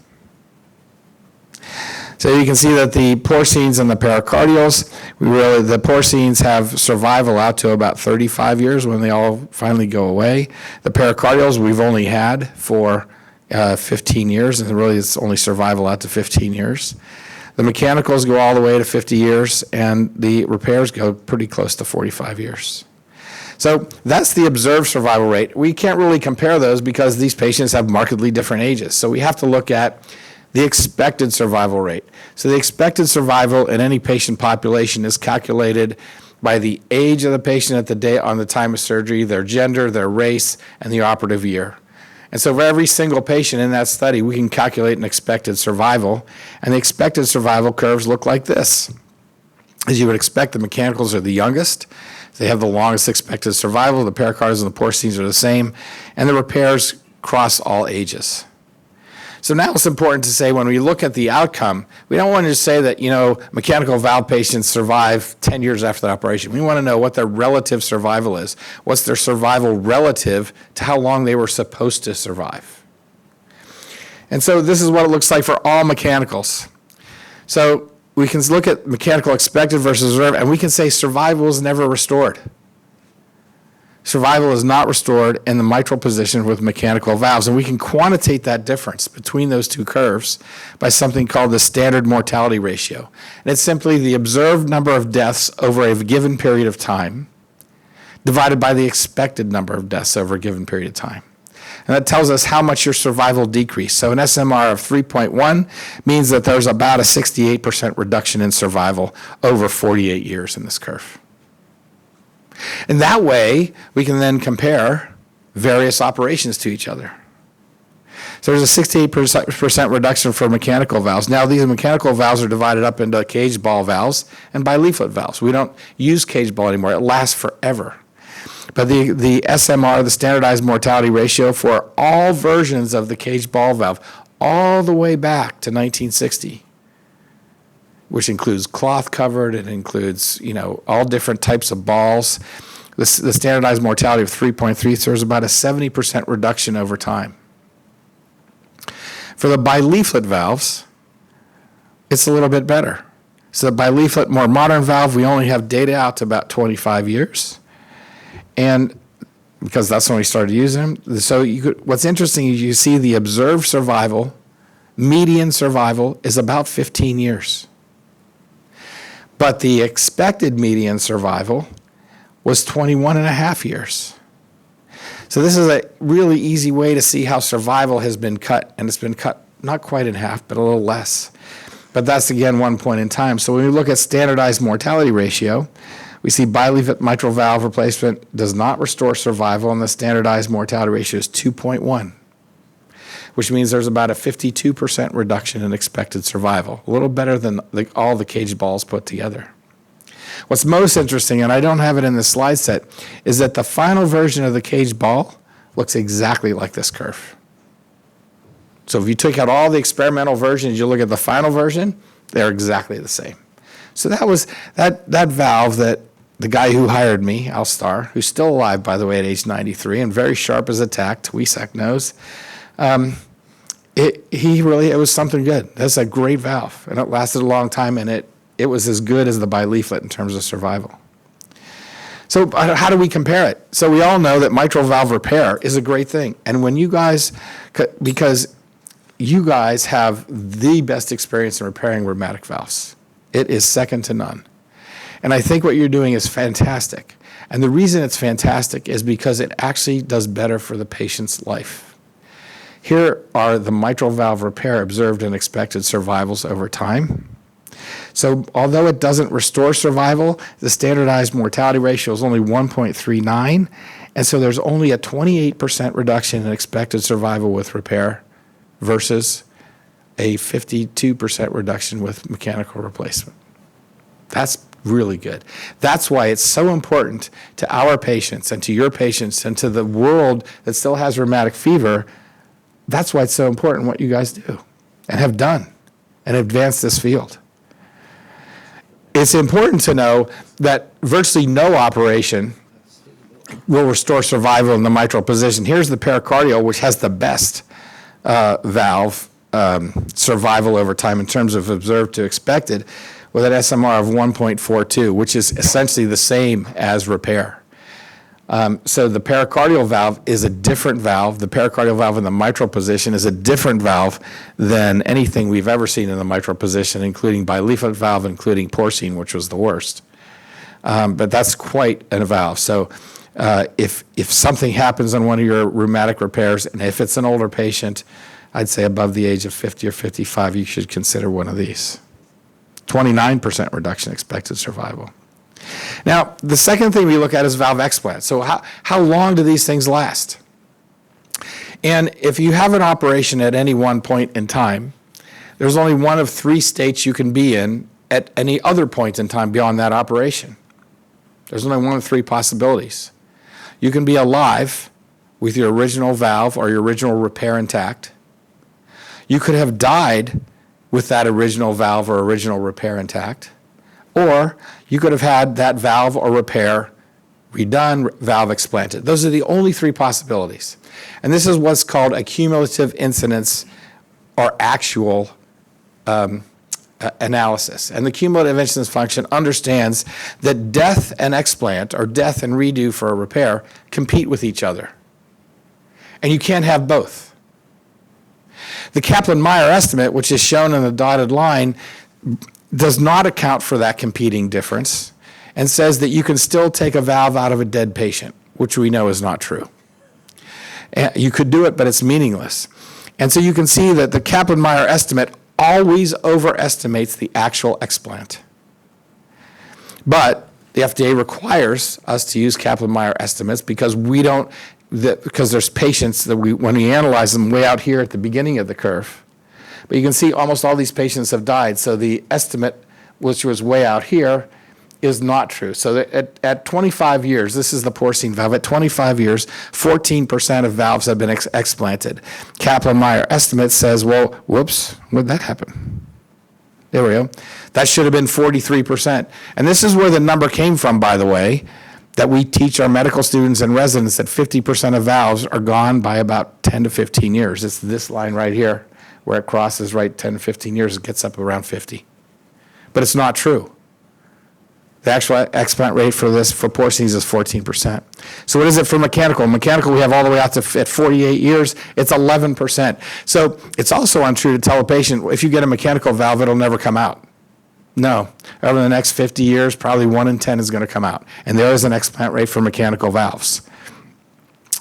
So you can see that the porcines and the pericardials, the porcines have survival out to about 35 years when they all finally go away. The pericardials we've only had for 15 years, and really it's only survival out to 15 years. The mechanicals go all the way to 50 years, and the repairs go pretty close to 45 years. So that's the observed survival rate. We can't really compare those because these patients have markedly different ages. So we have to look at the expected survival rate. So the expected survival in any patient population is calculated by the age of the patient at the day on the time of surgery, their gender, their race, and the operative year. And so for every single patient in that study, we can calculate an expected survival, and the expected survival curves look like this. As you would expect, the mechanicals are the youngest. They have the longest expected survival. The pericardials and the porcines are the same, and the repairs cross all ages. So now it's important to say when we look at the outcome, we don't want to just say that, mechanical valve patients survive 10 years after the operation. We want to know what their relative survival is. What's their survival relative to how long they were supposed to survive? And so this is what it looks like for all mechanicals. So we can look at mechanical expected versus observed, and we can say survival is never restored. Survival is not restored in the mitral position with mechanical valves, and we can quantitate that difference between those two curves by something called the standard mortality ratio. And it's simply the observed number of deaths over a given period of time divided by the expected number of deaths over a given period of time. And that tells us how much your survival decreased. So an SMR of 3.1 means that there's about a 68% reduction in survival over 48 years in this curve. And that way, we can then compare various operations to each other. So there's a 68% reduction for mechanical valves. Now, these mechanical valves are divided up into cage ball valves and bileaflet valves. We don't use cage ball anymore. It lasts forever. But the SMR, the standardized mortality ratio for all versions of the cage ball valve, all the way back to 1960, which includes cloth covered, it includes, all different types of balls. The standardized mortality of 3.3, so there's about a 70% reduction over time. For the bileaflet valves, it's a little bit better. So the bileaflet, more modern valve, we only have data out to about 25 years. And because that's when we started using them. So what's interesting is you see the observed survival, median survival is about 15 years. But the expected median survival was 21 and a half years. So this is a really easy way to see how survival has been cut, and it's been cut not quite in half, but a little less. But that's, again, one point in time. So when we look at standardized mortality ratio, we see bileaflet mitral valve replacement does not restore survival, and the standardized mortality ratio is 2.1. Which means there's about a 52% reduction in expected survival, a little better than all the cage balls put together. What's most interesting, and I don't have it in the slide set, is that the final version of the cage ball looks exactly like this curve. So if you took out all the experimental versions, you look at the final version, they're exactly the same. So that was that valve that the guy who hired me, Al Starr, who's still alive, by the way, at age 93, and very sharp as a tack, Twisak knows, it was something good. That's a great valve, and it lasted a long time, and it was as good as the bileaflet in terms of survival. So how do we compare it? So we all know that mitral valve repair is a great thing, and when you guys, because you guys have the best experience in repairing rheumatic valves. It is second to none. And I think what you're doing is fantastic. And the reason it's fantastic is because it actually does better for the patient's life. Here are the mitral valve repair observed and expected survivals over time. So although it doesn't restore survival, the standardized mortality ratio is only 1.39, and so there's only a 28% reduction in expected survival with repair versus a 52% reduction with mechanical replacement. That's really good. That's why it's so important to our patients and to your patients and to the world that still has rheumatic fever. That's why it's so important what you guys do and have done and advanced this field. It's important to know that virtually no operation will restore survival in the mitral position. Here's the pericardial, which has the best valve survival over time in terms of observed to expected, with an SMR of 1.42, which is essentially the same as repair. So the pericardial valve is a different valve. The pericardial valve in the mitral position is a different valve than anything we've ever seen in the mitral position, including bileaflet valve, including porcine, which was the worst. But that's quite a valve. So if something happens on one of your rheumatic repairs, and if it's an older patient, I'd say above the age of 50 or 55, you should consider one of these. 29% reduction expected survival. Now, the second thing we look at is valve explant. So how long do these things last? And if you have an operation at any one point in time, there's only one of three states you can be in at any other point in time beyond that operation. There's only one of three possibilities. You can be alive with your original valve or your original repair intact. You could have died with that original valve or original repair intact, or you could have had that valve or repair redone, valve explanted. Those are the only three possibilities. And this is what's called a cumulative incidence or actual analysis. And the cumulative incidence function understands that death and explant, or death and redo for a repair, compete with each other. And you can't have both. The Kaplan-Meier estimate, which is shown in the dotted line, does not account for that competing difference and says that you can still take a valve out of a dead patient, which we know is not true. You could do it, but it's meaningless. And so you can see that the Kaplan-Meier estimate always overestimates the actual explant. But the FDA requires us to use Kaplan-Meier estimates because because there's patients that when we analyze them way out here at the beginning of the curve. But you can see almost all these patients have died, so the estimate, which was way out here, is not true. So at 25 years, this is the porcine valve, at 25 years, 14% of valves have been explanted. Kaplan-Meier estimate says, well, whoops, when did that happen? There we go. That should have been 43%. And this is where the number came from, by the way, that we teach our medical students and residents that 50% of valves are gone by about 10 to 15 years. It's this line right here where it crosses right 10 to 15 years, it gets up around 50. But it's not true. The actual explant rate for porcines is 14%. So what is it for mechanical? Mechanical, we have all the way out to at 48 years, it's 11%. So it's also untrue to tell a patient, if you get a mechanical valve, it'll never come out. No. Over the next 50 years, probably 1 in 10 is going to come out. And there is an explant rate for mechanical valves.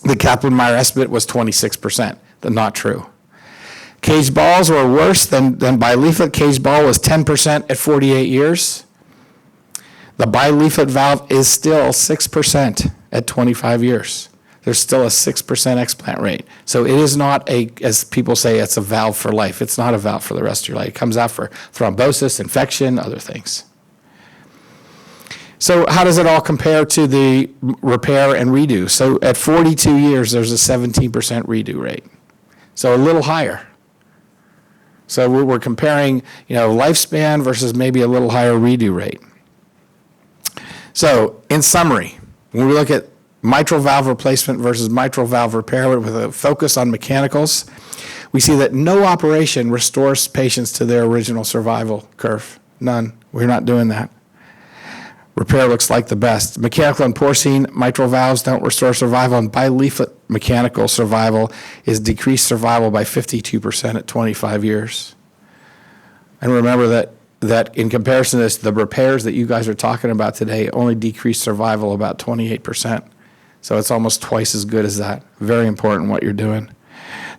The Kaplan-Meier estimate was 26%. That's not true. Cage balls were worse than bileaflet. Cage ball was 10% at 48 years. The bileaflet valve is still 6% at 25 years. There's still a 6% explant rate. So it is not as people say, it's a valve for life. It's not a valve for the rest of your life. It comes out for thrombosis, infection, other things. So how does it all compare to the repair and redo? So at 42 years, there's a 17% redo rate. So a little higher. So we're comparing, lifespan versus maybe a little higher redo rate. So in summary, when we look at mitral valve replacement versus mitral valve repair with a focus on mechanicals, we see that no operation restores patients to their original survival curve. None. We're not doing that. Repair looks like the best. Mechanical and porcine mitral valves don't restore survival, and bileaflet mechanical survival is decreased survival by 52% at 25 years. And remember that in comparison to this, the repairs that you guys are talking about today only decrease survival about 28%. So it's almost twice as good as that. Very important what you're doing.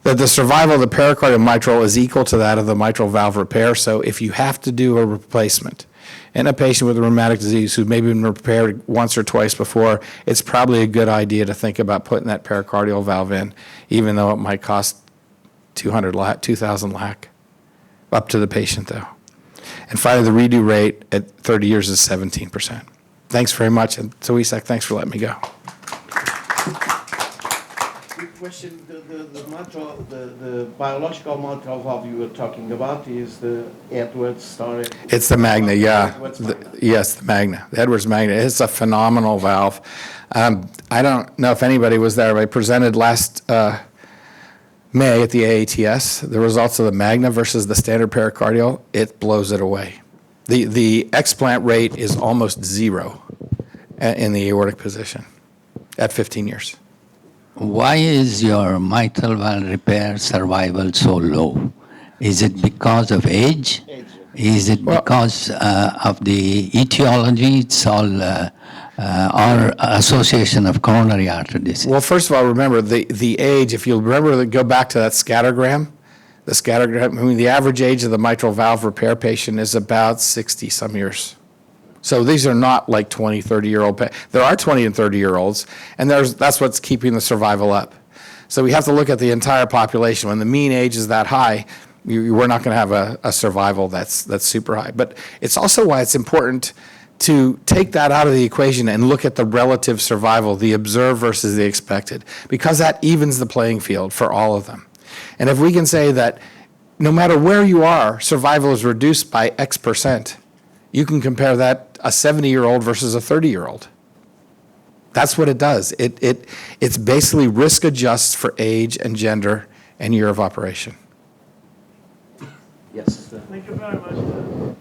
that the survival of the pericardial mitral is equal to that of the mitral valve repair. So if you have to do a replacement in a patient with a rheumatic disease who's maybe been repaired once or twice before, it's probably a good idea to think about putting that pericardial valve in, even though it might cost 2,000 lakh, up to the patient though. And finally, the redo rate at 30 years is 17%. Thanks very much, and Isak, thanks for letting me go. Question, the biological mitral valve you were talking about is the Edwards story. It's the Magna, yeah. Yes, the Magna, the Edwards Magna. It's a phenomenal valve. I don't know if anybody was there, but I presented last May at the AATS the results of the Magna versus the standard pericardial. It blows it away. The explant rate is almost zero in the aortic position at 15 years. Why is your mitral valve repair survival so low? Is it because of age? Is it because of the etiology? It's all or association of coronary artery disease? Well, first of all, remember the age. If you'll remember, go back to that scattergram. The scattergram. I mean, the average age of the mitral valve repair patient is about 60-some years. So these are not like 20, 30-year-old. There are 20 and 30-year-olds, and that's what's keeping the survival up. So we have to look at the entire population. When the mean age is that high, we're not going to have a survival that's super high. But it's also why it's important to take that out of the equation and look at the relative survival, the observed versus the expected, because that evens the playing field for all of them. And if we can say that no matter where you are, survival is reduced by X percent, you can compare that a 70-year-old versus a 30-year-old. That's what it does. It's basically risk adjusts for age and gender and year of operation. Yes. Thank you very much.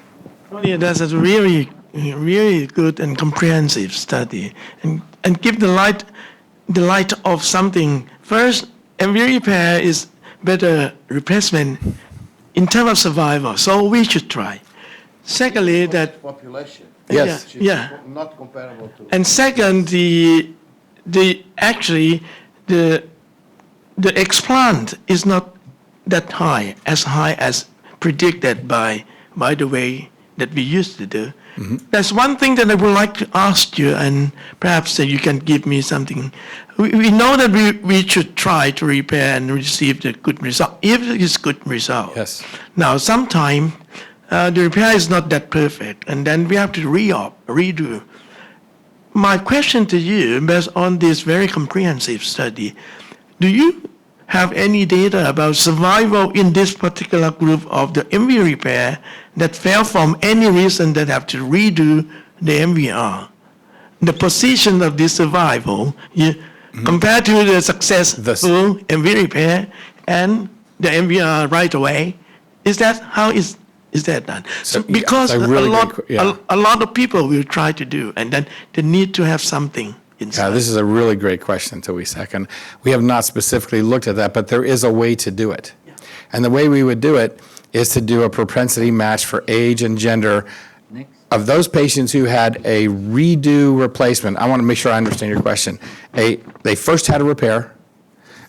Tony, that's a really, really good and comprehensive study, and give the light of something. First, MV repair is better replacement in terms of survival, so we should try. Secondly, that population. Yes. Yeah. Not comparable to. And second, the explant is not that high as predicted by the way that we used to do. Mm-hmm. That's one thing that I would like to ask you, and perhaps you can give me something. We know that we should try to repair and receive the good result, if it's good result. Yes. Now, sometimes the repair is not that perfect, and then we have to redo. My question to you, based on this very comprehensive study, do you have any data about survival in this particular group of the MV repair that failed from any reason that have to redo the MVR? The position of this survival compared to the successful MV repair and the MVR right away, is that how is that done? So because a lot of people will try to do, and then they need to have something inside. Yeah, this is a really great question, Isak, and we have not specifically looked at that, but there is a way to do it. Yeah. And the way we would do it is to do a propensity match for age and gender of those patients who had a redo replacement. I want to make sure I understand your question. They first had a repair,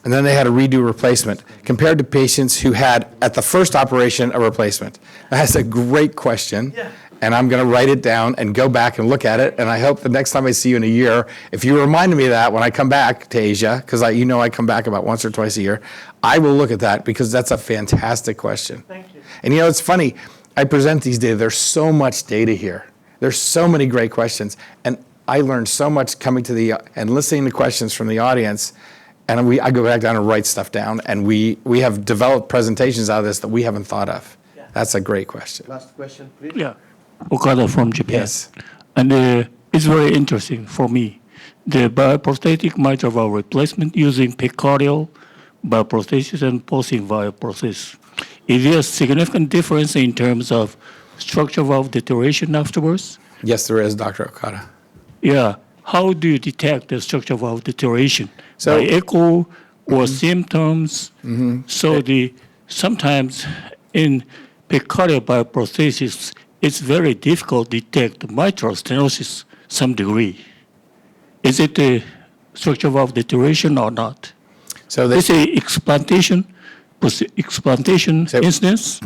and then they had a redo replacement, compared to patients who had, at the first operation, a replacement. That's a great question, and I'm going to write it down and go back and look at it, and I hope the next time I see you in a year, if you remind me of that when I come back to Asia, because I come back about once or twice a year, I will look at that, because that's a fantastic question. Thank you. And it's funny, I present these data, there's so much data here. There's so many great questions, and I learned so much coming to and listening to questions from the audience. And I go back down and write stuff down, and we have developed presentations out of this that we haven't thought of. Yeah. That's a great question. Last question, please. Yeah, Okada from Japan. Yes. And it's very interesting for me. The bioprosthetic mitral valve replacement using pericardial bioprosthesis and pulsing valve process. Is there a significant difference in terms of structural valve deterioration afterwards? Yes, there is, Dr. Okada. Yeah. How do you detect the structural valve deterioration? By echo or symptoms? Mm-hmm. So sometimes in pericardial bioprosthesis, it's very difficult to detect mitral stenosis some degree. Is it a structural valve deterioration or not? So this is explantation explantation instance?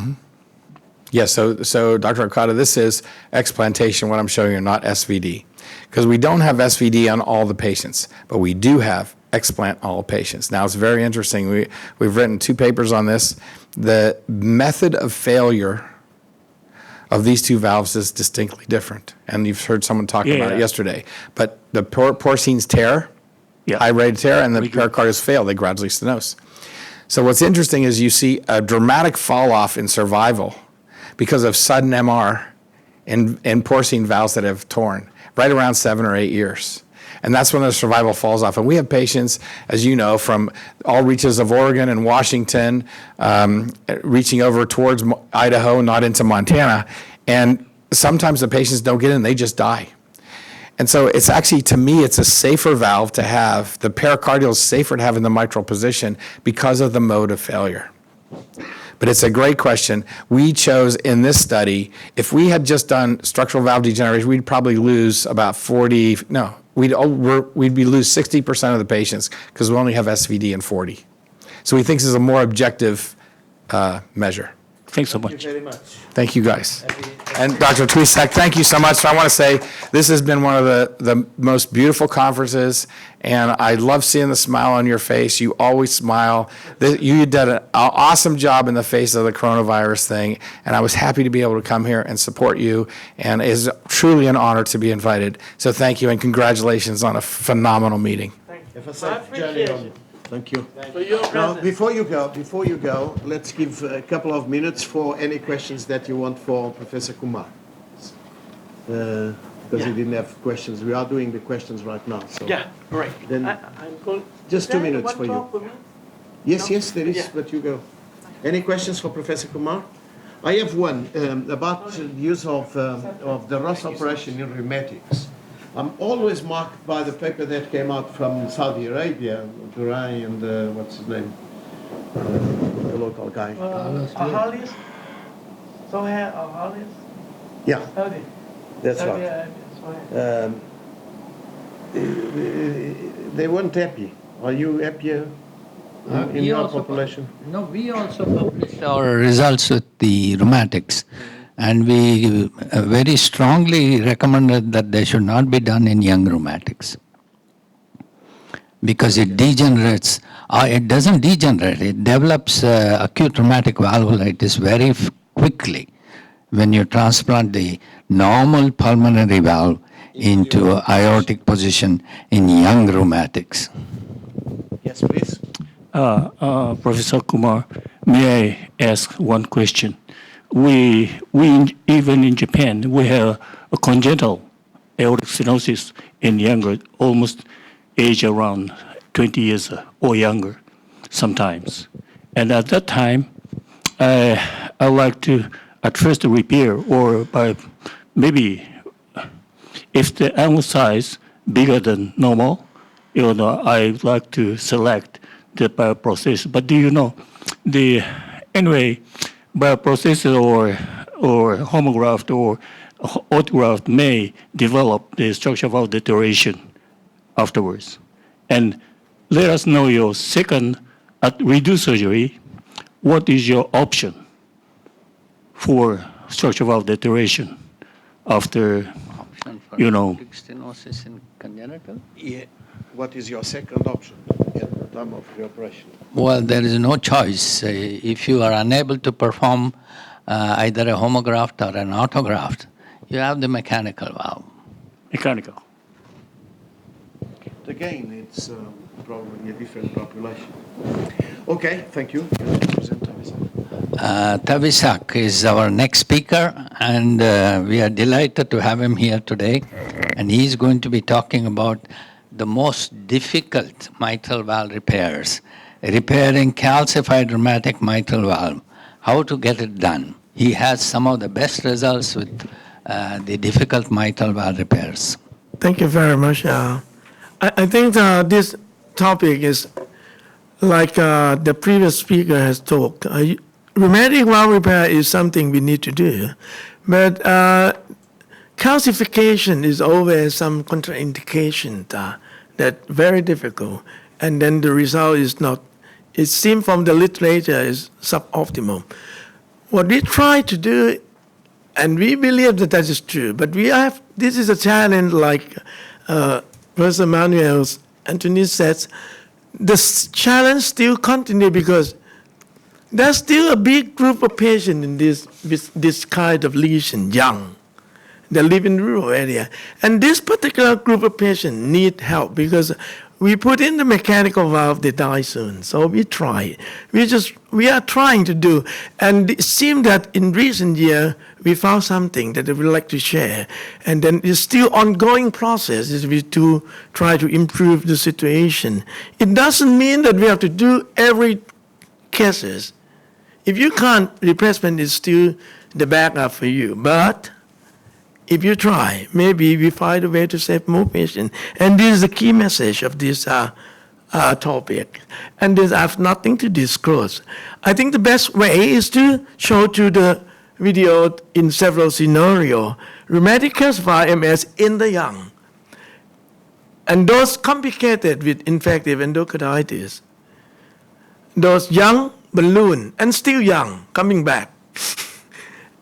Yes, so Dr. Okada, this is explantation, what I'm showing you, not SVD. Because we don't have SVD on all the patients, but we do have explant on all patients. Now, it's very interesting. We've written 2 papers on this. The method of failure of these 2 valves is distinctly different. And you've heard someone talk about it yesterday. But the porcines tear, high rate of tear, and the pericardials fail. They gradually stenose. So what's interesting is you see a dramatic fall off in survival because of sudden MR in porcine valves that have torn, right around 7 or 8 years. And that's when the survival falls off. And we have patients, as you know, from all reaches of Oregon and Washington, reaching over towards Idaho, not into Montana. And sometimes the patients don't get in, they just die. And so it's actually, to me, it's a safer valve to have. The pericardial is safer to have in the mitral position because of the mode of failure. But it's a great question. We chose in this study, if we had just done structural valve degeneration, we'd probably lose about we'd lose 60% of the patients because we only have SVD in 40. So we think this is a more objective measure. Thanks so much. Thank you very much. Thanh you, guys. And Dr. Twisak, thank you so much. So I want to say this has been one of the most beautiful conferences, and I love seeing the smile on your face. You always smile. You did an awesome job in the face of the coronavirus thing, and I was happy to be able to come here and support you, and it is truly an honor to be invited. So thank you, and congratulations on a phenomenal meeting. Thank you. Have a safe journey on you. Thank you. Now, before you go, let's give a couple of minutes for any questions that you want for Professor Kumar. Because he didn't have questions. We are doing the questions right now. So right. Then I'm going. just 2 minutes for you. Yes, there is, but you go. Any questions for Professor Kumar? I have one about the use of the Ross operation in rheumatics. I'm always marked by the paper that came out from Saudi Arabia, Durai and what's his name? The local guy. Ahalis? Sohail Ahalis? Yeah, Saudi. that's right. They weren't happy. Are you happier in your population? No, we also published our results with the rheumatics. And we very strongly recommended that they should not be done in young rheumatics because it degenerates. It doesn't degenerate. It develops acute rheumatic valvulitis very quickly when you transplant the normal pulmonary valve into aortic position in young rheumatics. Yes, please. Professor Kumar, may I ask one question? We even in Japan, we have a congenital aortic stenosis in younger, almost age around 20 years or younger sometimes. And at that time, I like to at first repair or by maybe if the angle size bigger than normal, I like to select the bioprocessor. But do you know, bioprocessor or homograft or autograft may develop the structural valve deterioration afterwards. And let us know your second, at reduced surgery, what is your option for structural valve deterioration after, Aortic stenosis in congenital? Yeah. What is your second option at the time of the operation? Well, there is no choice. If you are unable to perform either a homograft or an autograft, you have the mechanical valve. Mechanical. Again, it's probably a different population. Okay, thank you. Tavisak is our next speaker, and we are delighted to have him here today. And he's going to be talking about the most difficult mitral valve repairs, repairing calcified rheumatic mitral valve, how to get it done. He has some of the best results with the difficult mitral valve repairs. Thank you very much. I think this topic is like the previous speaker has talked. Rheumatic valve repair is something we need to do, but calcification is always some contraindication that very difficult, and then the result is not it seems from the literature is suboptimal. What we try to do, and we believe that that is true, but this is a challenge like Professor Manuel Anthony says, the challenge still continues because there's still a big group of patients in this kind of lesion, young. They live in rural area. And this particular group of patients need help because we put in the mechanical valve, they die soon. So we try. We are trying to do. And it seems that in recent year, we found something that we would like to share. And then it's still ongoing process is we to try to improve the situation. It doesn't mean that we have to do every cases. If you can't, replacement is still the backup for you. But if you try, maybe we find a way to save more patients. And this is the key message of this topic. And I have nothing to disclose. I think the best way is to show to the video in several scenarios. Rheumatic calcified MS in the young. And those complicated with infective endocarditis. Those young balloon and still young coming back.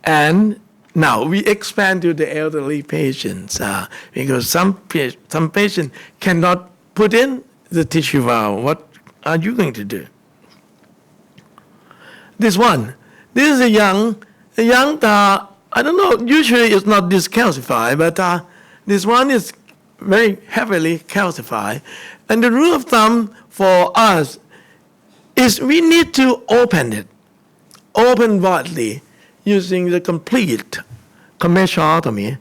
And now we expand to the elderly patients because some patients cannot put in the tissue valve. What are you going to do? This is a young, I don't know, usually it's not this calcified, but this one is very heavily calcified. And the rule of thumb for us is we need to open it, open widely, using the complete commissurotomy.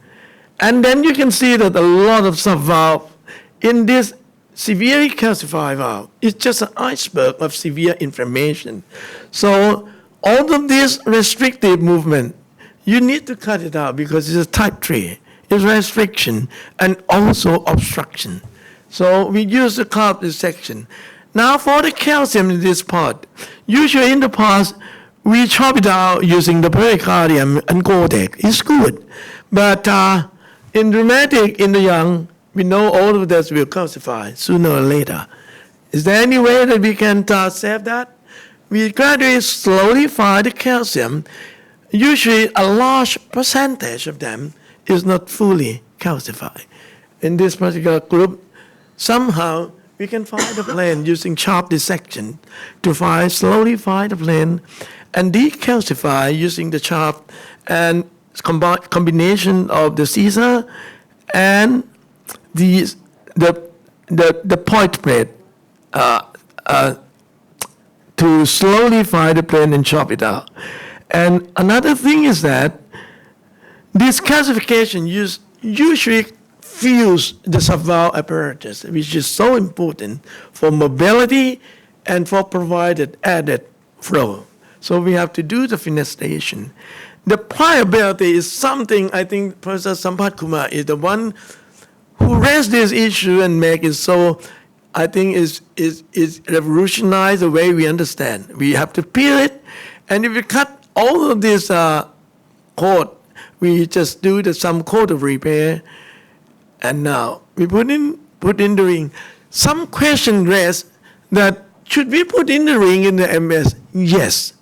And then you can see that a lot of subvalve in this severely calcified valve is just an iceberg of severe inflammation. So all of this restrictive movement, you need to cut it out because it's a type 3. It's restriction and also obstruction. So we use the carb dissection. Now for the calcium in this part, usually in the past, we chop it out using the pericardium and cortex. It's good. But in rheumatic, in the young, we know all of this will calcify sooner or later. Is there any way that we can save that? We gradually slowly find the calcium. Usually a large percentage of them is not fully calcified. In this particular group, somehow we can find the plane using sharp dissection to slowly find the plane and decalcify using the sharp and combination of the scissor and the point plate to slowly find the plane and chop it out. And another thing is that this calcification usually fuse the subvalve apparatus, which is so important for mobility and for provided added flow. So we have to do the fenestration. The pliability is something I think Professor Sampath Kumar is the one who raised this issue and make it so, I think is revolutionize the way we understand. We have to peel it, and if we cut all of this cord, we just do some coat of repair, and now we put in the ring. Some question raised that should we put in the ring in the MS? Yes.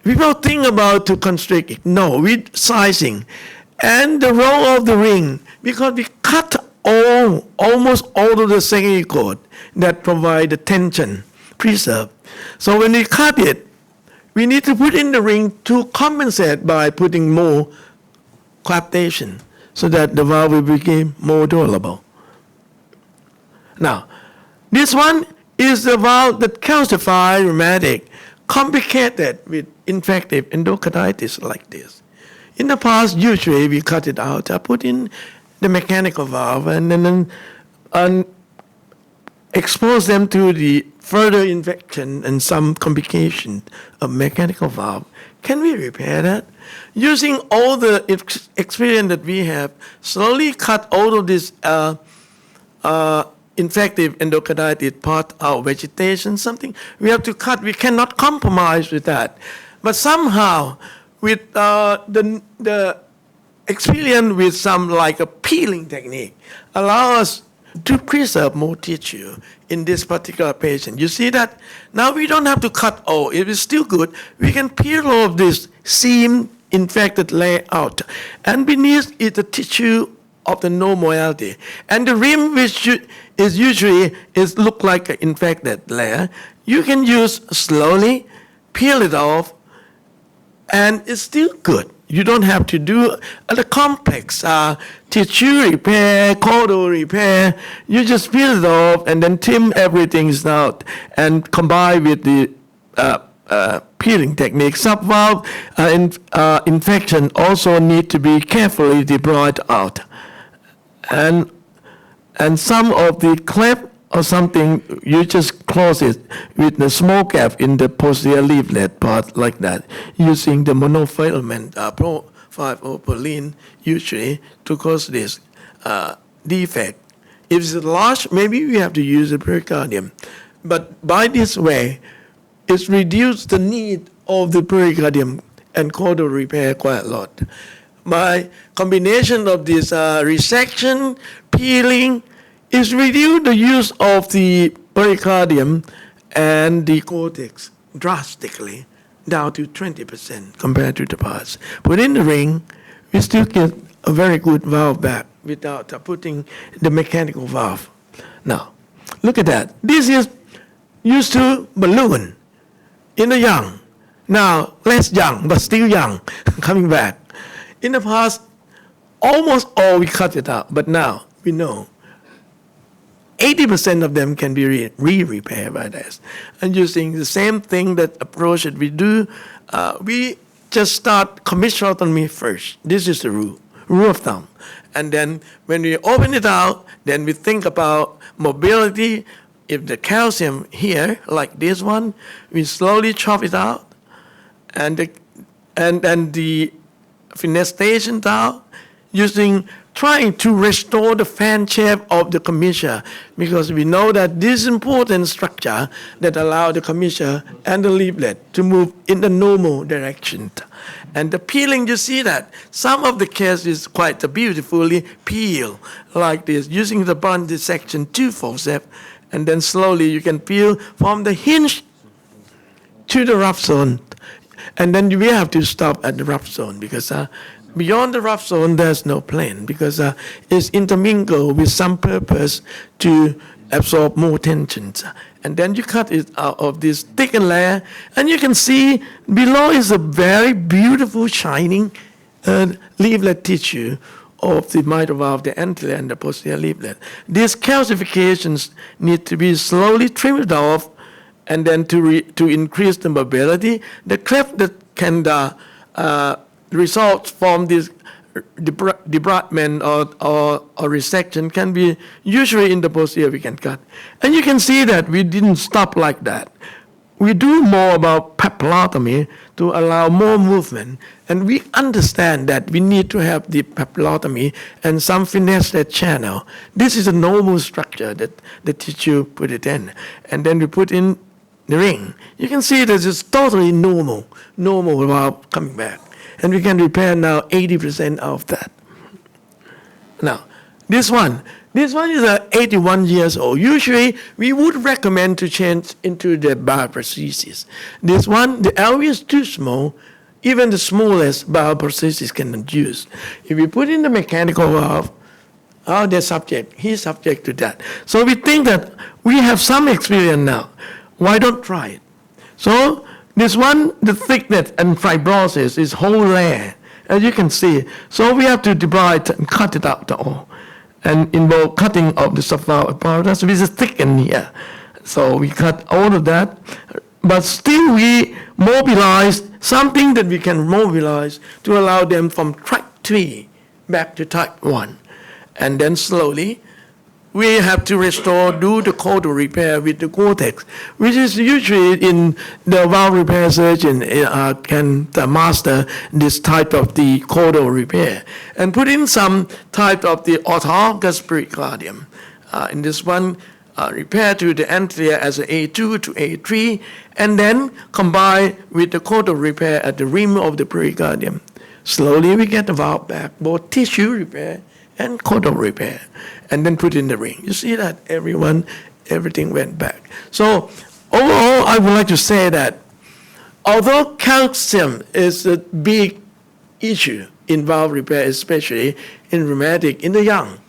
People think about to constrict it. No, we sizing. And the role of the ring, because we cut almost all of the secondary cord that provide the tension, preserve. So when we cut it, we need to put in the ring to compensate by putting more coaptation so that the valve will become more durable. Now, this one is the valve that calcified rheumatic, complicated with infective endocarditis like this. In the past, usually we cut it out, I put in the mechanical valve and then expose them to the further infection and some complication of mechanical valve. Can we repair that? Using all the experience that we have, slowly cut all of this infective endocarditis part out, vegetation, something. We have to cut. We cannot compromise with that. But somehow, with the experience with some like a peeling technique, allow us to preserve more tissue in this particular patient. You see that now we don't have to cut all. If it's still good, we can peel off this seam infected layer out. And beneath is the tissue of the normality. And the rim, which is usually look like an infected layer, you can use slowly, peel it off, and it's still good. You don't have to do the complex tissue repair, caudal repair. You just peel it off and then trim everything out and combine with the peeling technique. Subvalve infection also need to be carefully debrided out. And some of the cleft or something, you just close it with the small gap in the posterior leaflet part like that, using the monofilament propylene usually to cause this defect. If it's large, maybe we have to use the pericardium. But by this way, it's reduced the need of the pericardium and caudal repair quite a lot. By combination of this resection, peeling, is reduce the use of the pericardium and the cortex drastically down to 20% compared to the past. But in the ring, we still get a very good valve back without putting the mechanical valve. Now, look at that. This is used to balloon in the young. Now, less young, but still young, coming back. In the past, almost all we cut it out, but now we know 80% of them can be re-repaired by this. And using the same thing, that approach that we do, we just start commissural first. This is the rule of thumb. And then when we open it out, then we think about mobility. If the calcium here, like this one, we slowly chop it out, and the fenestation out, trying to restore the fan shape of the commissure, because we know that this important structure that allow the commissure and the leaflet to move in the normal direction. And the peeling, you see that some of the case is quite beautifully peeled like this, using the bond dissection 2 forceps, and then slowly you can peel from the hinge to the rough zone. And then we have to stop at the rough zone, because beyond the rough zone, there's no plane, because it's intermingled with some purpose to absorb more tensions. And then you cut it out of this thickened layer, and you can see below is a very beautiful, shining leaflet tissue of the mitral valve, the anterior and the posterior leaflet. These calcifications need to be slowly trimmed off, and then to increase the mobility. The cleft that can result from this debridement or resection can be usually in the posterior we can cut. And you can see that we didn't stop like that. We do more about papillotomy to allow more movement. And we understand that we need to have the papillotomy and some finessed channel. This is a normal structure that the tissue put it in. And then we put in the ring. You can see that it's totally normal valve coming back. And we can repair now 80% of that. Now, this one is 81 years old. Usually, we would recommend to change into the bioprosthesis. This one, the LV is too small. Even the smallest bioprosthesis cannot use. If we put in the mechanical valve, he's subject to that. So we think that we have some experience now. Why don't try it? So this one, the thickness and fibrosis is whole layer, as you can see. So we have to debride and cut it out all, and involve cutting of the subvalve apparatus, which is thickened here. So we cut all of that, but still we mobilize something that we can mobilize to allow them from type 3 back to type 1. And then slowly, we have to do the caudal repair with the cortex, which is usually in the valve repair surgeon can master this type of the caudal repair, and put in some type of the autologous pericardium. In this one, repair to the anterior as a A2 to A3, and then combine with the caudal repair at the rim of the pericardium. Slowly we get the valve back, both tissue repair and caudal repair, and then put in the ring. You see that everything went back. So overall, I would like to say that although calcium is a big issue in valve repair, especially in rheumatic in the young,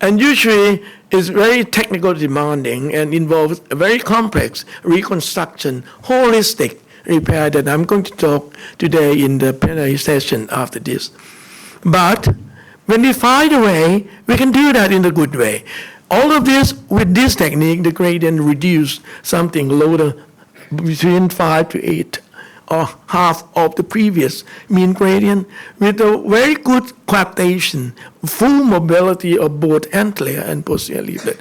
and usually is very technical demanding and involves a very complex reconstruction, holistic repair that I'm going to talk today in the plenary session after this. But when we find a way, we can do that in a good way. All of this, with this technique, the gradient reduce something lower between 5 to 8 or half of the previous mean gradient with a very good coaptation, full mobility of both anterior and posterior leaflet.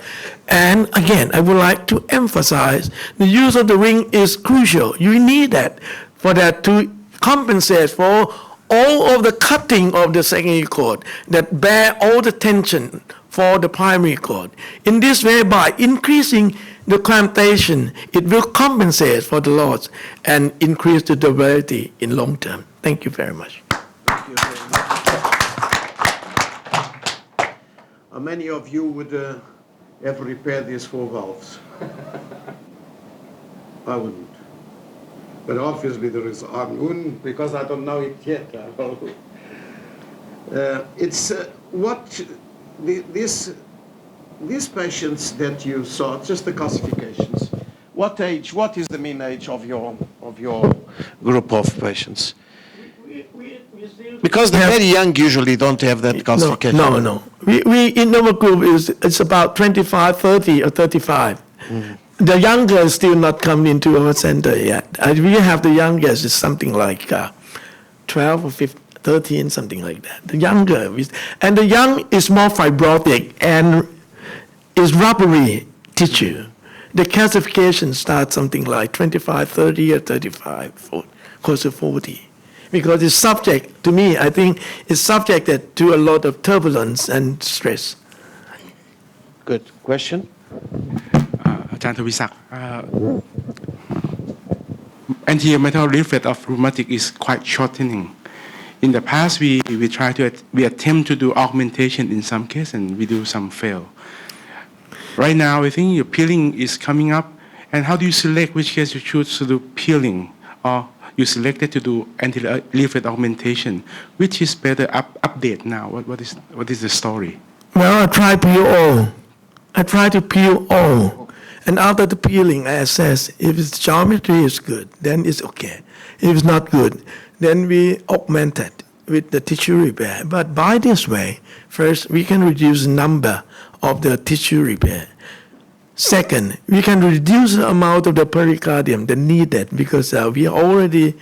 And again, I would like to emphasize the use of the ring is crucial. You need that for that to compensate for all of the cutting of the secondary cord that bear all the tension for the primary cord. In this way, by increasing the coaptation, it will compensate for the loss and increase the durability in long term. Thank you very much. Thank you very much. Many of you would have repaired these 4 valves. I wouldn't. But obviously there is unknown because I don't know it yet. It's what these patients that you saw, just the classifications. What age? What is the mean age of your group of patients? Because the very young usually don't have that classification. No. We in our group it's about 25, 30, or 35. Mm. The younger is still not come into our center yet. We have the youngest is something like 12 or 15, 13, something like that. The younger, and the young is more fibrotic and is rubbery tissue. The calcification starts something like 25, 30, or 35, close to 40. Because it's subject, to me, I think it's subjected to a lot of turbulence and stress. Good. Question? อาจารย์ทวีศักดิ์ anterior metal leaflet of rheumatic is quite shortening. In the past, we attempt to do augmentation in some cases, and we do some fail. Right now, I think your peeling is coming up, and how do you select which case you choose to do peeling, or you selected to do anterior leaflet augmentation? Which is better? Update now. What is the story? Well, I try peel all. I try to peel all. And after the peeling, I assess if its geometry is good, then it's okay. If it's not good, then we augment it with the tissue repair. But by this way, first, we can reduce the number of the tissue repair. Second, we can reduce the amount of the pericardium that needed because we already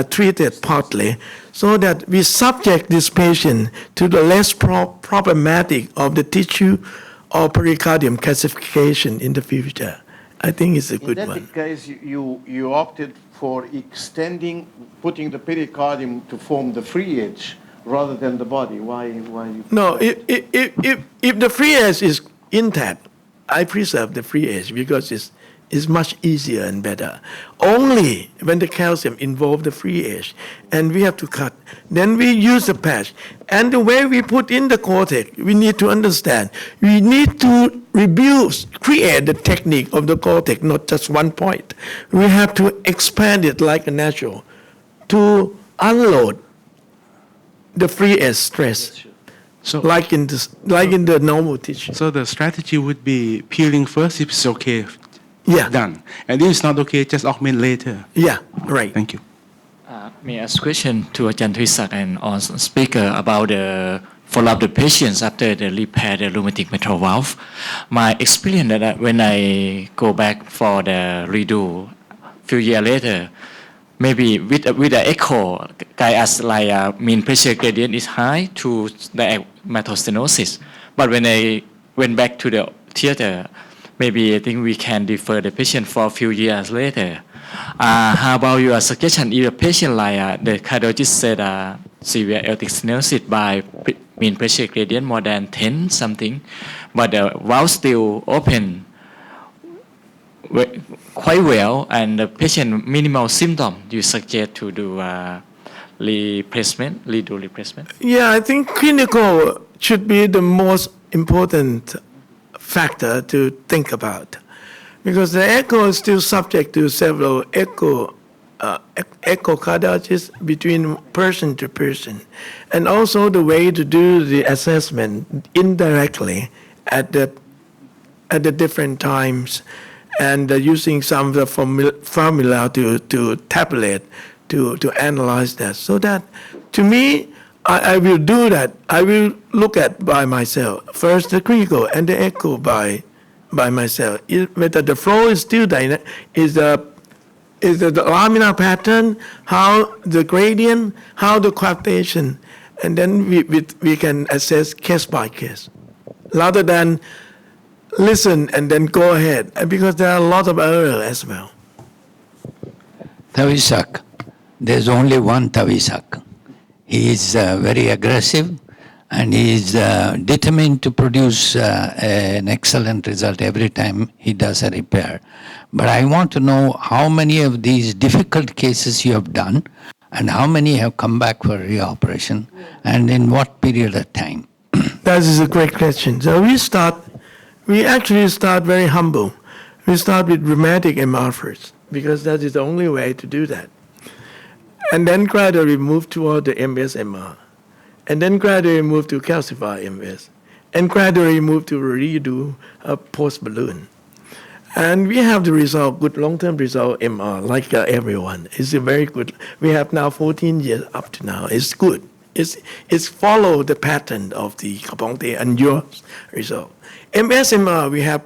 treated partly, so that we subject this patient to the less problematic of the tissue or pericardium calcification in the future. I think it's a good one. In that case, you opted for extending, putting the pericardium to form the free edge rather than the body. Why you? No, if the free edge is intact, I preserve the free edge because it's much easier and better. Only when the calcium involves the free edge and we have to cut, then we use the patch. And the way we put in the cortex, we need to understand. We need to create the technique of the cortex, not just one point. We have to expand it like a natural to unload the free edge stress. So, like in the normal tissue. So the strategy would be peeling first if it's okay. Yeah. Done. And if it's not okay, just augment later. Yeah, right. Thank you. May I ask question to Ajahn Twisak and also speaker about the follow-up the patients after the repair the rheumatic mitral valve. My experience that when I go back for the redo few years later, maybe with the echo, guy as like mean pressure gradient is high to the mitral stenosis. But when I went back to the theater, maybe I think we can defer the patient for a few years later. How about your suggestion if a patient like the cardiologist said severe aortic stenosis by mean pressure gradient more than 10 something, but the valve still open quite well and the patient minimal symptom, you suggest to do replacement, redo replacement? Yeah, I think clinical should be the most important factor to think about, because the echo is still subject to several echocardiologists between person to person, and also the way to do the assessment indirectly at the different times, and using some of the formula to tabulate to analyze that. So that, to me, I will do that. I will look at by myself. First the critical and the echo by myself. Whether the flow is still dynamic, is the laminar pattern, how the gradient, how the coaptation, and then we can assess case by case, rather than listen and then go ahead, because there are a lot of errors as well. Tavisak, there's only one Tavisak. He is very aggressive, and he is determined to produce an excellent result every time he does a repair. But I want to know how many of these difficult cases you have done, and how many have come back for reoperation, and in what period of time? That is a great question. So we actually start very humble. We start with rheumatic MR first, because that is the only way to do that. And then gradually move toward the MS-MR. And then gradually move to calcified MS. And gradually move to redo a post-balloon. And we have the result, good long-term result MR, like everyone. It's a very good. We have now 14 years up to now. It's good. It's follow the pattern of the Kapongte and your result. MS-MR, we have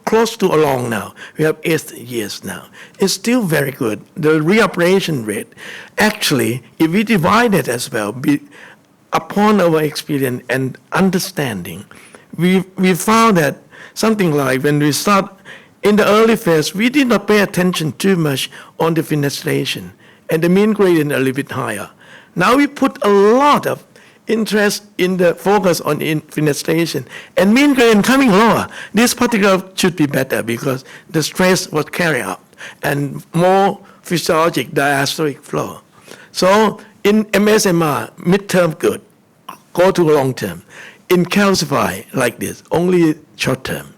close to along now. We have 8 years now. It's still very good. The reoperation rate, actually, if we divide it as well, upon our experience and understanding, we found that something like when we start in the early phase, we did not pay attention too much on the fenestration, and the mean gradient a little bit higher. Now we put a lot of interest in the focus on fenestration, and mean gradient coming lower. This particular should be better because the stress was carried out and more physiologic diastolic flow. So in MS-MR, midterm good, go to long term. In calcified like this, only short term,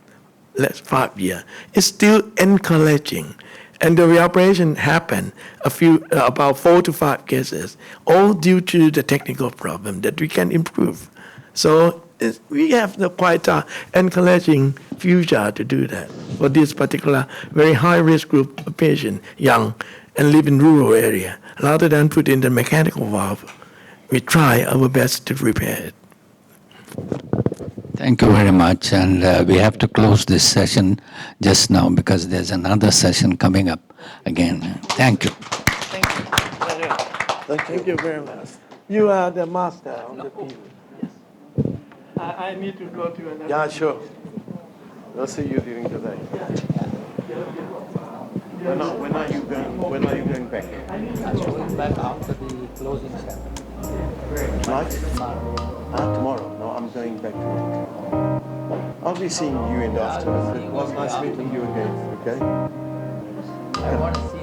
less 5 years. It's still encouraging. And the reoperation happened about 4 to 5 cases, all due to the technical problem that we can improve. So we have the quite encouraging future to do that for this particular very high-risk group of patients, young, and live in rural area. Rather than put in the mechanical valve, we try our best to repair it. Thank you very much, and we have to close this session just now because there's another session coming up again. Thank you. Thank you. Thank you very much. You are the master of the team. Yes. I need to go to another. Yeah, sure. We'll see you during the day. When are you going back? I'm going back after the closing ceremony. Tonight? Tomorrow. No, I'm going back tonight. I'll be seeing you in the afternoon. It was nice meeting you again, okay? I want to see